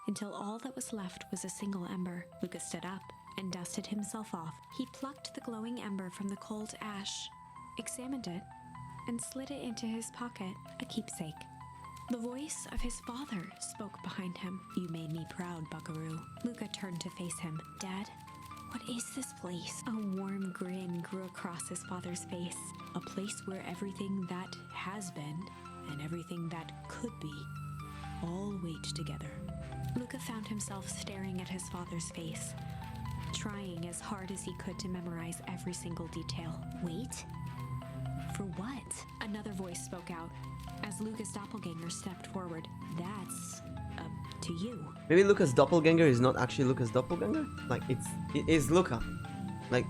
until all that was left was a single ember. Lucas stood up and dusted himself off. He plucked the glowing ember from the cold ash, examined it, and slid it into his pocket, a keepsake. The voice of his father spoke behind him. "You made me proud, Buckaroo." Luca turned to face him. "Dad, what is this place?" A warm grin grew across his father's face. "A place where everything that has been and everything that could be all wait together." Luca found himself staring at his father's face, trying as hard as he could to memorize every single detail. Wait? For what? Another voice spoke out as Luca's doppelganger stepped forward. "That's up to you." Maybe Luca's doppelganger is not actually Luca's doppelganger? Like, it is Luca. Like,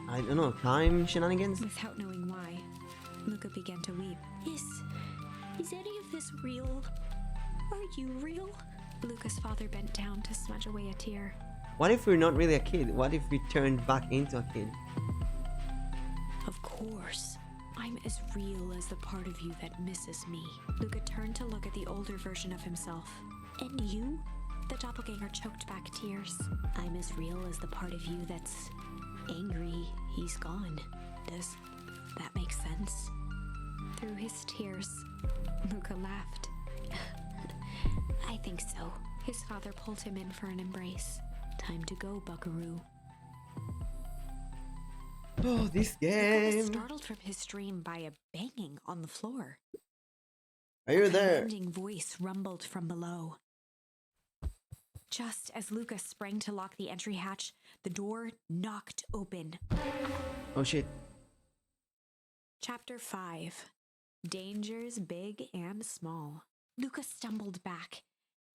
I don't know, time shenanigans? Without knowing why, Luca began to weep. Is any of this real? Are you real? Luca's father bent down to smudge away a tear. What if we're not really a kid? What if we turned back into a kid? "Of course. I'm as real as the part of you that misses me." Luca turned to look at the older version of himself. "And you?" The doppelganger choked back tears. "I'm as real as the part of you that's angry he's gone." Does that make sense? Through his tears, Luca laughed. "I think so." His father pulled him in for an embrace. "Time to go, Buckaroo." Oh, this Luca was game. startled from his dream by a banging on the floor. Are you A there? commanding voice rumbled from below. Just as Luca sprang to lock the entry hatch, the door knocked open. Oh shit. Chapter 5. Dangers Big and Small. Luca stumbled back.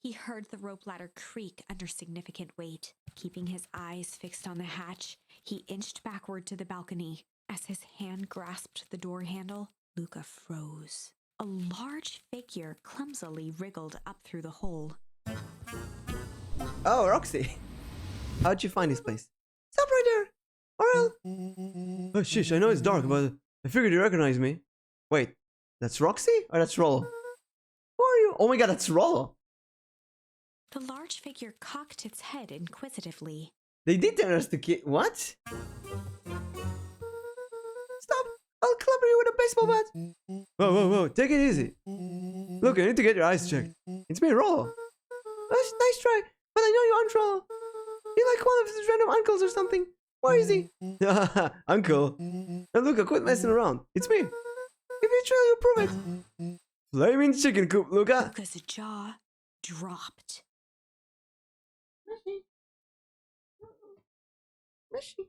He heard the rope ladder creak under significant weight. Keeping his eyes fixed on the hatch, he inched backward to the balcony. As his hand grasped the door handle, Luca froze. A large figure clumsily wriggled up through the hole. Oh, Roxy. How'd you find this place? Stop right there! Or Oh, shish, I know it's dark, but I figured you recognize me. Wait, that's Roxy? Or that's Rollo? Who are you? Oh my god, that's Rollo. The large figure cocked its head inquisitively. They did turn us to kid. What? stop! I'll clubber you with a baseball bat! Whoa, whoa, whoa, take it easy. Look, I need to get your eyes checked. It's me, Rollo. Nice try, but I know you aren't Rollo. You're like one of his random uncles or something. Where is he? Uncle. Now, Luca, quit messing around. It's me. If you try, you'll prove it. Flaming chicken coop, Luca. Luca's jaw dropped. Mushy.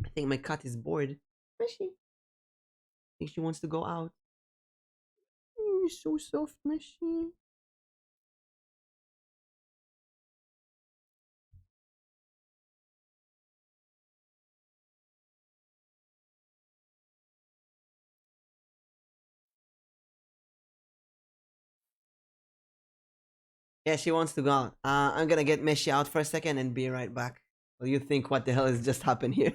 I think my cat is bored. Mushy. I think she wants to go out. You're so soft, Mushy. Yeah, she wants to go out. I'm gonna get Meshi out for a second and be right back. Well, you think what the hell has just happened here?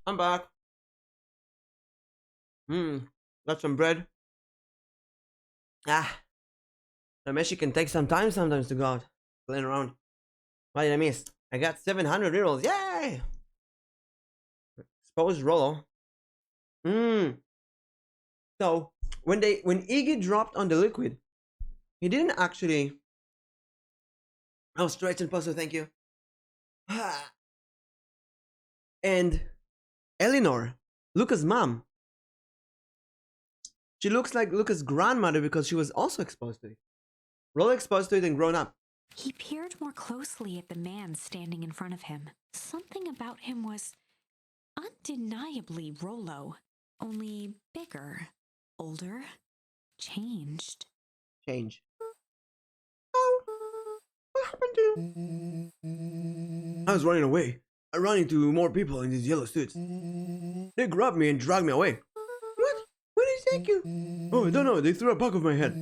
I'm back. Got some bread. Ah, the message can take some time sometimes to go out. Playing around. What did I miss? I got 700 rerolls. Yay! Exposed Rollo. So when Iggy dropped on the liquid, he didn't actually. Oh, stretch and puzzle. Thank you. And Eleanor, Luca's mom. She looks like Luca's grandmother because she was also exposed to it. Rollo exposed to it and grown up. He peered more closely at the man standing in front of him. Something about him was undeniably Rollo, only bigger, older, changed. Change. Oh, what happened to you? I was running away. I ran into more people in these yellow suits. They grabbed me and dragged me away. What? Where did they take you? Oh, I don't know. They threw a bug over my head.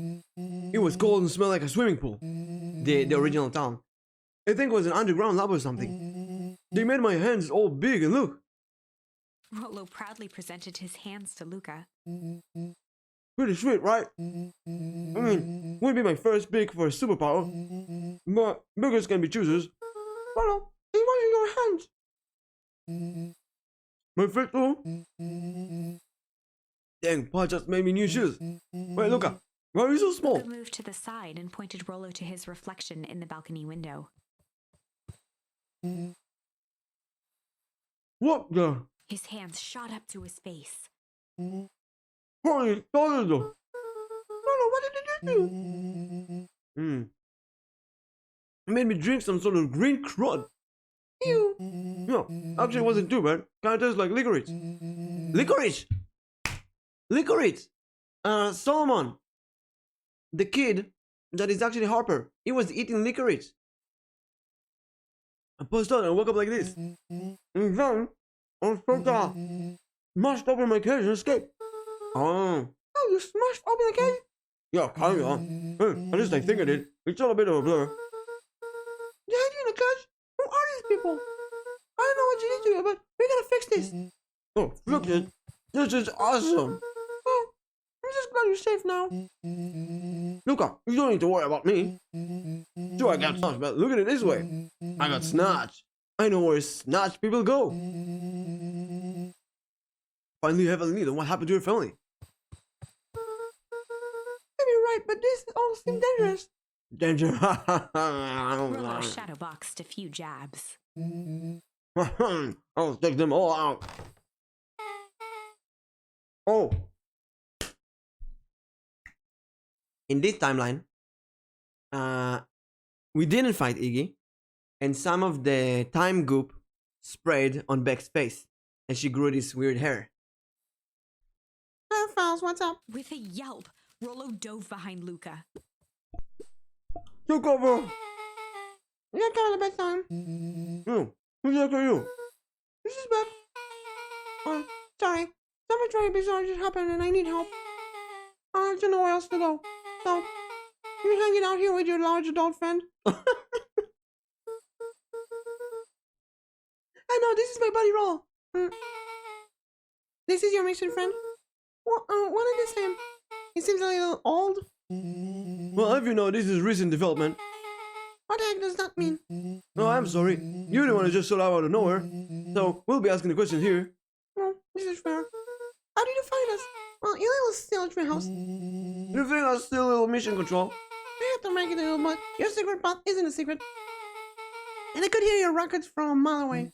It was cold and smelled like a swimming pool. The original town. I think it was an underground lab or something. They made my hands all big and look. Rollo proudly presented his hands to Luca. Pretty sweet, right? I mean, wouldn't be my first pick for a superpower. But beggars can be choosers. Rollo, it wasn't your hands. My feet too? Dang, Pa just made me new shoes. Wait, Luca, why are you so small? Luca moved to the side and pointed Rollo to his reflection in the balcony window. What the? His hands shot up to his face. Holy Toledo! Rollo, what did you do? It made me drink some sort of green crud. Ew. No, actually it wasn't too bad. Kinda tastes like licorice. Licorice! Licorice! Solomon! The kid that is actually Harper. He was eating licorice. I passed out and woke up like this. And then, I was so tired. Smashed open my cage and escaped. Oh. Oh, you smashed open the cage? Yeah, kinda. At least I think I did. It's all a bit of a blur. You had you in a cage? Who are these people? I don't know what you need to do, but we gotta fix this. Oh, look it. This is awesome. Oh, I'm just glad you're safe now. Luca, you don't need to worry about me. Sure, I got snatched, but look at it this way. I got snatched. I know where snatched people go. Finally have a lead on what happened to your family. Maybe you're right, but this all seems dangerous. Danger. Rollo shadowboxed a few jabs. I'll take them all out. Oh. In this timeline, we didn't fight Iggy, and some of the time goop sprayed on Beck's face, and she grew this weird hair. Hi, Fowls, what's up? With a yelp, Rollo dove behind Luca. Take over. You got covered by time. Who's after you? This is Beck. Oh, sorry. Something very bizarre just happened and I need help. I don't know where else to go. So, you're hanging out here with your large adult friend? I know, this is my buddy Roll. This is your mission friend? What did they say? He seems a little old. Well, if you know, this is recent development. What the heck does that mean? No, I'm sorry. You're the one who just showed up out of nowhere. So, we'll be asking the questions here. Well, this is fair. How did you find us? Well, your little still treehouse. You think that's still a little mission control? I have to make it a little, but your secret path isn't a secret. And I could hear your rockets from a mile away.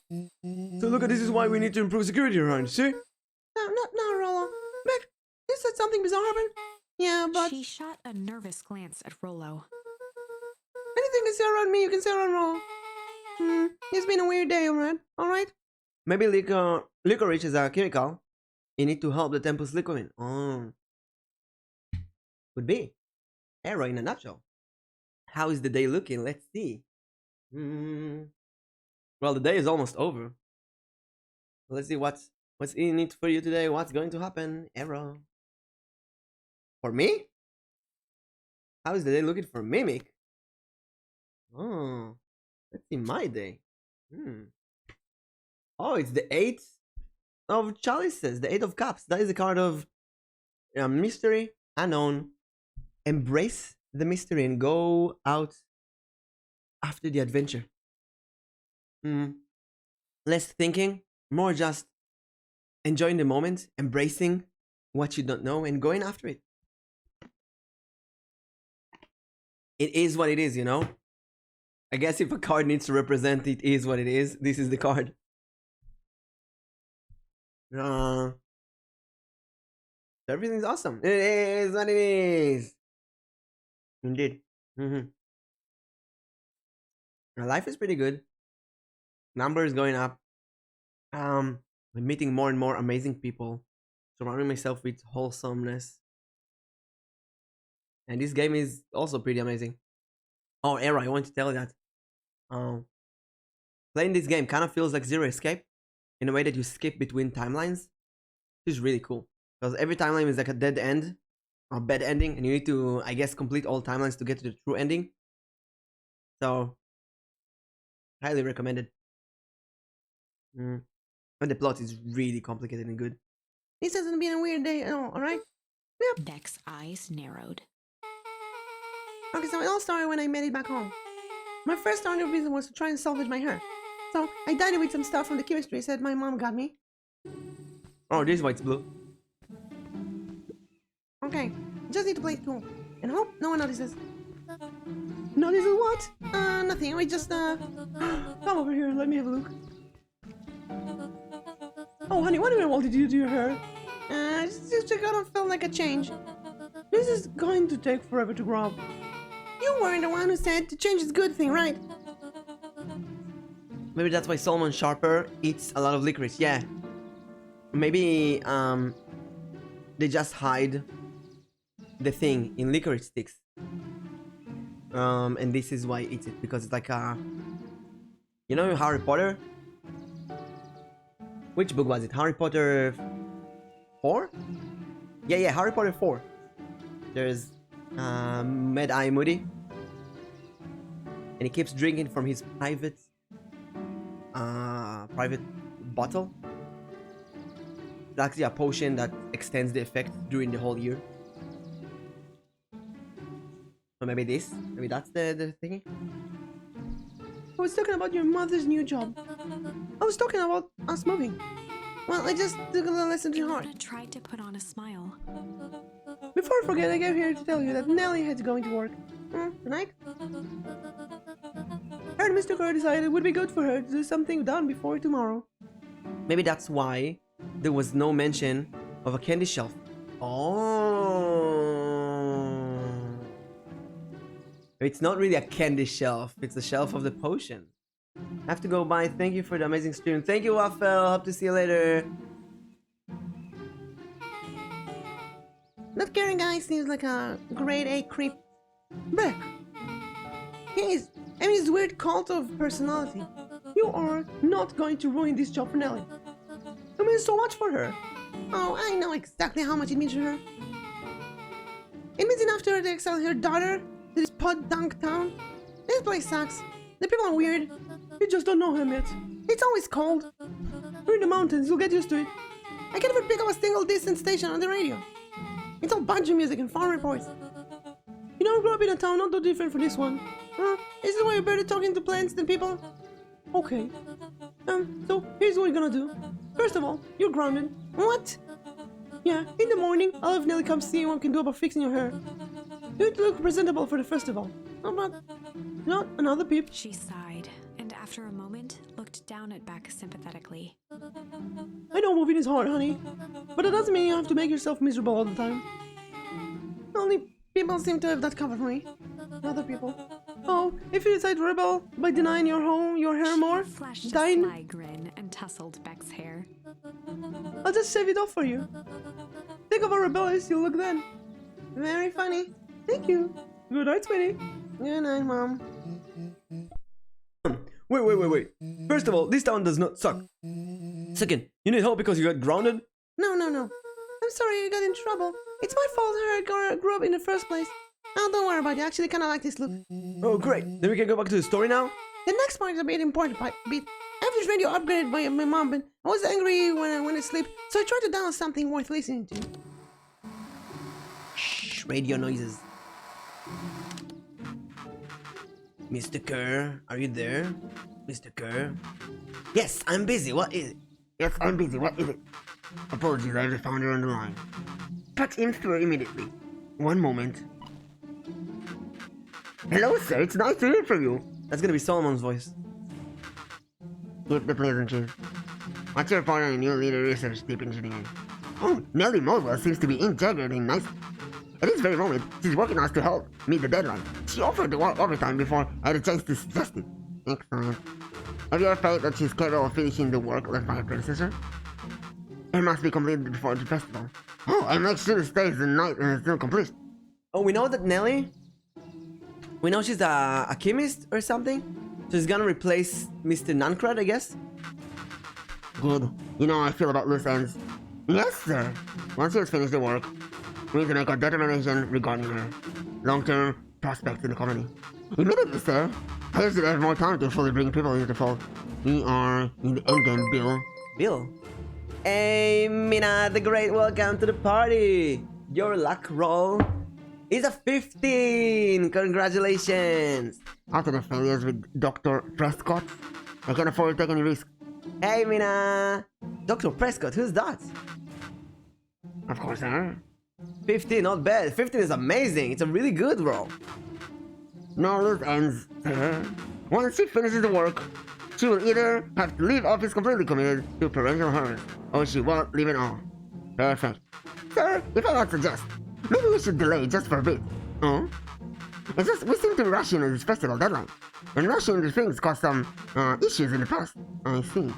So look, this is why we need to improve security around, see? No, Rollo. Beck, you said something bizarre happened? Yeah, but She shot a nervous glance at Rollo. anything you say around me, you can say around Rollo. It's been a weird day, alright? Maybe licorice is a chemical. You need to help the temple's liquid. Oh. Could be. Arrow in a nutshell. How is the day looking? Let's see. Well, the day is almost over. Let's see what's in it for you today. What's going to happen? Arrow. For me? How is the day looking for Mimic? Oh. Let's see my day. Oh, it's the 8th of chalices, the Eight of Cups. That is a card of mystery, unknown. Embrace the mystery and go out after the adventure. Less thinking, more just enjoying the moment, embracing what you don't know, and going after it. It is what it is, you know? I guess if a card needs to represent it is what it is, this is the card. Everything's awesome. It is what it is. Indeed. My life is pretty good. Numbers going up. I'm meeting more and more amazing people. Surrounding myself with wholesomeness. And this game is also pretty amazing. Oh, Era, I want to tell you that. Playing this game kind of feels like Zero Escape in a way that you skip between timelines. Which is really cool. Because every timeline is like a dead end or bad ending, and you need to, I guess, complete all timelines to get to the true ending. So, highly recommended. And the plot is really complicated and good. This hasn't been a weird day at all, alright? Yep. Beck's eyes narrowed. Okay, so it all started when I made it back home. My first starting reason was to try and salvage my hair. So I dyed it with some stuff from the chemistry set my mom got me. Oh, this white's blue. Okay, just need to play it cool. And hope no one notices. Notices what? Nothing. We just, come over here and let me have a look. Oh, honey, what did you do to your hair? Just kind of felt like a change. This is going to take forever to grow up. You were the one who said to change is a good thing, right? Maybe that's why Solomon Sharper eats a lot of licorice. Yeah. Maybe they just hide the thing in licorice sticks. And this is why he eats it, because it's like a, you know, Harry Potter? Which book was it? Harry Potter 4? Yeah, Harry Potter 4. There's Mad-Eye Moody. And he keeps drinking from his private bottle. It's actually a potion that extends the effect during the whole year. Or maybe that's the thingy. I was talking about your mother's new job. I was talking about us moving. Well, I just took a little lesson to heart. Ilona tried to put on a smile. Before I forget, I came here to tell you that Nellie had to go into work. Tonight? Heard Mr. Kerr decided it would be good for her to do something done before tomorrow. Maybe that's why there was no mention of a candy shelf. Oh. It's not really a candy shelf, it's the shelf of the potion. I have to go. Bye. Thank you for the amazing stream. Thank you, Waffle. Hope to see you later. That Karen guy seems like a grade A creep. Beck. He's this weird cult of personality. You are not going to ruin this job for Nellie. It means so much for her. Oh, I know exactly how much it means to her. It means enough to her to exile her daughter to this pod-dunk town. This place sucks. The people are weird. You just don't know him yet. It's always cold. We're in the mountains, you'll get used to it. I can't even pick up a single distant station on the radio. It's all banjo music and farm reports. You don't grow up in a town not too different from this one. Is this why you're better talking to plants than people? Okay. So here's what we're gonna do. First of all, you're grounded. What? Yeah, in the morning, I'll have Nelly come see what we can do about fixing your hair. You need to look presentable for the festival. Oh, but not another peep. She sighed, and after a moment, looked down at Beck sympathetically. I know moving is hard, honey, but it doesn't mean you have to make yourself miserable all the time. Only people seem to have that covered for me. Other people. Oh, if you decide to rebel by denying your hair more, Flashed a dying, sly grin and tousled Beck's hair. I'll just shave it off for you. Think of how rebellious you look then. Very funny. Thank you. Good night, sweetie. Good night, Mom. Wait. First of all, this town does not suck. Second, you need help because you got grounded? No. I'm sorry you got in trouble. It's my fault how I grew up in the first place. Oh, don't worry about it. I actually kind of like this look. Oh, great. Then we can go back to the story now? The next part is a bit important, but after News radio upgraded by my mom, but I was angry when I went to sleep, so I tried to download something worth listening to. Shh, radio noises. Mr. Kerr, are you there? Mr. Kerr? Yes, I'm busy. What is it? Yes, I'm busy. What is it? Apologies, I just found her on the line. Patch him through immediately. One moment. Hello, sir. It's nice to hear from you. That's gonna be Solomon's voice. Keep the pleasantries. What's your part on a new leader research deep engineering? Oh, Nellie Modwell seems to be integrating nicely. At this very moment, she's working on us to help meet the deadline. She offered to work overtime before I had a chance to suggest it. Excellent. Have you ever felt that she's capable of finishing the work left by her predecessor? It must be completed before the festival. Oh, I make sure it stays the night and it's still complete. Oh, we know that Nelly? We know she's a chemist or something? So she's gonna replace Mr. Nancrad, I guess? Good. You know how I feel about loose ends. Yes, sir. Once she has finished the work, we need to make a determination regarding her long-term prospects in the colony. Immediately, sir. I should have more time to fully bring people into the fold. We are in the endgame, Bill. Bill? Hey, Mina the Great, welcome to the party! Your luck roll is a 15! Congratulations! After the failures with Dr. Prescott, I can't afford to take any risk. Hey, Mina! Dr. Prescott, who's that? Of course, sir. 15, not bad. 15 is amazing. It's a really good roll. No loose ends, sir. Once she finishes the work, she will either have to leave office completely committed to parental harvest, or she won't leave at all. Perfect. Sir, if I might suggest, maybe we should delay just for a bit. Oh? It's just, we seem to be rushing into this festival deadline. And rushing into things caused some, issues in the past. I see.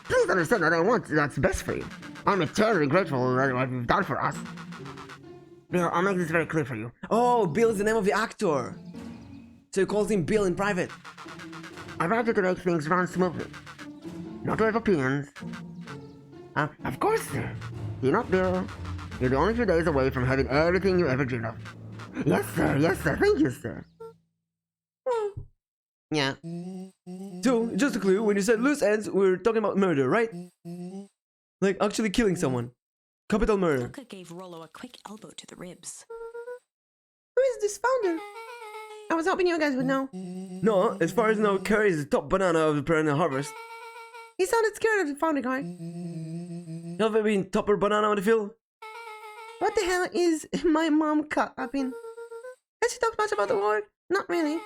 Please understand that I want what's best for you. I'm eternally grateful for what you've done for us. Bill, I'll make this very clear for you. Oh, Bill is the name of the actor. So he calls him Bill in private. I'd rather to make things run smoothly. Not to have opinions. Of course, sir. You're not Bill. You're the only few days away from having everything you ever dreamed of. Yes, sir. Yes, sir. Thank you, sir. Yeah. So, just to clear, when you said loose ends, we're talking about murder, right? Like actually killing someone. Capital murder. Luca gave Rollo a quick elbow to the ribs. Who is this founder? I was hoping you guys would know. No, as far as I know, Curry is the top banana of the perennial harvest. He sounded scared of the founder guy. You ever been topper banana on the field? What the hell is my mom caught up in? Has she talked much about the war? Not really.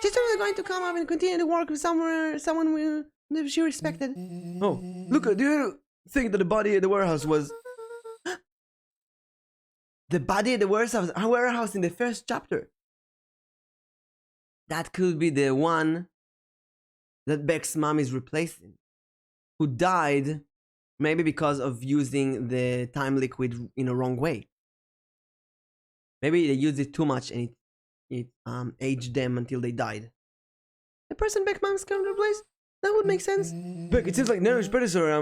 She's certainly going to come up and continue to work with someone she respected. Oh, Luca, do you think that the body at the warehouse was... the body at the warehouse in the first chapter? That could be the one that Beck's mom is replacing. Who died maybe because of using the time liquid in a wrong way. Maybe they used it too much and it aged them until they died. The person Beck's mom's going to replace? That would make sense. Beck, it seems like Nero's predecessor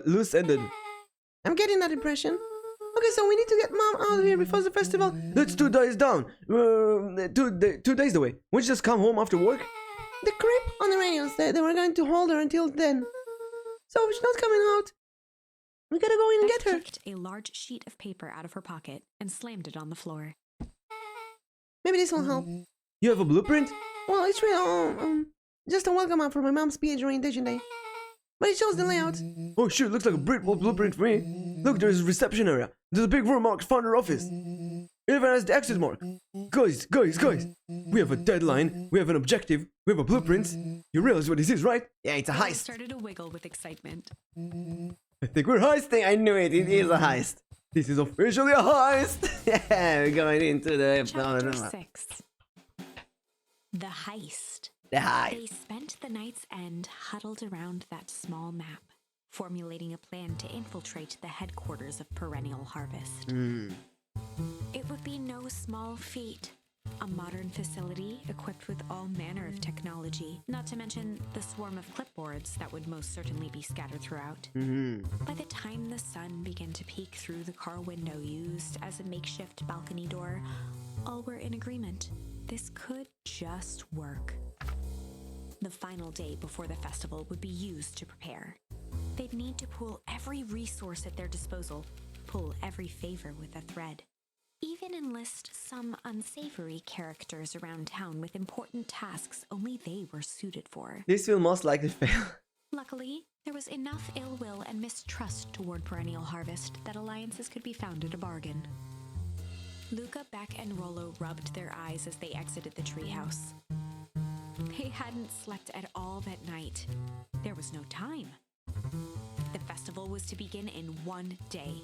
loose-ended. I'm getting that impression. Okay, so we need to get mom out of here before the festival. That's 2 days down. 2 days away. Won't you just come home after work? The creep on the radio said they were going to hold her until then. So if she's not coming out, we gotta go in and Beck get her. picked a large sheet of paper out of her pocket and slammed it on the floor. Maybe this will help. You have a blueprint? Well, it's real, just a welcome up for my mom's PH orientation day. But it shows the layout. Oh shoot, looks like a blueprint for me. Look, there's a reception area. There's a big room marked founder office. It even has the exit mark. Guys. We have a deadline. We have an objective. We have a blueprint. You realize what this is, right? Yeah, it's a Rollo heist. started to wiggle with excitement. I think we're heisting. I knew it. It is a heist. This is officially a heist. Yeah, we're going into the... Chapter 6. The Heist. The heist. They spent the night's end huddled around that small map, formulating a plan to infiltrate the headquarters of Perennial Harvest. It would be no small feat. A modern facility equipped with all manner of technology, not to mention the swarm of clipboards that would most certainly be scattered throughout. By the time the sun began to peek through the car window used as a makeshift balcony door, all were in agreement. This could just work. The final day before the festival would be used to prepare. They'd need to pool every resource at their disposal, pull every favor with a thread. Even enlist some unsavory characters around town with important tasks only they were suited for. This will most likely fail. Luckily, there was enough ill will and mistrust toward Perennial Harvest that alliances could be found at a bargain. Luca, Beck, and Rollo rubbed their eyes as they exited the treehouse. They hadn't slept at all that night. There was no time. The festival was to begin in one day,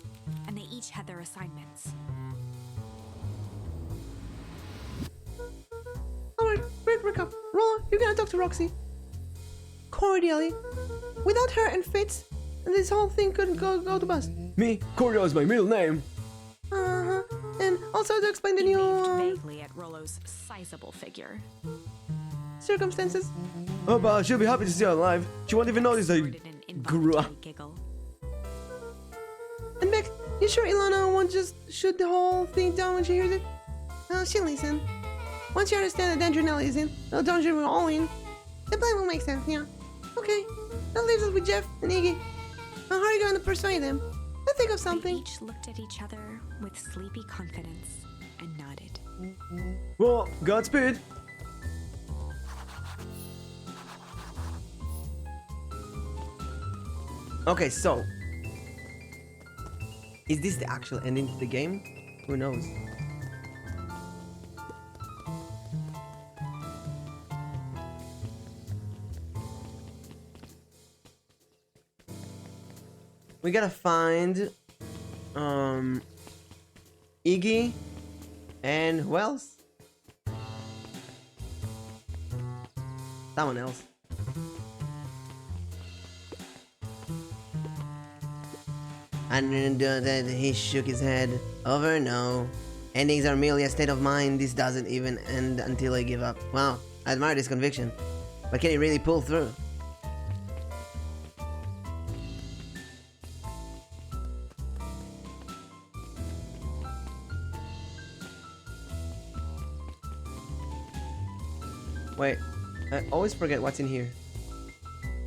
and they each had their assignments. Alright, great recap. Rollo, you're gonna talk to Roxy. Cordially. Without her and Fitz, this whole thing couldn't go to bust. Me? Cordial is my middle name. Uh-huh. And also to explain the He new waved vaguely at Rollo's sizable figure. circumstances. Oh, but she'll be happy to see you alive. She won't even notice I Snorted an grew up. involuntary giggle. And Beck, you sure Ilana won't just shoot the whole thing down when she hears it? She'll listen. Once you understand that Dendronella is in, Danger we're all in, the plan will make sense, yeah. Okay, that leaves us with Jeff and Iggy. How are you going to persuade them? Let's think of They something. each looked at each other with sleepy confidence and nodded. Well, Godspeed. Okay, so is this the actual ending to the game? Who knows? We gotta find Iggy and who else? Someone else. And he shook his head. Over, no. Endings are merely a state of mind. This doesn't even end until I give up. Wow, I admire this conviction. But can he really pull through? Wait, I always forget what's in here.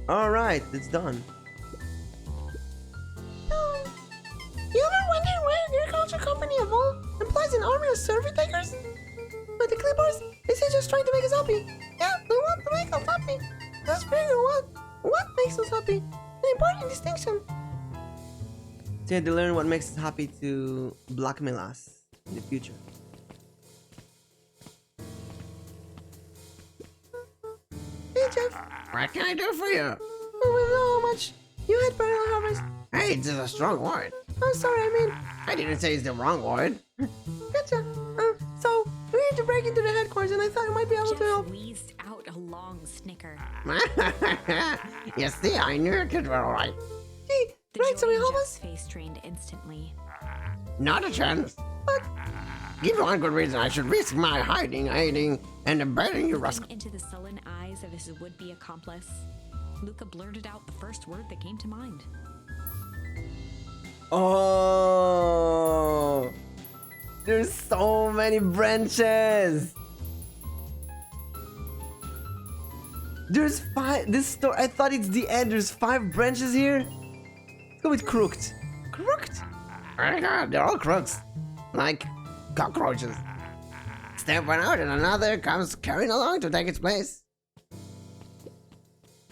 Alright, it's done. You ever wonder why an agriculture company of all employs an army of survey takers? But the clippers, is he just trying to make us happy? Yeah, they want to make us happy. Just figure what makes us happy. An important distinction. So you had to learn what makes us happy to blackmail us in the future. Hey Jeff, What can I do for you? we know how much you had Perennial Harvest. Hey, it's a strong word. I'm sorry, I mean, I didn't say it's the wrong word. gotcha. So we need to break into the headquarters, and I thought you might be able to Jeff help. wheezed out a long snicker. You see, I knew it could be alright. Hey, The right, so joy we in help Jeff's us? face trained instantly. Not a chance. But give you one good reason I should risk my hiding, aiding, and abetting you, rascal. Looking into the sullen eyes of his would-be accomplice, Luca blurted out the first word that came to mind. Oh, there's so many branches. There's 5. This store, I thought it's the end. There's 5 branches here. Let's go with crooked. Crooked? Oh my god, they're all crooks. Like cockroaches. Step one out and another comes carrying along to take its place.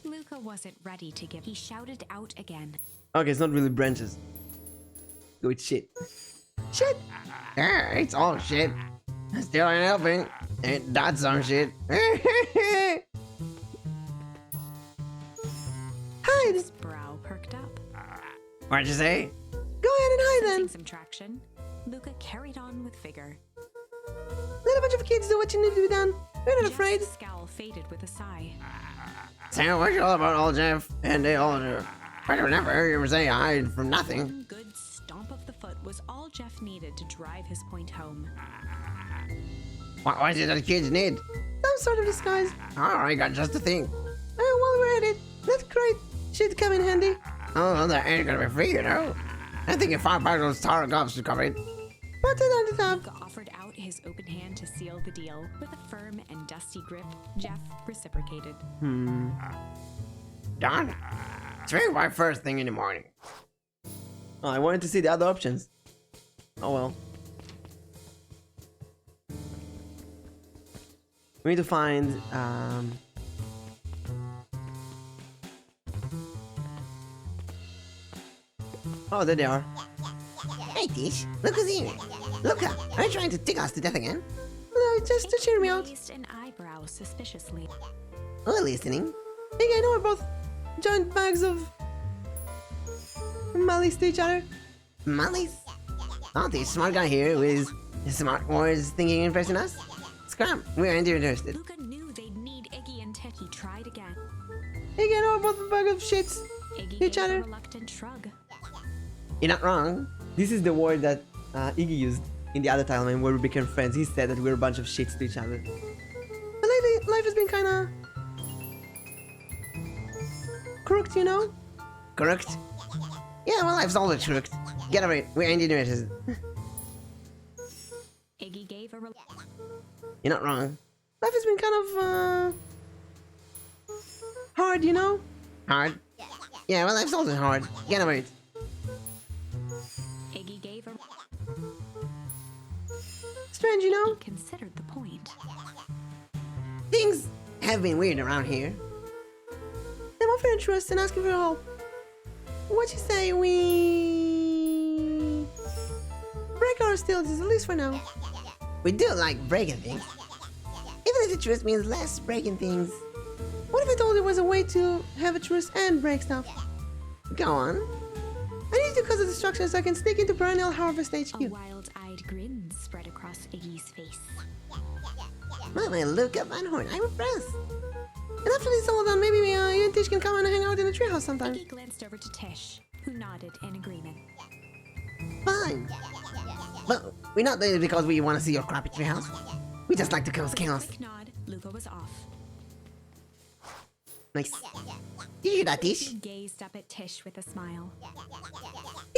Luca wasn't ready to give. He shouted out again. Okay, it's not really branches. Go with shit. Shit! Yeah, it's all shit. Still ain't helping. Ain't that some shit? Hide! His brow perked up. What'd you say? Go ahead and hide Sensing then. some traction, Luca carried on with vigor. Let a bunch of kids do what you need to be done. We're not Jeff's afraid. scowl faded with a sigh. Say what you all about old Jeff, and they all do. I don't never hear him say hide from nothing. One good stomp of the foot was all Jeff needed to drive his point home. What is it that kids need? Some sort of disguise. I got just a thing. While we're at it, that crate should come in handy. Oh, that ain't gonna be free, you know. I think if 5 bottles of tar gloves to cover it. Put it on the top. Luca offered out his his open hand to seal the deal. With a firm and dusty grip, Jeff reciprocated. Darn. It's very my first thing in the morning. Oh, I wanted to see the other options. Oh well. We need to find oh, there they are. Hey, Tish. Look who's here. Luca, are you trying to tick us to death again? Just to cheer me out. Raised an eyebrow suspiciously. Oh, listening. Hey, I know we're both giant bags of malice to each other. Malice? Oh, the smart guy here with his smart words thinking impressing us? Scram, we're interested. Luca knew they'd need Iggy and Teki tried again. Hey, I know we're both a bag of shits. Iggy Each gave a other. reluctant shrug. You're not wrong. This is the word that Iggy used in the other timeline where we became friends. He said that we're a bunch of shits to each other. But lately, life has been kinda crooked, you know? Correct? Yeah, well, life's always crooked. Get over it, we're interested. Iggy gave a You're not wrong. Life has been kind of hard, you know? Hard? Yeah, well, life's always hard. Get over it. Iggy gave a Strange, you know? He considered the point. Things have been weird around here. I'm offering interest and asking for help. What you say we break our hostilities, at least for now? We do like breaking things. Even if the truth means less breaking things. What if I told you there was a way to have a truce and break stuff? Go on. I need to cause a destruction so I can sneak into Perennial Harvest HQ. A wild-eyed grin spread across Iggy's face. Mama, Luca Van Horn, I'm impressed. And after this is all done, maybe you and Tish can come and hang out in the treehouse sometime. Iggy glanced over to Tish, who nodded in agreement. Fine. But we're not there because we want to see your crappy treehouse. We just like to cause chaos. Quick nod, Luca was off. Nice. Did you hear that, Tish? He gazed up at Tish with a smile.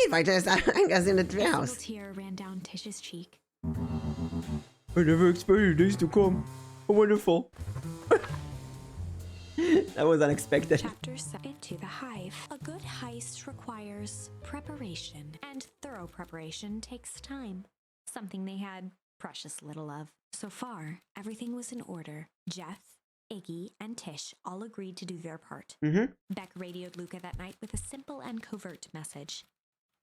Invite us hang us in the A single treehouse. tear ran down Tish's cheek. I never expected this to come. How wonderful. That was unexpected. Chapter 7 to the Hive. A good heist requires preparation, and thorough preparation takes time. Something they had precious little of. So far, everything was in order. Jeff, Iggy, and Tish all agreed to do their part. Beck radioed Luca that night with a simple and covert message.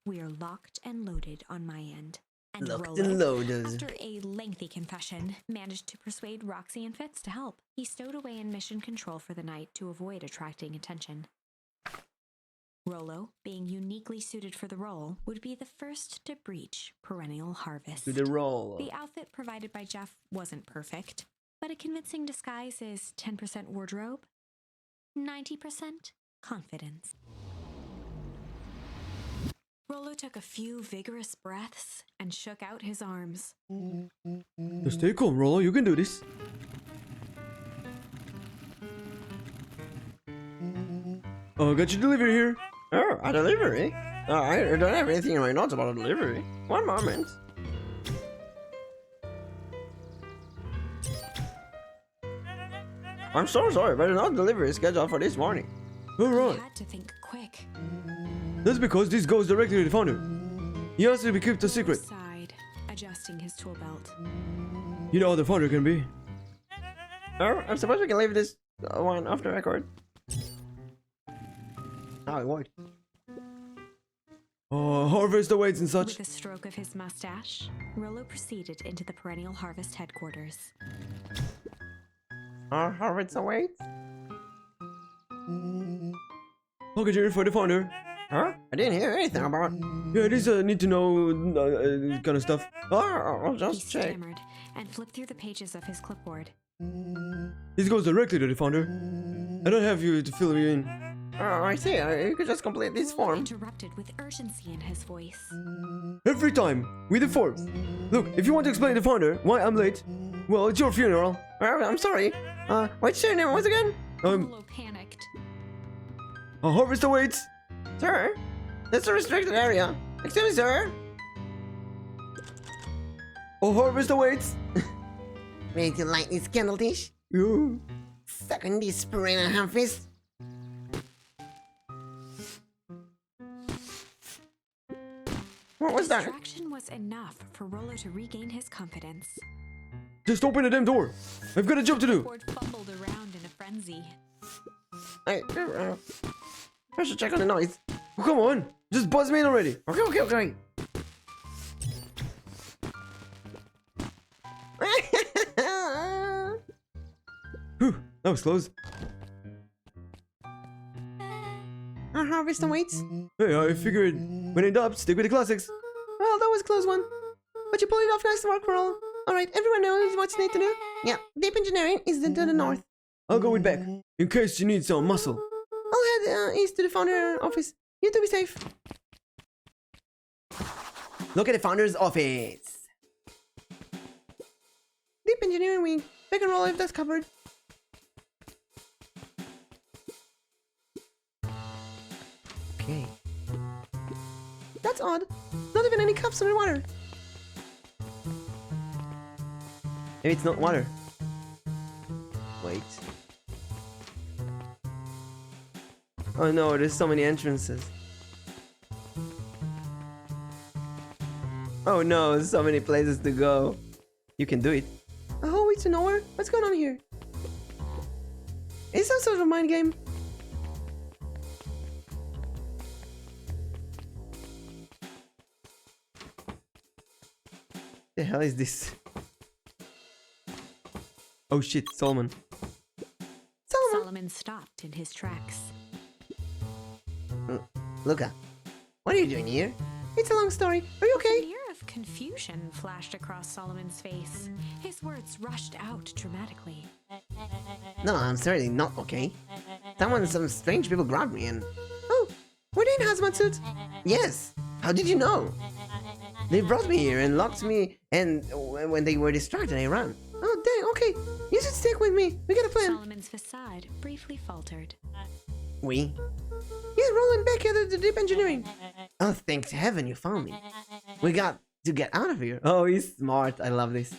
"We're locked and loaded on my end." And Locked Rollo, and loaded. after a lengthy confession, managed to persuade Roxy and Fitz to help. He stowed away in mission control for the night to avoid attracting attention. Rollo, being uniquely suited for the role, would be the first to breach Perennial Harvest. To the roll. The outfit provided by Jeff wasn't perfect, but a convincing disguise is 10% wardrobe, 90% confidence. Rollo took a few vigorous breaths and shook out his arms. Just stay calm, Rollo. You can do this. Oh, got your delivery here. Oh, a delivery? I don't have anything in my notes about a delivery. One moment. I'm so sorry, but no delivery is scheduled for this morning. All He right. had to think quick. That's because this goes directly to the founder. He has to be kept a secret. Sighed, adjusting his tool belt. You know how the founder can be. Oh, I suppose we can leave this one off the record. Oh, it worked. Harvest awaits and such. With a stroke of his mustache, Rollo proceeded into the Perennial Harvest headquarters. Harvest awaits? How could you for the founder? Huh? I didn't hear anything about. Yeah, this need to know kind of stuff. Oh, I'll He just check. stammered and flipped through the pages of his clipboard. This goes directly to the founder. I don't have you to fill you in. Oh, I see. You could just complete this Rollo form. interrupted with urgency in his voice. Every time, with the form. Look, if you want to explain to the founder why I'm late, well, it's your funeral. Oh, I'm sorry. What's your name once again? Rollo panicked. Harvest awaits. Sir? That's a restricted area. Excuse me, sir. A harvest awaits! Ready to light this candle dish? Yeah. Suck on this piranha harvest. What was that? Distraction was enough for Rolo to regain his confidence. Just open the damn door. I've got a job to do. Ford fumbled around in a frenzy. I should check on the noise. Oh, come on. Just buzz me in already. Okay. Whew, that was close. Our harvest awaits. Hey, I figured when in doubt, stick with the classics. Well, that was a close one. But you pulled it off. Nice work, Roll. Alright, everyone knows what you need to do? Yeah, deep engineering is to the north. I'll go with Beck, in case you need some muscle. I'll head east to the founder office. You two be safe. Look at the founder's office. Deep engineering wing. Back and roll if that's covered. Okay. That's odd. Not even any cups in the water. Maybe it's not water. Wait. Oh no, there's so many entrances. Oh no, so many places to go. You can do it. A whole week to nowhere? What's going on here? Is some sort of mind game? The hell is this? Oh shit, Solomon. Solomon stopped in his tracks. Luca, what are you doing here? It's a long story. Are you okay? An air of confusion flashed across Solomon's face. His words rushed out dramatically. No, I'm certainly not okay. Some strange people grabbed me and... Oh, were they in hazmat suits? Yes! How did you know? They brought me here and locked me, and when they were distracted, I ran. Oh, dang, okay. You should stick with me. We got a plan. Solomon's facade briefly faltered. We? Yeah, rolling back at the deep engineering. Oh, thank heaven you found me. We got to get out of here. Oh, he's smart. I love this.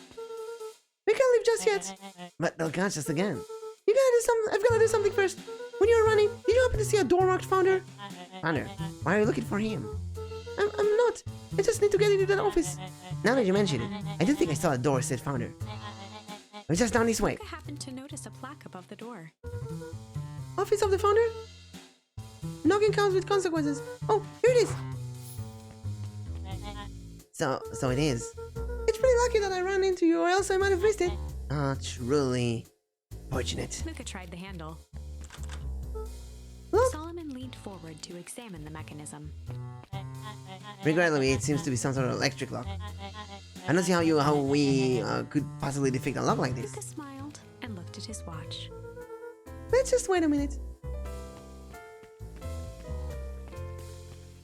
We can't leave just yet. But they'll catch us again. You gotta do something. I've gotta do something first. When you were running, did you happen to see a door marked founder? Founder, why are you looking for him? I'm not. I just need to get into that office. Now that you mention it, I do think I saw a door said founder. It's just down this way. Luca happened to notice a plaque above the door. Office of the founder? Knocking counts with consequences. Oh, here it is. So it is. It's pretty lucky that I ran into you, or else I might have missed it. Truly fortunate. Luca tried the handle. Look, Solomon leaned forward to examine the mechanism. Regrettably, it seems to be some sort of electric lock. I don't see how we could possibly defeat a lock like this. Luca smiled and looked at his watch. let's just wait a minute.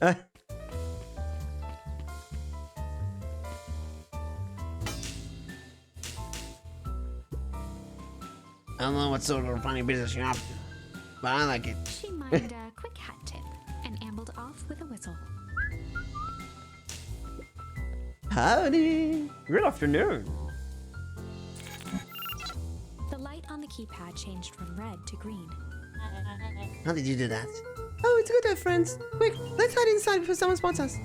I don't know what sort of funny business you're up to, but I like it. She mined a quick hat tip and ambled off with a whistle. Howdy! Good afternoon. The light on the keypad changed from red to green. How did you do that? Oh, it's good to have friends. Quick, let's hide inside before someone spots us.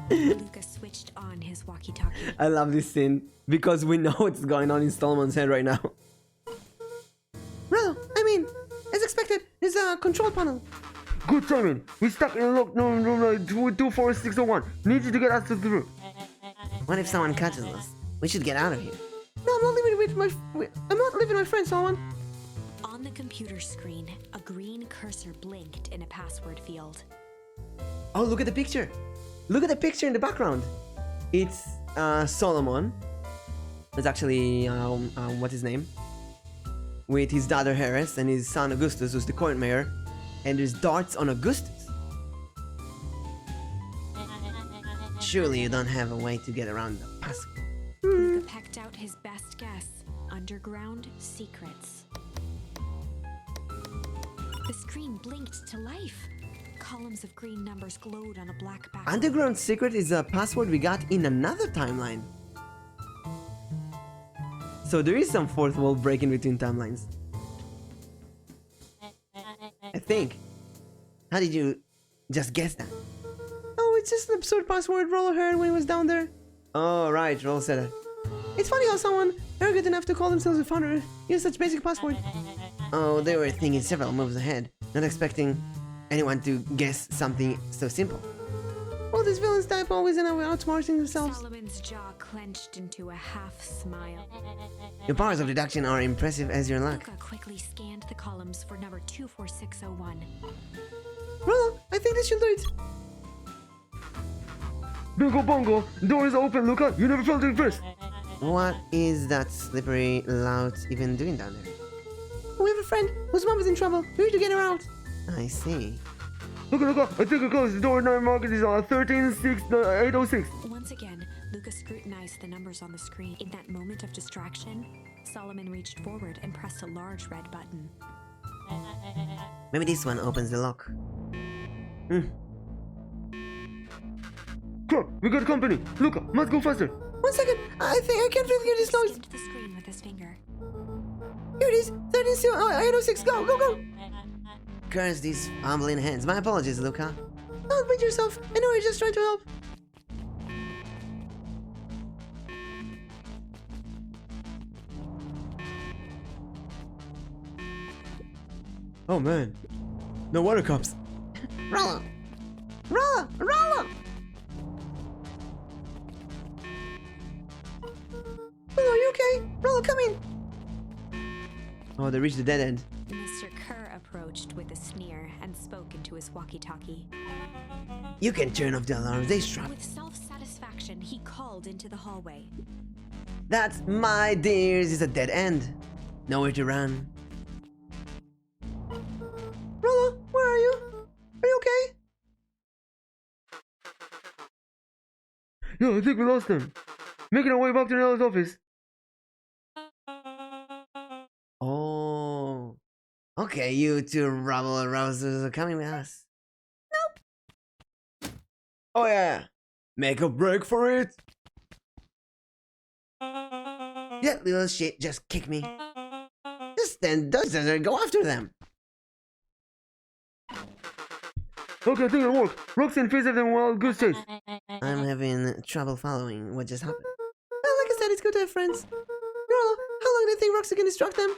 Luca switched on his walkie-talkie. I love this scene because we know what's going on in Solomon's head right now. Well, I mean, as expected, there's a control panel. Good timing. We stuck in a locked room 24601. Need you to get us through. What if someone catches us? We should get out of here. No, I'm not leaving my friend, Solomon. On the computer screen, a green cursor blinked in a password field. Oh, look at the picture. Look at the picture in the background. It's Solomon. It's actually, what's his name? With his daughter Harris and his son Augustus, who's the current mayor. And there's darts on Augustus. Surely you don't have a way to get around the password. Luca pecked out his best guess. Underground secrets. The screen blinked to life. Columns of green numbers glowed on a black background. Underground secret is a password we got in another timeline. So there is some fourth wall breaking between timelines. I think. How did you just guess that? Oh, it's just an absurd password Roller heard when he was down there. Oh, right, Roll said it. It's funny how someone arrogant enough to call themselves a founder use such basic password. Oh, they were thinking several moves ahead, not expecting anyone to guess something so simple. All these villains type always end up outsmarting themselves. Solomon's jaw clenched into a half smile. Your powers of deduction are impressive as your luck. Luca quickly scanned the columns for number 24601. Roller, I think this should do it. Bingo bongo, door is open, Luca. You never felt it first. What is that slippery lout even doing down there? We have a friend whose mom is in trouble. We need to get her out. I see. Luca, I think I closed the door. Now market is 1360806. Once again, Luca scrutinized the numbers on the screen. In that moment of distraction, Solomon reached forward and pressed a large red button. Maybe this one opens the lock. Come, we got company. Luca, must go faster. 1 second. I think I can't really hear this noise. Skimmed the screen with his finger. Here it is. 13806. Go, go, go. Curse these fumbling hands. My apologies, Luca. Don't beat yourself. I know you're just trying to help. Oh man. No water cups. Roller. Roller. Roller. Oh, are you okay? Roller, come in. Oh, they reached the dead end. Mr. Kerr approached with a sneer and spoke into his walkie-talkie. You can turn off the alarms. They struck. With self-satisfaction, he called into the hallway. That, my dears, is a dead end. Nowhere to run. Roller, where are you? Are you okay? Yeah, I think we lost them. Making our way back to Nella's office. Oh. Okay, you two rabble arousers are coming with us. Nope. Oh yeah. Make a break for it. Yeah, little shit, just kick me. Just then does it, go after them. Okay, I think it'll work. Roxanne face them while Goose chase. I'm having trouble following what just happened. Well, like I said, it's good to have friends. Roller, how long do you think Roxy can distract them?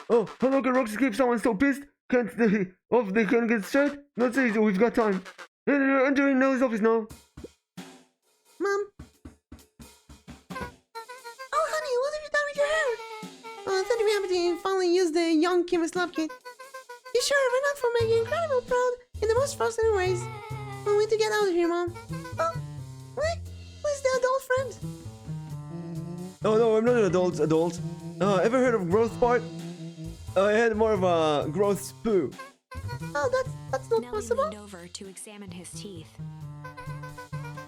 Oh, how long can Roxy keep someone so pissed? Can't they, they can't get straight? Not easy, we've got time. Entering Nella's office now. Mom? Oh, honey, what have you done with your hair? Oh, I thought you'd be happy to finally use the young Kim's love kit. You sure ran out for making incredible proud in the most frustrating ways. We need to get out of here, Mom. Oh, wait, who's the adult friend? Oh no, I'm not an adult. Ever heard of growth part? I had more of a growth spoo. Oh, that's not Nelly possible. leaned over to examine his teeth.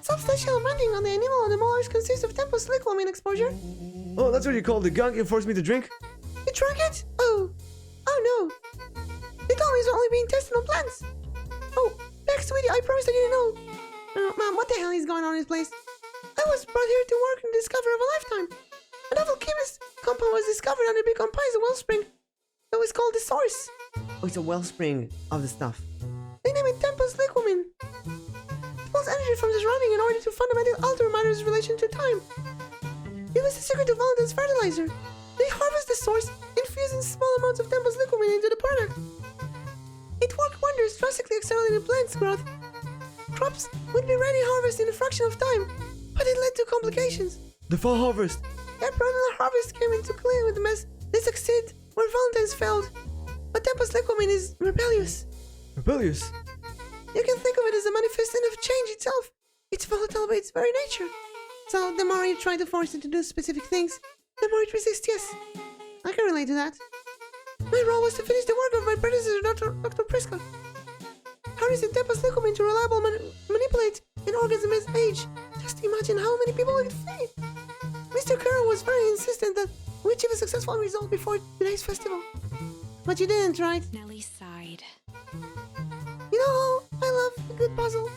Substantial branding on the animal and the molars consists of temple slickworm exposure. Oh, that's what you call the gunk you forced me to drink? You drank it? Oh no. They told me it's only being tested on plants. Oh, back, sweetie, I promised I didn't know. Mom, what the hell is going on in this place? I was brought here to work on the discovery of a lifetime. A novel chemist compound was discovered under Beacone Pie as a wellspring. It was called the Source. Oh, it's a wellspring of the stuff. They name it Temple's Liquomin. It pulls energy from the surrounding in order to fundamentally alter matter's relation to time. It was the secret to Valentine's fertilizer. They harvest the source, infusing small amounts of Temple's Liquomin into the product. It worked wonders, drastically accelerating plants' growth. Crops would be ready harvest in a fraction of time, but it led to complications. The fall harvest. The perennial harvest came into clean with the mess. They succeed where Valentine's failed. But Temple's Liquomin is rebellious. Rebellious. You can think of it as a manifestation of change itself. It's volatile by its very nature. So the more you try to force it to do specific things, the more it resists, yes. I can relate to that. My role was to finish the work of my predecessor, Dr. Prescott. Harnessing Temple's Liquomin to reliably manipulate an organism's age. Just imagine how many people it feed. Mr. Kerr was very insistent that we achieve a successful result before today's festival. But you didn't, right? Nelly sighed. You know, I puzzle.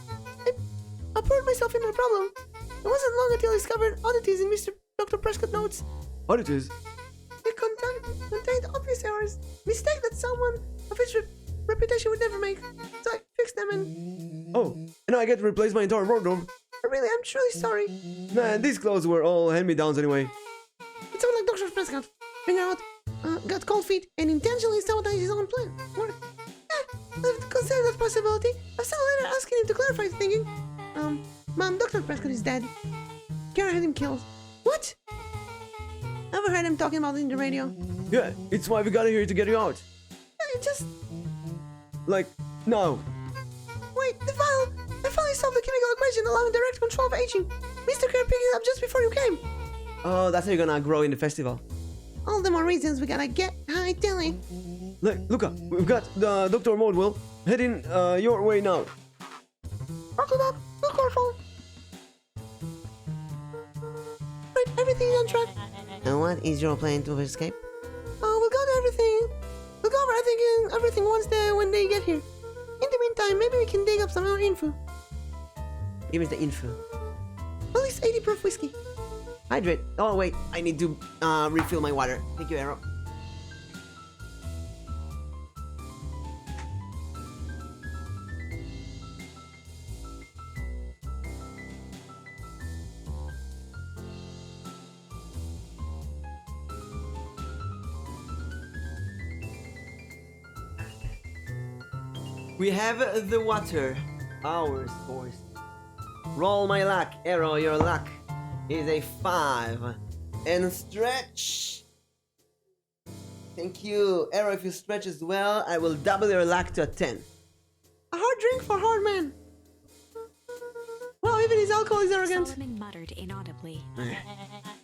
I poured myself into the problem. It wasn't long until I discovered oddities in Dr. Prescott notes. Oddities? It contained obvious errors, mistake that someone of his reputation would never make. So I fixed them and... Oh, and I get to replace my entire wardrobe. Really, I'm truly sorry. Man, these clothes were all hand-me-downs anyway. It's someone like Dr. Prescott. Figure out, got cold feet, and intentionally sabotaged his own plan. Work. Yeah, I've considered that possibility. I sent a letter asking him to clarify, thinking, Mom, Dr. Prescott is dead. Kara had him killed. What? I overheard him talking about it in the radio. Yeah, it's why we got here to get you out. It just... Like, now. Wait, the vial! I finally solved the chemical equation allowing direct control of aging. Mr. Kerr picked it up just before you came. Oh, that's how you're gonna grow in the festival. All the more reasons we gotta get high, Tilly. Look, we've got the Dr. Modwell heading your way now. Rocky Doc, be careful. Right, everything is on track. And what is your plan to escape? We'll go to everything. We'll go over everything when they get here. In the meantime, maybe we can dig up some more info. Give me the info. At least 80 proof whiskey. Hydrate. Oh wait, I need to refill my water. Thank you, Arrow. We have the water. Ours, boys. Roll my luck, Arrow, your luck is a 5. And stretch. Thank you. Arrow, if you stretch as well, I will double your luck to a 10. A hard drink for hard men. Well, even his alcohol is arrogant. Solomon muttered inaudibly.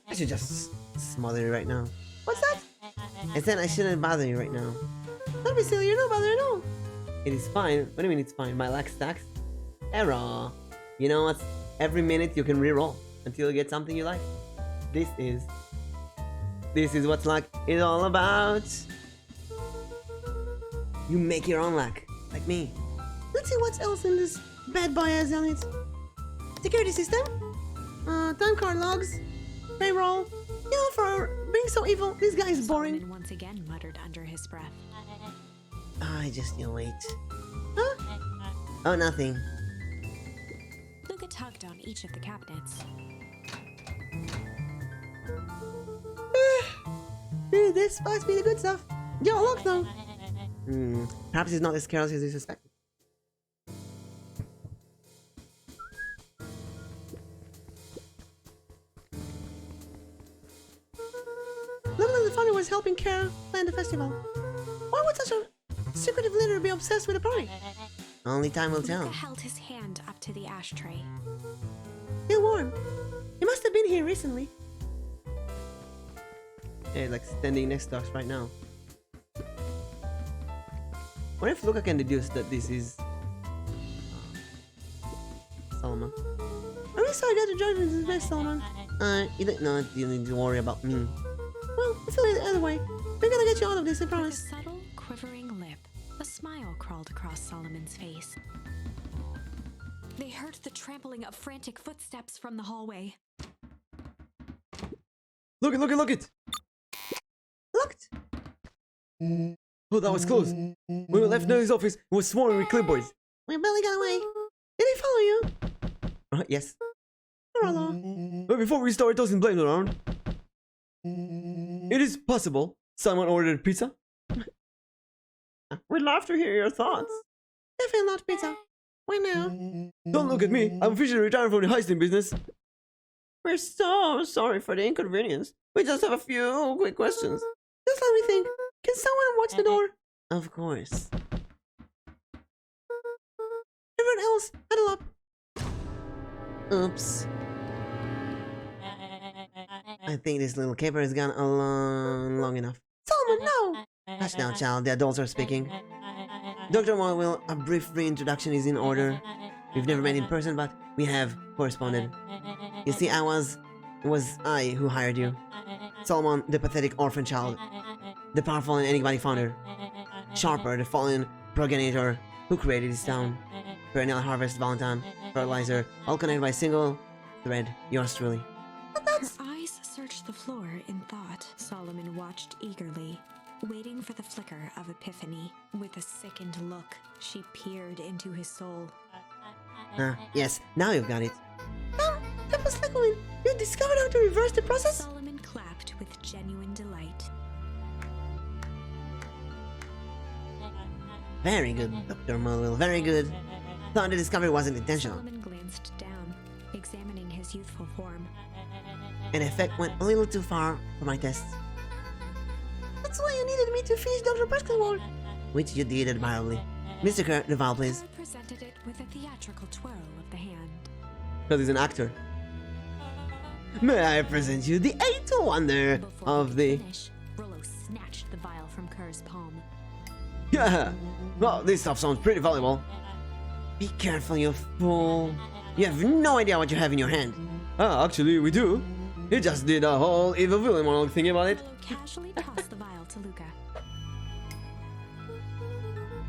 I should just smother you right now. What's that? I said I shouldn't bother you right now. Don't be silly, you're not bothered at all. It is fine. What do you mean it's fine? My luck stacks? Arrow. You know what? Every minute you can reroll until you get something you like. This is what luck is all about. You make your own luck, like me. Let's see what else in this bad boy has on it. Security system. Time card logs. Payroll. You know, for being so evil, this guy is boring. Solomon once again muttered under his breath. I just you wait. Huh? Oh, nothing. Luca tugged on each of the cabinets. This must be the good stuff. Yo, look though. Perhaps he's not as careless as you suspected. Looked like the founder was helping Kara plan the festival. Why would such a secretive leader be obsessed with a party? Only time will Luca tell. held his hand up to the ashtray. Still warm. He must have been here recently. Yeah, like standing next to us right now. What if Luca can deduce that this is Solomon? I really saw I got to join in this best, Solomon. You don't know. You need to worry about me. Well, I feel it either way. We're gonna get you out of this, I With a promise. subtle, quivering lip, a smile crawled across Solomon's face. They heard the trampling of frantic footsteps from the hallway. Look it! Looked. Oh, that was close. When we left Nelly's office, it was swarming with clipboards. We barely got away. Did he follow you? Yes. Carlo. But before we start tossing blame around, it is possible someone ordered pizza. We'd love to hear your thoughts. Definitely not pizza. Why now? Don't look at me. I'm officially retired from the heisting business. We're so sorry for the inconvenience. We just have a few quick questions. Just let me think. Can someone watch the door? Of course. Everyone else, huddle up. Oops. I think this little caper has gone along long enough. Solomon, no! Hush now, child. The adults are speaking. Dr. Morwell, a brief reintroduction is in order. We've never met in person, but we have corresponded. You see, it was I who hired you. Solomon, the pathetic orphan child. The powerful and enigmatic founder. Sharper, the fallen progenitor who created this town. perennial harvest, Valentine, fertilizer, all connected by a single thread. Yours truly. Her eyes searched the floor in thought. Solomon watched eagerly, waiting for the flicker of epiphany. With a sickened look, she peered into his soul. Yes, now you've got it. That was like when you discovered how to reverse the process? Solomon clapped with genuine delight. Very good, Dr. Mulwell, very good. Thought the discovery wasn't intentional. Solomon glanced down, examining his youthful form. In effect, went a little too far for my tests, That's why you needed me to finish Dr. Prescott's work. which you did admirably. Mr. Kerr, the vial, please. Kerr presented it with a theatrical twirl of the hand. Because he's an actor. May I present you the eighth wonder Before of he the... could finish, Rollo snatched the vial from Kerr's palm. Yeah, well, this stuff sounds pretty valuable. Be careful, you fool. You have no idea what you have in your hand. Ah, actually, we do. You just did a whole evil villain monologue thinking about it. Rollo casually tossed the vial to Luca.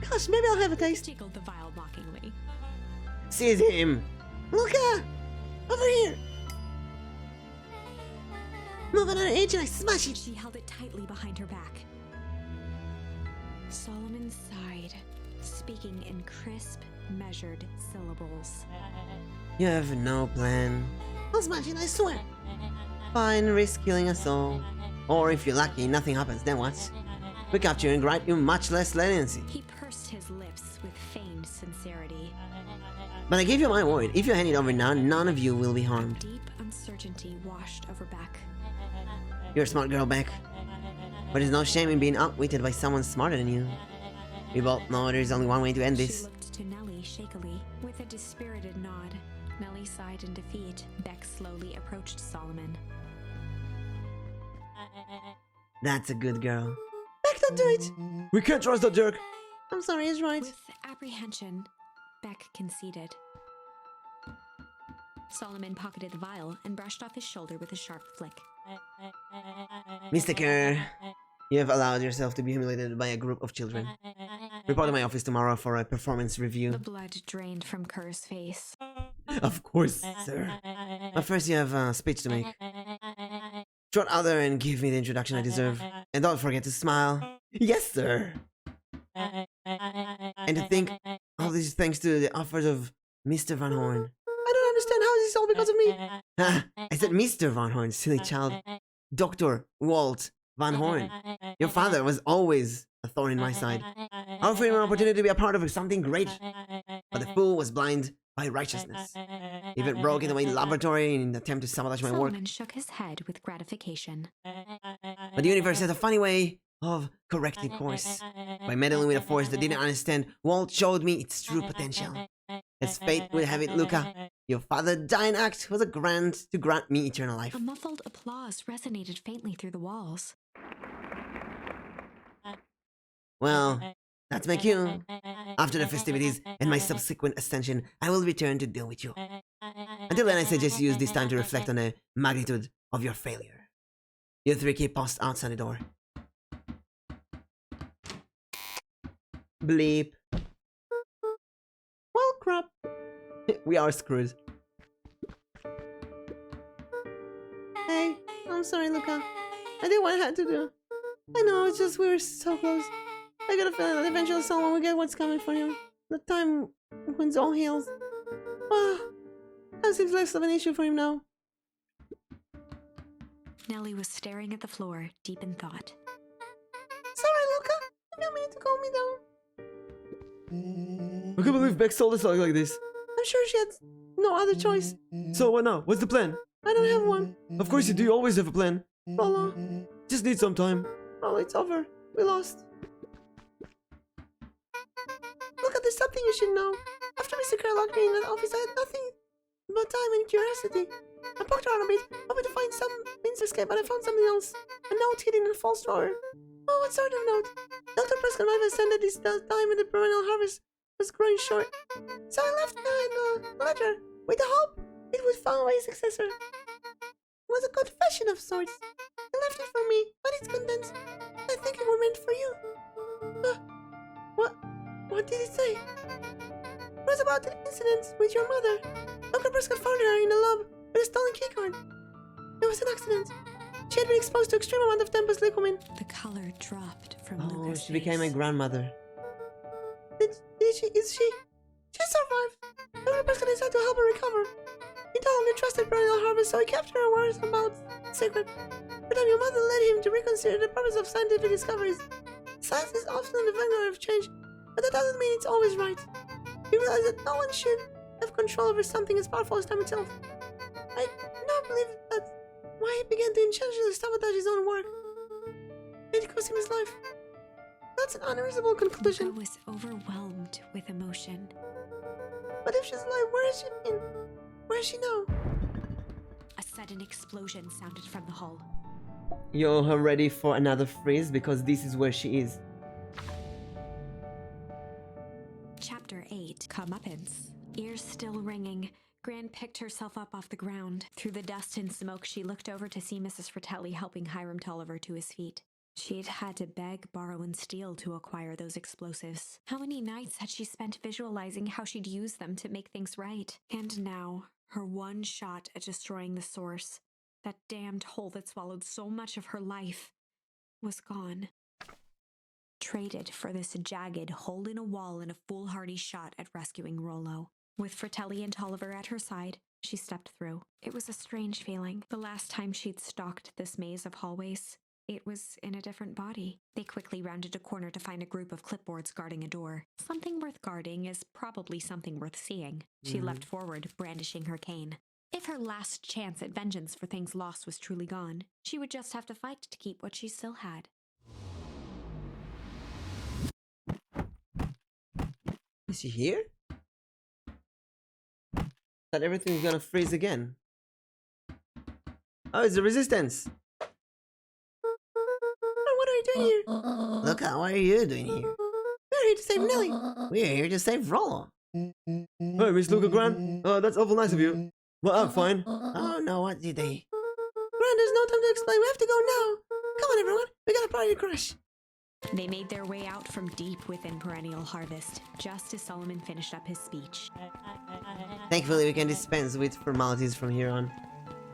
Gosh, maybe I'll have a taste. Jiggled the vial mockingly. Seize him. Luca! Over here! Move another inch and I smash it! She held it tightly behind her back. Solomon sighed, speaking in crisp, measured syllables. You have no plan. I'll smash it, I swear! Fine, risk killing us all. Or if you're lucky, nothing happens, then what? We capture and grant you much less leniency. He pursed his lips with feigned sincerity. But I give you my word, if you hand it over now, none of you will be harmed. Deep uncertainty washed over Beck. You're a smart girl, Beck. But there's no shame in being outwitted by someone smarter than you. We both know there's only one way to end She this. looked to Nellie shakily, with a dispirited nod. Nellie sighed in defeat. Beck slowly approached Solomon. That's a good girl. Beck, don't do it! We can't trust that jerk! I'm sorry, he's right. With apprehension, Beck conceded. Solomon pocketed the vial and brushed off his shoulder with a sharp flick. Mr. Kerr, you have allowed yourself to be humiliated by a group of children. Report to my office tomorrow for a performance review. The blood drained from Kerr's face. Of course, sir. But first you have a speech to make. Trot out there and give me the introduction I deserve. And don't forget to smile. Yes, sir! And to think, all this is thanks to the offers of Mr. Van Horn. I don't understand how this is all because of me. Ah, I said Mr. Van Horn, silly child. Dr. Walt Van Horn. Your father was always a thorn in my side. Offering him an opportunity to be a part of something great. But the fool was blind by righteousness. Even broke into my laboratory in an attempt to sabotage my work. Solomon shook his head with gratification. But the universe has a funny way of correcting course. By meddling with a force that didn't understand, Walt showed me its true potential. As fate would have it, Luca, your father's dying act was a grant to grant me eternal life. A muffled applause resonated faintly through the walls. Well, that's my cue. After the festivities and my subsequent ascension, I will return to deal with you. Until then, I suggest you use this time to reflect on the magnitude of your failure. You three keep post outside the door. Bleep. Well, crap. We are screwed. Hey, I'm sorry, Luca. I did what I had to do. I know, it's just we were so close. I got a feeling that eventually someone will get what's coming for him. The time when it all heals. Well, that seems less of an issue for him now. Nellie was staring at the floor, deep in thought. Sorry, Luca. You don't mean to calm me down. I can't believe Beck sold us like this. I'm sure she had no other choice. So what now? What's the plan? I don't have one. Of course you do, you always have a plan. Rollo, Just need some time. Rollo, it's over. We lost. Look, there's something you should know. After Mr. Kerr locked me in the office, I had nothing but time and curiosity. I poked around a bit, hoping to find some means to escape, but I found something else. A note hidden in a false drawer. Oh, what sort of note? Dr. Prescott might have said that this time in the perennial harvest was growing short. So I left behind a letter with the hope it would found by his successor. It was a confession of sorts. He left it for me, but its contents, I think it were meant for you. What did it say? was about the incident with your mother. Dr. Prescott found her in the lab with a stolen keycard. It was an accident. She had been exposed to extreme amount of Tempest liquamin. The color dropped from Oh, Luca's she became a face. grandmother. She survived. Dr. Prescott decided to help her recover. He no longer trusted Perennial Harvest, so he kept her words about secret. Every time your mother led him to reconsider the purpose of scientific discoveries. Science is often the vanguard of change, but that doesn't mean it's always right. He realized that no one should have control over something as powerful as time itself. I now believe that's why he began to intentionally sabotage his own work. It cost him his life. That's an unreasonable conclusion. Luca was overwhelmed with emotion. But if she's alive, where is she been? Where is she now? A sudden explosion sounded from the hull. Yo, I'm ready for another freeze because this is where she is. Chapter 8, Comeuppance. Ears still ringing, Gran picked herself up off the ground. Through the dust and smoke, she looked over to see Mrs. Fratelli helping Hiram Tolliver to his feet. She'd had to beg, borrow, and steal to acquire those explosives. How many nights had she spent visualizing how she'd use them to make things right? And now, her one shot at destroying the source, that damned hole that swallowed so much of her life, was gone. Traded for this jagged hole in a wall and a foolhardy shot at rescuing Rollo. With Fratelli and Tolliver at her side, she stepped through. It was a strange feeling. The last time she'd stalked this maze of hallways, it was in a different body. They quickly rounded a corner to find a group of clipboards guarding a door. Something worth guarding is probably something worth seeing. She leapt forward, brandishing her cane. If her last chance at vengeance for things lost was truly gone, she would just have to fight to keep what she still had. Is she here? Thought everything's gonna freeze again. Oh, it's the resistance. What are you doing here? Look, what are you doing here? We're here to save Nellie. We're here to save Rollo. Hey, Miss Luca Gran. That's awful nice of you. Well, I'm fine. Oh no, what did they? Gran, there's no time to explain. We have to go now. Come on, everyone. We got a party to crash. They made their way out from deep within Perennial Harvest, just as Solomon finished up his speech. Thankfully, we can dispense with formalities from here on.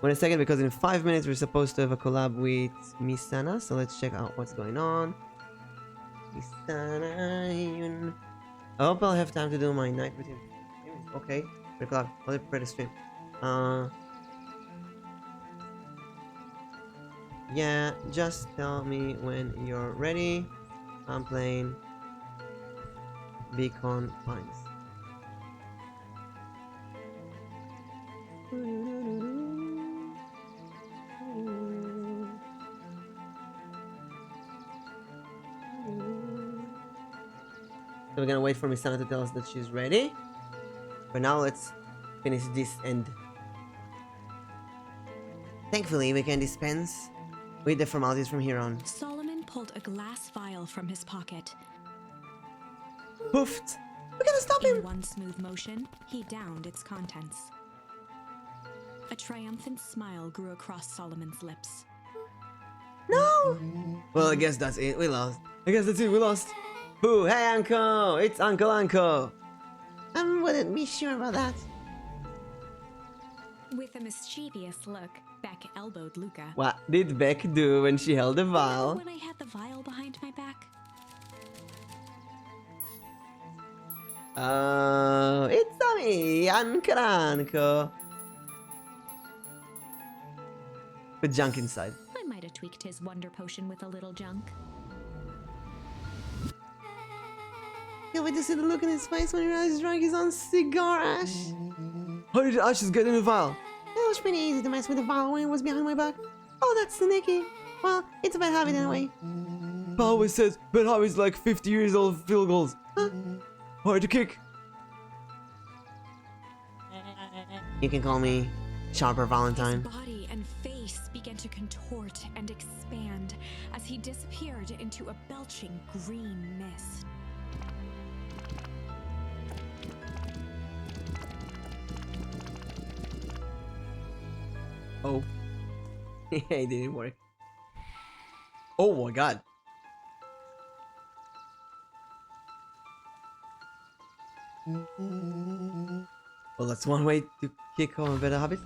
Wait a second, because in 5 minutes we're supposed to have a collab with Misana, so let's check out what's going on. Misana, I hope I'll have time to do my night routine. Okay, 3 o'clock. I'll prepare the stream. Yeah, just tell me when you're ready. I'm playing Beacone Pines. So we're gonna wait for Misana to tell us that she's ready. But now let's finish this end. Thankfully, we can dispense with the formalities from here on. Solomon pulled a glass vial from his pocket. Poofed! We gotta stop In him. one smooth motion, he downed its contents. A triumphant smile grew across Solomon's lips. No. Well, I guess that's it. We lost. I guess that's it. We lost. Boo! Hey, Uncle! It's Uncle Uncle! I wouldn't be sure about that. With a mischievous look, Beck elbowed Luca. What did Beck do when she held the vial? When I had the vial behind my back? Oh, it's me, Uncle Uncle. With junk inside. I might have tweaked his wonder potion with a little junk. Can't wait to see the look in his face when he realizes he's drunk his own cigar ash. How did ashes get in the vial? It was pretty easy to mess with the vial when it was behind my back. Oh, that's sneaky. Well, it's a bad habit anyway. Pa always says bad habits like 50 years old field goals. Hard to kick. You can call me Sharper Valentine. His body and face began to contort and expand as he disappeared into a belching green mist. Oh. It didn't work. Oh my god. Well, that's one way to kick on a better habit.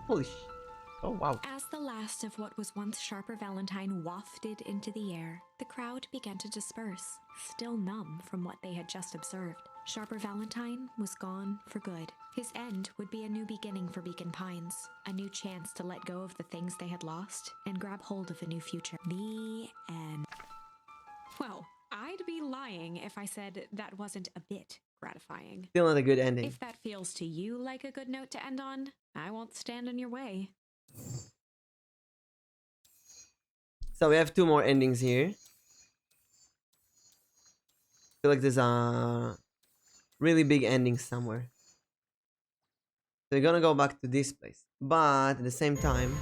Holy sh! Oh wow. As the last of what was once Sharper Valentine wafted into the air, the crowd began to disperse, still numb from what they had just observed. Sharper Valentine was gone for good. His end would be a new beginning for Beacon Pines, a new chance to let go of the things they had lost and grab hold of a new future. The end. Well, I'd be lying if I said that wasn't a bit gratifying. Still not a good ending. If that feels to you like a good note to end on, I won't stand in your way. So we have 2 more endings here. Feel like there's a really big ending somewhere. So we're gonna go back to this place, but at the same time,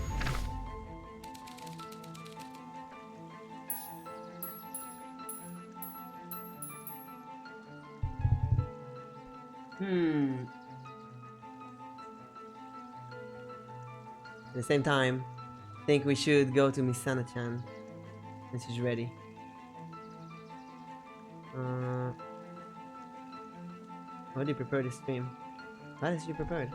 at the same time, I think we should go to Misana-chan when she's ready. How do you prepare the stream? How is she prepared?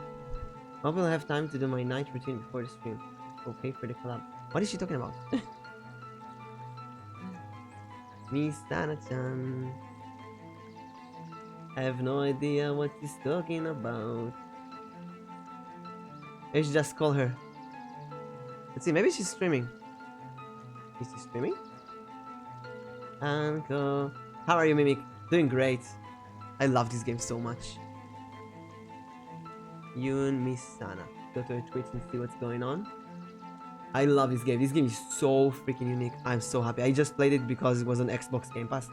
Hope we'll have time to do my night routine before the stream. We'll pay for the collab. What is she talking about? Misana-chan. I have no idea what she's talking about. Maybe she just call her. Let's see, maybe she's streaming. Is she streaming? Anko. How are you, Mimic? Doing great. I love this game so much. Yun Misana. Go to her Twitch and see what's going on. I love this game. This game is so freaking unique. I'm so happy. I just played it because it was on Xbox Game Pass.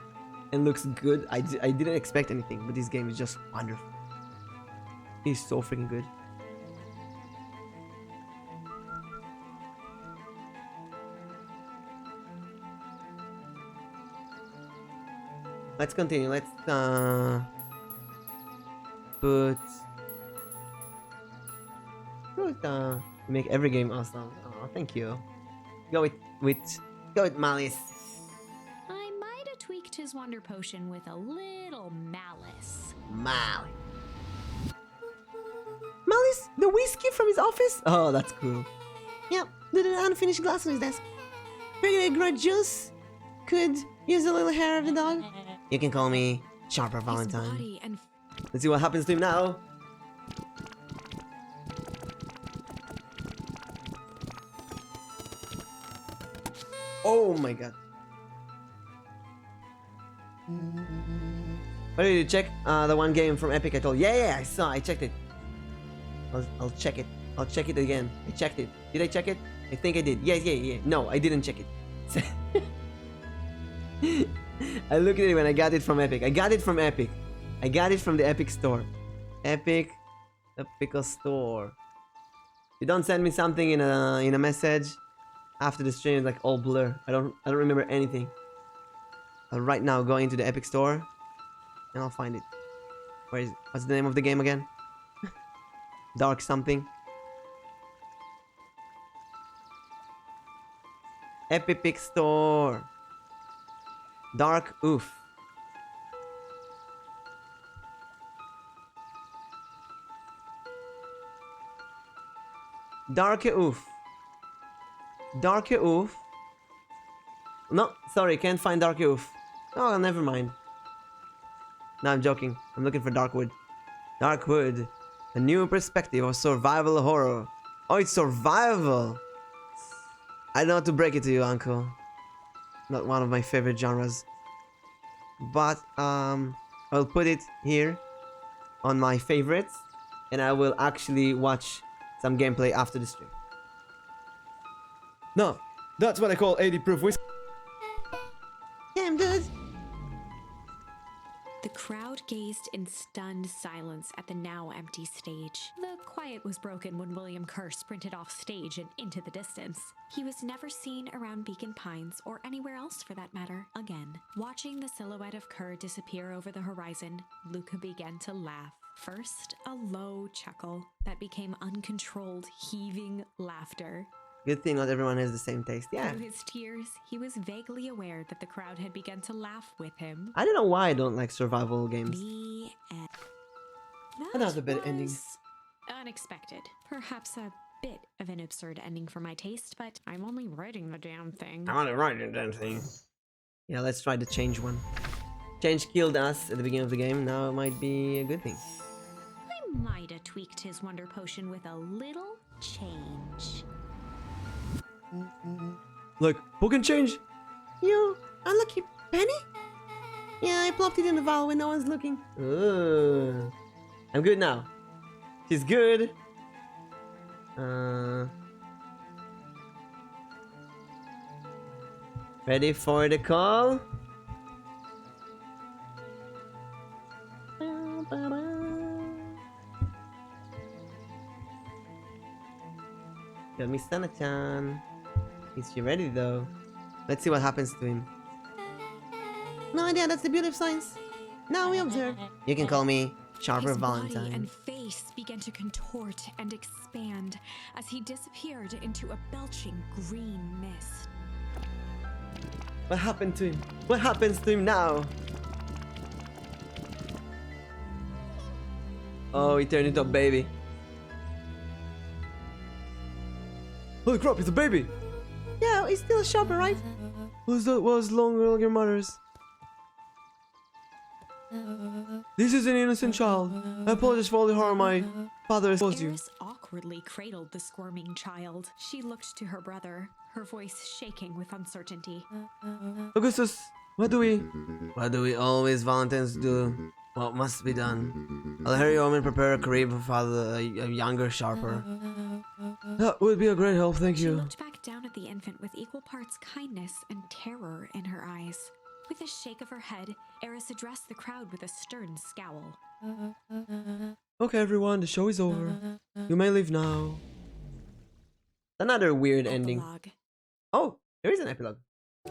And looks good. I didn't expect anything, but this game is just wonderful. It's so freaking good. Let's continue. Let's make every game awesome. Oh, thank you. Go with Malice. I might have tweaked his wonder potion with a little malice. Malice. Malice, the whiskey from his office? Oh, that's cool. Yep, there's an unfinished glass on his desk. Figured a grudge juice could use a little hair of the dog. You can call me Sharper His Valentine. body and Let's see what happens to him now. Oh my god. What did you check? The one game from Epic I told. Yeah, I saw. I checked it. I'll check it. I'll check it again. I checked it. Did I check it? I think I did. Yeah. No, I didn't check it. I looked at it when I got it from Epic. I got it from Epic. I got it from the Epic store. Epic, the pickle store. You don't send me something in a message after the stream, it's like all blur. I don't remember anything. I'll right now go into the Epic store and I'll find it. Where is it? What's the name of the game again? Dark something. Epic store. Dark Oof. Dark Oof. Dark Oof. No, sorry, can't find Dark Oof. Oh, never mind. No, I'm joking. I'm looking for Darkwood. Darkwood. A new perspective of survival horror. Oh, it's survival. I don't know how to break it to you, Uncle. Not one of my favorite genres. But, I'll put it here on my favorites. And I will actually watch some gameplay after the stream. No, that's what I call 80 proof whiskey. Damn, dude. the crowd gazed in stunned silence at the now empty stage. The quiet was broken when William Kerr sprinted off stage and into the distance. He was never seen around Beacon Pines, or anywhere else for that matter, again. Watching the silhouette of Kerr disappear over the horizon, Luca began to laugh. First, a low chuckle that became uncontrolled, heaving laughter. Good thing not everyone has the same taste. Yeah. Through his tears, he was vaguely aware that the crowd had begun to laugh with him. I don't know why I don't like survival games. The end. That was a bit ending. Unexpected. Perhaps a bit of an absurd ending for my taste, but I'm only writing the damn thing. I want to write the damn thing. Yeah, let's try the change one. Change killed us at the beginning of the game. Now it might be a good thing. I might have tweaked his wonder potion with a little change. Look, who can change? You unlucky penny? Yeah, I plopped it in the vial when no one's looking. Ooh. I'm good now. She's good. Ready for the call? Got me Sana-chan. Is she ready though? Let's see what happens to him. No idea, that's the beauty of science. Now we observe. You can call me Sharper His body Valentine. and face began to contort and expand as he disappeared into a belching green mist. What happened to him? What happens to him now? Oh, he turned into a baby. Holy crap, it's a baby! Yeah, he's still a shopper, right? What's that? Was longer mothers? This is an innocent child. I apologize for all the harm my father has caused you. Eris awkwardly cradled the squirming child. She looked to her brother, her voice shaking with uncertainty. Augustus, what do we always Valentines do? What must be done? I'll hurry home and prepare a crib for father, a younger Sharper. That would be a great help, thank She you. looked back down at the infant with equal parts kindness and terror in her eyes. With a shake of her head, Eris addressed the crowd with a stern scowl. Okay, everyone, the show is over. You may leave now. Another weird ending. Epilogue. Oh, there is an epilogue.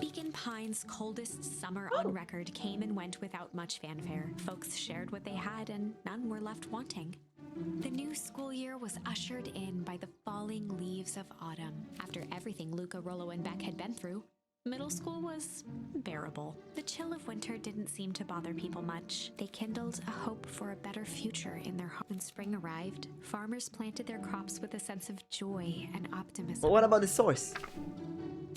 Beacon Pine's coldest summer on record came and went without much fanfare. Folks shared what they had and none were left wanting. The new school year was ushered in by the falling leaves of autumn. After everything Luca, Rollo, and Beck had been through, middle school was bearable. The chill of winter didn't seem to bother people much. They kindled a hope for a better future in their hearts. When spring arrived, farmers planted their crops with a sense of joy and optimism. But what about the source?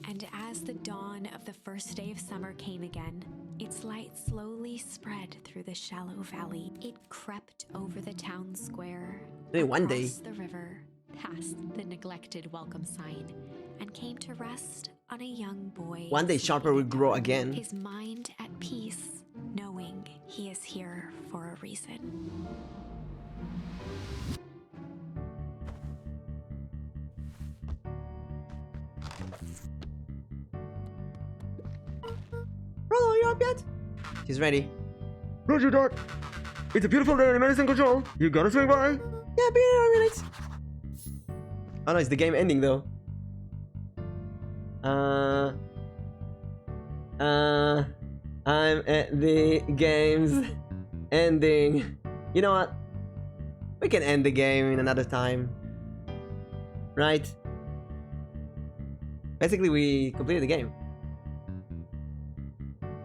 And as the dawn of the first day of summer came again, its light slowly spread through the shallow valley. It crept over the town square, Maybe one day. across the river, past the neglected welcome sign, and came to rest on a young boy. One day Sharper will grow again. His mind at peace, knowing he is here for a reason. Rollo, you up yet? She's ready. Roger that. It's a beautiful day in Medicine Control. You gotta swing by. Yeah, be here in a minute. Oh no, it's the game ending though. I'm at the game's ending. You know what? We can end the game in another time. Right? Basically, we completed the game.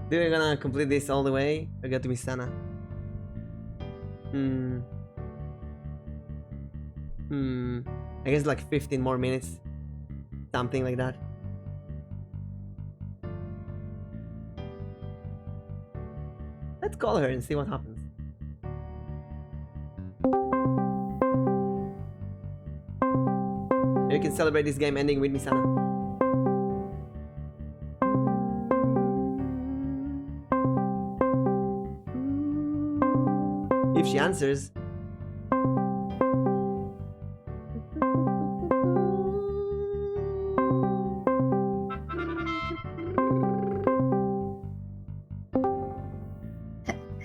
Do we gonna complete this all the way? Or get to be Sana? I guess like 15 more minutes. Something like that. Let's call her and see what happens. You can celebrate this game ending with me, Sana. If she answers.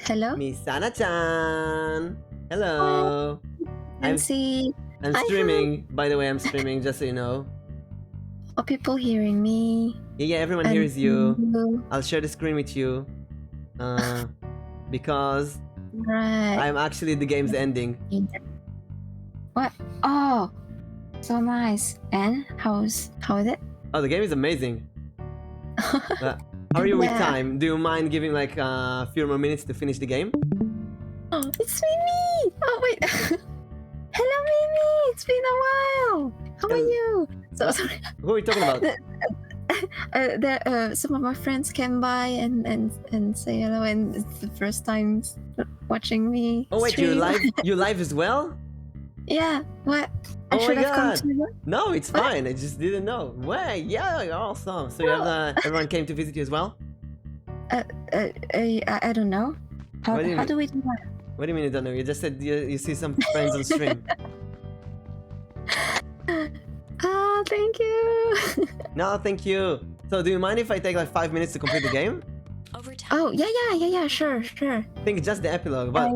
Hello? Miss Sana-chan. Hello. Nancy. I'm Hi, streaming. By the way, I'm streaming, just so you know. Are people hearing me? Yeah, everyone And hears you. you. I'll share the screen with you. Because Right. I'm actually the game's ending. What? Oh, so nice. And how is it? Oh, the game is amazing. How are you with Yeah. time? Do you mind giving like a few more minutes to finish the game? Oh, it's Wimey. Oh wait. Hello, Mimi. It's been a while. How are you? So sorry. Who are you talking about? Some of my friends came by and say hello, and it's the first time watching me. Oh wait, stream. you live as well? Yeah. What? I Oh my should have come God. to you. No, it's What? fine. I just didn't know. Wait, yeah, you're awesome. So you have everyone came to visit you as well? I don't know. How What do you how mean? do we do that? What do you mean you don't know? You just said you see some friends on stream. Ah, thank you. No, thank you. So do you mind if I take like 5 minutes to complete the game? Over time, Oh yeah, sure. I think it's just the epilogue, but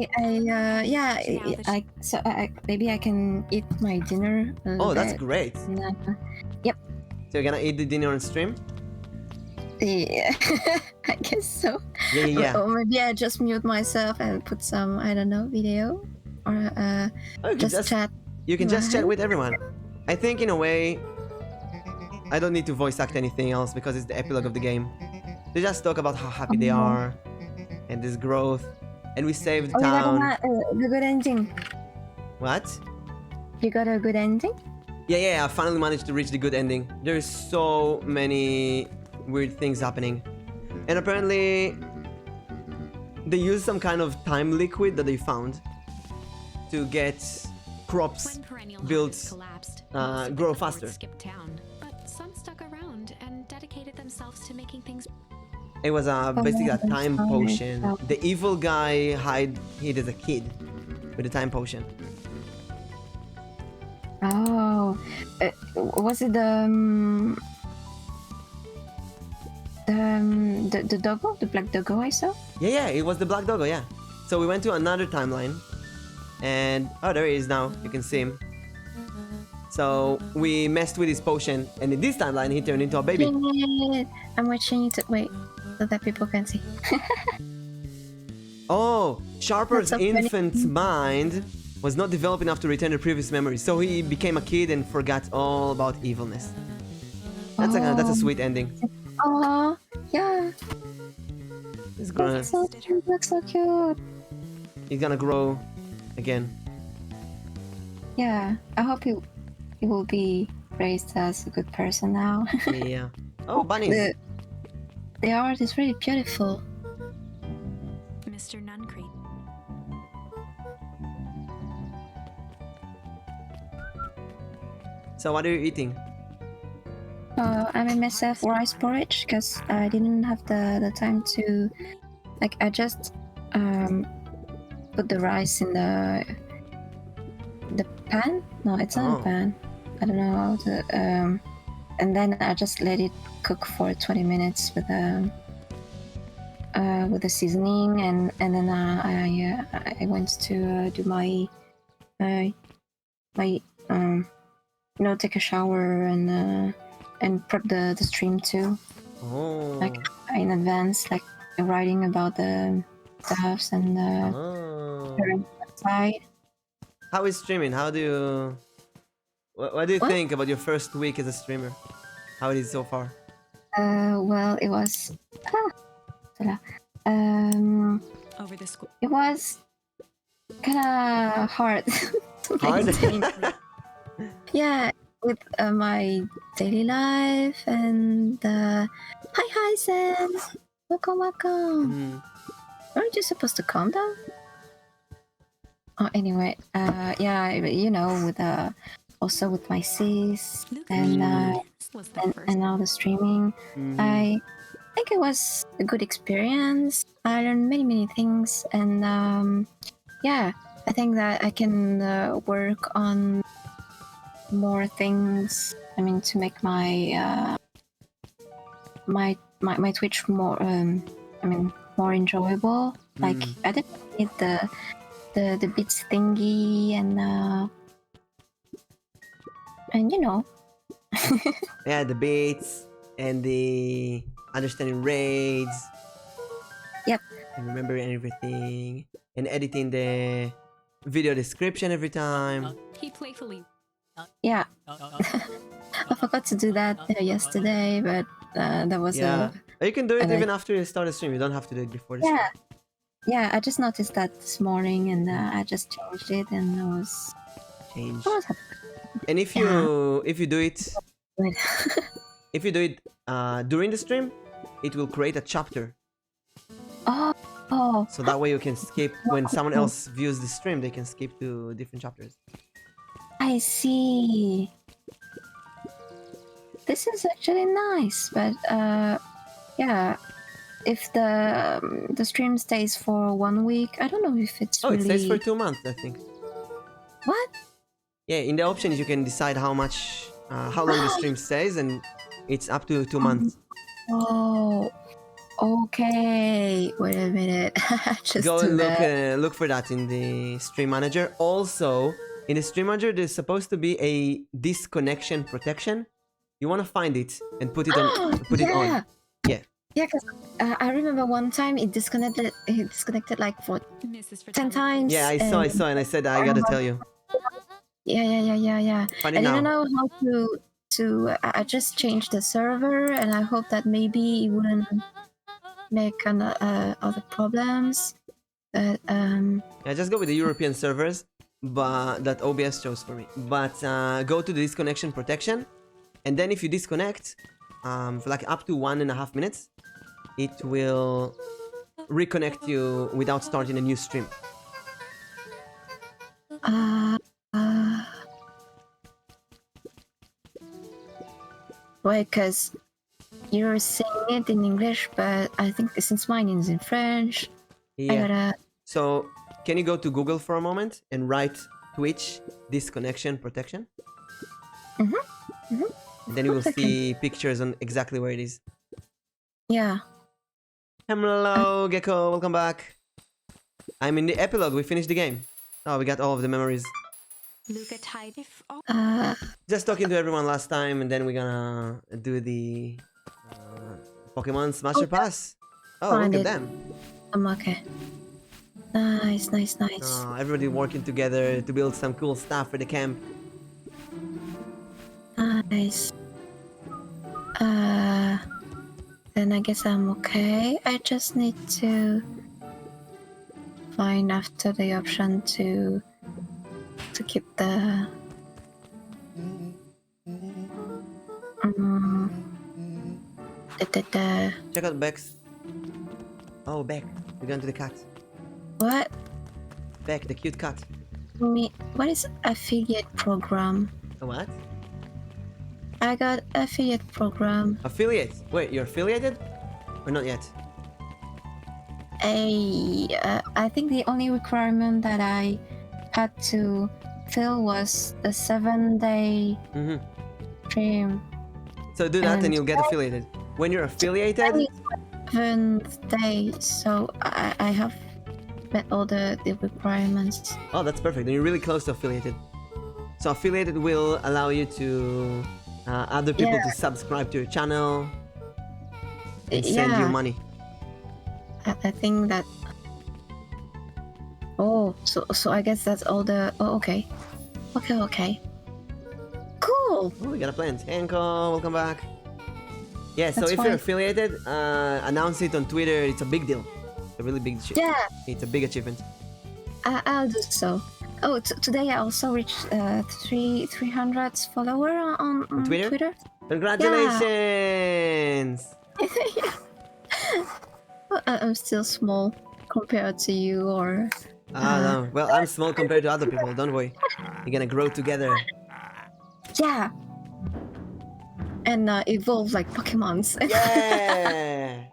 Maybe I can eat my dinner. A little oh, that's bit. great. Nah. So you're gonna eat the dinner on stream? Yeah, I guess so. Yeah. Or maybe I just mute myself and put some, I don't know, video or Oh, you can just chat. you can just chat Right. with everyone. I think in a way, I don't need to voice act anything else because it's the epilogue of the game. They just talk about how happy they are and this growth, and we saved the Oh, you town. got the good ending. What? You got a good ending? Yeah, I finally managed to reach the good ending. There's so many weird things happening. And apparently, they used some kind of time liquid that they found to get crops when perennial built, harvests collapsed, grow most of the faster. lords skipped town, but some stuck around and dedicated themselves to making things. It was basically a that's time fine. potion. Oh. The evil guy hid as a kid with the time potion. Oh, was it the doggo, the black doggo I saw? Yeah, it was the Black Doggo, yeah. So we went to another timeline, and oh, there he is now. You can see him. So we messed with his potion, and in this timeline, he turned into a baby. Yeah, I'm watching it. Wait, so that people can see. Oh, Sharper's That's so funny. infant mind was not developed enough to retain the previous memories, so he became a kid and forgot all about evilness. That's a Oh. sweet ending. Oh, yeah. He's gonna That's so cute. That's so cute. he's gonna grow again. Yeah, I hope he will be raised as a good person now. Yeah. Oh, bunnies. The art is really beautiful. Mr. Nuncrete. So what are you eating? I made myself rice porridge because I didn't have the time to, like, I just put the rice in the pan. No, it's not Oh. a pan. I don't know how to. And then I just let it cook for 20 minutes with the seasoning, and then I went to do my take a shower and prep the stream too, Oh. like in advance, like writing about the stuffs and Oh. outside. How is streaming? How do you... What do you What? think about your first week as a streamer? How it is so far? Well, it was Over the school. it was kind of hard to Hard? maintain. Yeah, with my daily life and hi Sam, welcome. Mm. Aren't you supposed to calm down? Oh, anyway, yeah, you know, with also with my sis Luke and was the first. and all the streaming. Mhm. I think it was a good experience. I learned many things, and yeah, I think that I can work on more things. I mean, to make my my Twitch more more enjoyable. Like I didn't need the bits thingy and you know. Yeah, the beats and the understanding raids. Yep. And remembering everything. And editing the video description every time. He playfully. Yeah, I forgot to do that yesterday, but that was Yeah. Or you can do it and I- even after you start the stream. You don't have to do it before the yeah. Yeah, I just noticed that this morning, and I just changed it, and Change. I was happy And if you do it with it. if you do it during the stream, it will create a chapter. Oh, So that way you can skip when someone else views the stream. They can skip to different chapters. I see. This is actually nice, but yeah, if the stream stays for 1 week, I don't know if it's Oh, really... it stays for 2 months, I think. What? Yeah, in the options you can decide how long the stream stays, and it's up to 2 months. Oh, okay. Wait a minute. Just Go do and that. look for that in the stream manager. Also, in the stream manager, there's supposed to be a disconnection protection. You want to find it and put it on. Put it on. Yeah. Yeah, because I remember one time it disconnected. It disconnected like for Mrs. 10 times. Yeah, I saw, and I said I gotta tell you. Yeah. Find I it now. didn't know how to. I just changed the server, and I hope that maybe it wouldn't make other problems. But Yeah, just go with the European servers, but that OBS chose for me. But go to the disconnection protection, and then if you disconnect, for like up to 1.5 minutes, it will reconnect you without starting a new stream. why? Because you're saying it in English, but I think since mine is in French, I Yeah. gotta. So can you go to Google for a moment and write Twitch disconnection protection? And then you will see pictures on exactly where it is. Yeah. Hello, Gecko. Welcome back. I'm in the epilogue. We finished the game. Oh, we got all of the memories. Luca tied if all Just talking to everyone last time, and then we're gonna do the Pokemon Smasher Pass. Oh, look Find at it. them. I'm okay. Nice. Oh, everybody working together to build some cool stuff for the camp. Nice. Then I guess I'm okay. I just need to find after the option to keep the the Check out Bex. Oh, Beck. We're going to the cat. what? Beck, the cute cat. What is affiliate program? A what? I got affiliate program. Affiliate. Wait, you're affiliated? Or not yet? I think the only requirement that I had to fill was the 7-day Mm-hmm. stream. So do that and And- you'll get affiliated. When you're affiliated, 7th day, so I have met all the requirements. oh, that's perfect. Then you're really close to affiliated. So affiliated will allow you to other people to subscribe to your channel and send you money. I think that. Oh, so I guess that's all the. Oh, okay. Cool. Oh, we got a plan. Henko, welcome back. Yeah, so That's if you're fine. affiliated, announce it on Twitter. It's a big deal. It's a really big Yeah, It's a big achievement. I'll do so. Oh, today I also reached 300 follower on Twitter? Congratulations! Well, I'm still small compared to you, or No. Well, I'm small compared to other people. Don't worry. We're gonna grow together. yeah, and evolve like Pokemons. Yeah!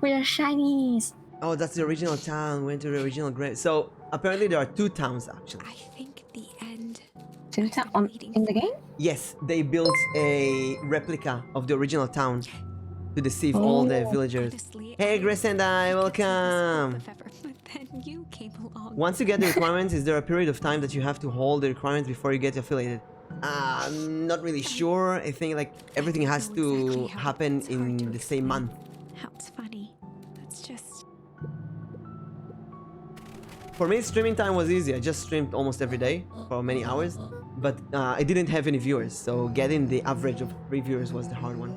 We are shinies. Oh, that's the original town. Went to the original grave. So apparently there are 2 towns actually. I think the end. In the game? Yes, they built a replica of the original town to deceive all the villagers. Honestly, Hey, I Grace and I, was the welcome! best ever, but then you came along. Once you get the requirements, is there a period of time that you have to hold the requirements before you get affiliated? I'm not really sure. I think like everything has to happen in the same month. How it's funny. That's just. For me, streaming time was easy. I just streamed almost every day for many hours, but I didn't have any viewers, so getting the average of 3 viewers was the hard one.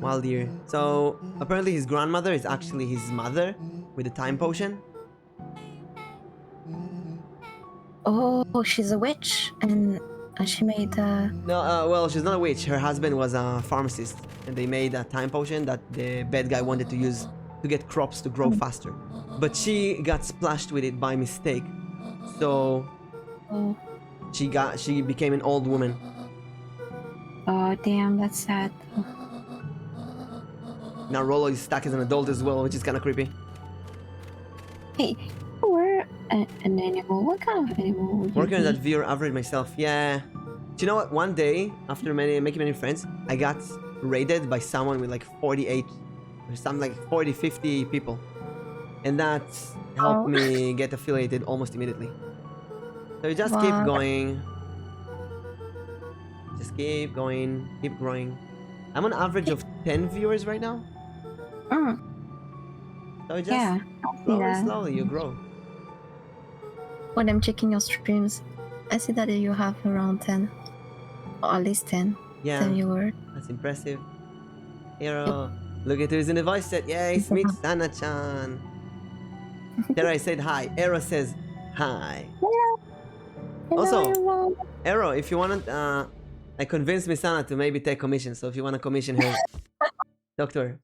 Wild year. So apparently his grandmother is actually his mother with the time potion. Oh, she's a witch, and she made. No, well, she's not a witch. Her husband was a pharmacist, and they made a time potion that the bad guy wanted to use to get crops to grow faster. But she got splashed with it by mistake, so Oh, she became an old woman. oh, damn, that's sad. Now Rolo is stuck as an adult as well, which is kind of creepy. Hey, you were an animal. What kind of animal would you Working on be? that viewer average myself, yeah. Do you know what? One day, after making many friends, I got raided by someone with like 48 or something like 40, 50 people. And that helped Oh. me get affiliated almost immediately. So you just keep Wow. going. Just keep going, keep growing. I'm on average of 10 viewers right now. Mm, So just yeah, I see slowly, that. slowly you grow. When I'm checking your streams, I see that you have around 10. Or at least 10. Yeah, 10 viewers. that's impressive. Hero, look at who's in the voice set. Yay, Smith Sana-chan. There I said hi. Ero says hi. Also- Hello. Ero, if you want to, I convinced Misana to maybe take commission. So if you want to commission her, talk to her.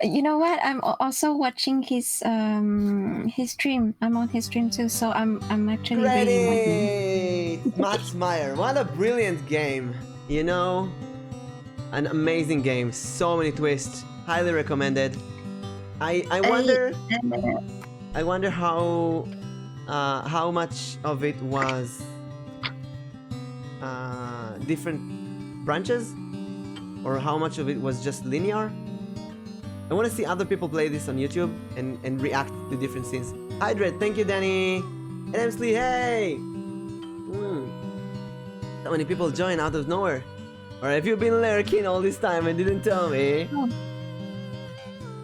You know what? I'm also watching his stream. I'm on his stream too, so I'm actually rating with him. Great! Max Meyer, what a brilliant game. You know, an amazing game. So many twists. Highly recommended. I wonder I wonder how much of it was different branches, or how much of it was just linear. I want to see other people play this on YouTube and react to different scenes. Hydrate, thank you, Danny. And Emsley, hey! So many people join out of nowhere. Or have you been lurking all this time and didn't tell me?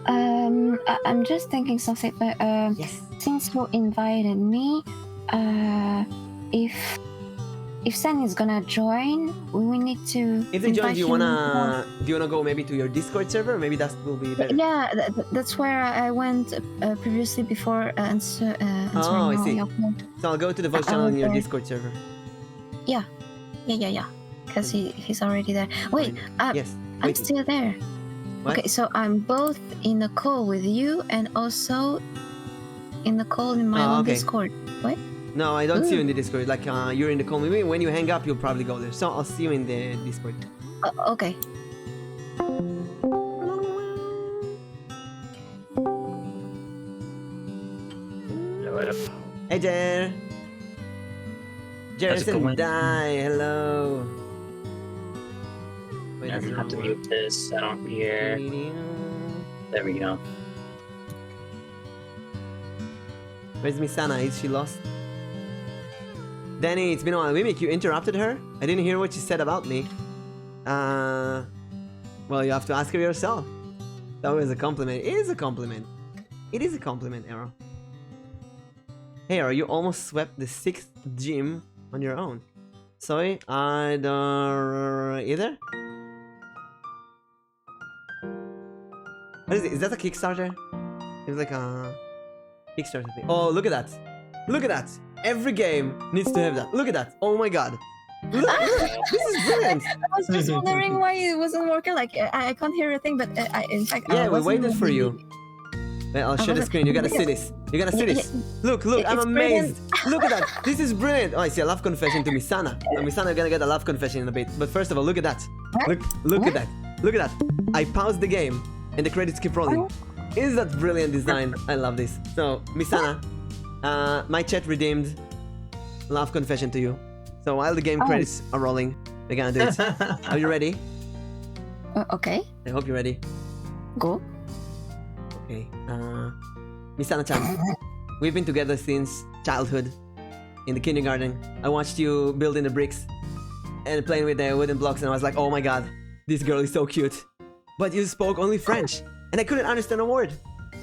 I'm just thinking something. But Yes. since you invited me, if San is gonna join, we need to. If they join, invite do you him wanna go maybe to your Discord server? Maybe that will be better. Yeah, that's where I went previously before answering Oh, I see. your call. So I'll go to the voice I channel in was your there. Discord server. Yeah. Because he's already there. Wait, Yes. I'm Waiting. still there. What? Okay, so I'm both in a call with you and also in the call in my Oh, own okay. Discord. What? No, I don't see you in Ooh. the Discord. Like you're in the call with me. When you hang up, you'll probably go there. So I'll see you in the Discord. Okay. Hey, Jer. How's it Jerison going? Die. Hello. Wait, I'm is gonna it have to wrong mute this. I don't hear. one? There we go. Where's Misana? Is she lost? Danny, it's been a while. Mimic, you interrupted her? I didn't hear what she said about me. Well, you have to ask her yourself. That was a compliment. It is a compliment. It is a compliment, Arrow. Hey, Arrow, you almost swept the 6th gym on your own. Sorry, I don't either. What is it? Is that a Kickstarter? It's like a Kickstarter thing. Oh, look at that. Look at that. Every game needs to have that. Look at that. Oh my god. Look, this is brilliant. I was just wondering why it wasn't working. Like I can't hear a thing, but in fact, I Yeah, we wasn't waited for really- you. Wait, I'll share the wasn't- screen. You gotta see this. You gotta see this. Look, look, I'm It's amazed. Look at that. This is brilliant. Oh, I see a love confession to Misana. Misana gonna get a love confession in a bit. But first of all, look at that. Look at that. Look at that. I paused the game and the credits keep rolling. Is that brilliant design? I love this. So, Misana, my chat redeemed love confession to you. So while the game credits are rolling, we're gonna do it. Are you ready? Okay, I hope you're ready. go. Okay. Misana-chan, we've been together since childhood. In the kindergarten, I watched you building the bricks and playing with the wooden blocks, and I was like, oh my god, this girl is so cute. But you spoke only French, and I couldn't understand a word.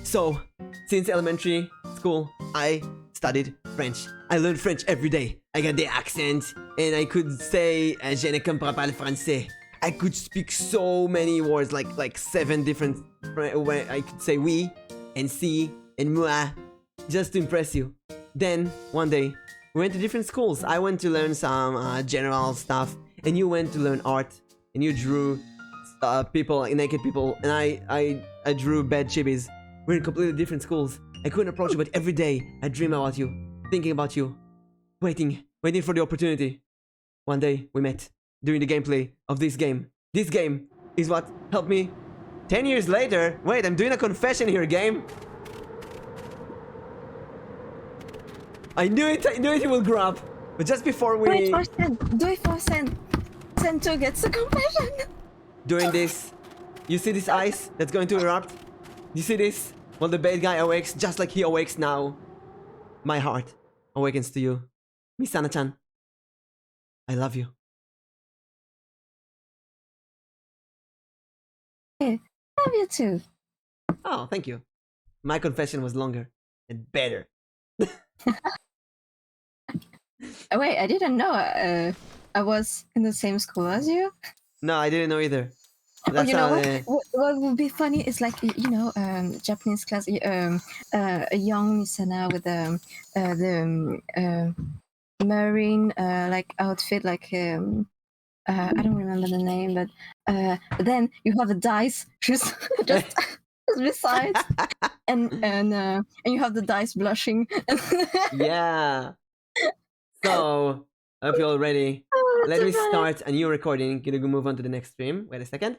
So, since elementary school, I studied French. I learned French every day. I got the accent, and I could say je ne comprends pas le français. I could speak so many words, like 7 different. Where I could say oui and si and moi, just to impress you. Then one day we went to different schools. I went to learn some general stuff, and you went to learn art, and you drew people, naked people, and I drew bad chibis. We're in completely different schools. I couldn't approach you, but every day I dream about you, thinking about you, waiting for the opportunity. One day we met during the gameplay of this game. This game is what helped me 10 years later. Wait, I'm doing a confession here, game. I knew it you will grow up. But just before we... Do it for Sen. Do it for Sen. Sen 2 gets a confession. Doing this, you see this ice that's going to erupt? You see this? Well, the bad guy awakes just like he awakes now. My heart awakens to you. Misana-chan, I love you. Hey, love you too. Oh, thank you. My confession was longer and better. Wait, I didn't know I was in the same school as you. No, I didn't know either. Oh, you know what would be funny is like, you know, Japanese class, a young Misana with the marine like outfit, like I don't remember the name, but then you have a dice just beside, and you have the dice blushing. Yeah. So, I hope you're all ready. Oh, Let me that's funny. start a new recording. Gonna go move on to the next stream. Wait a second.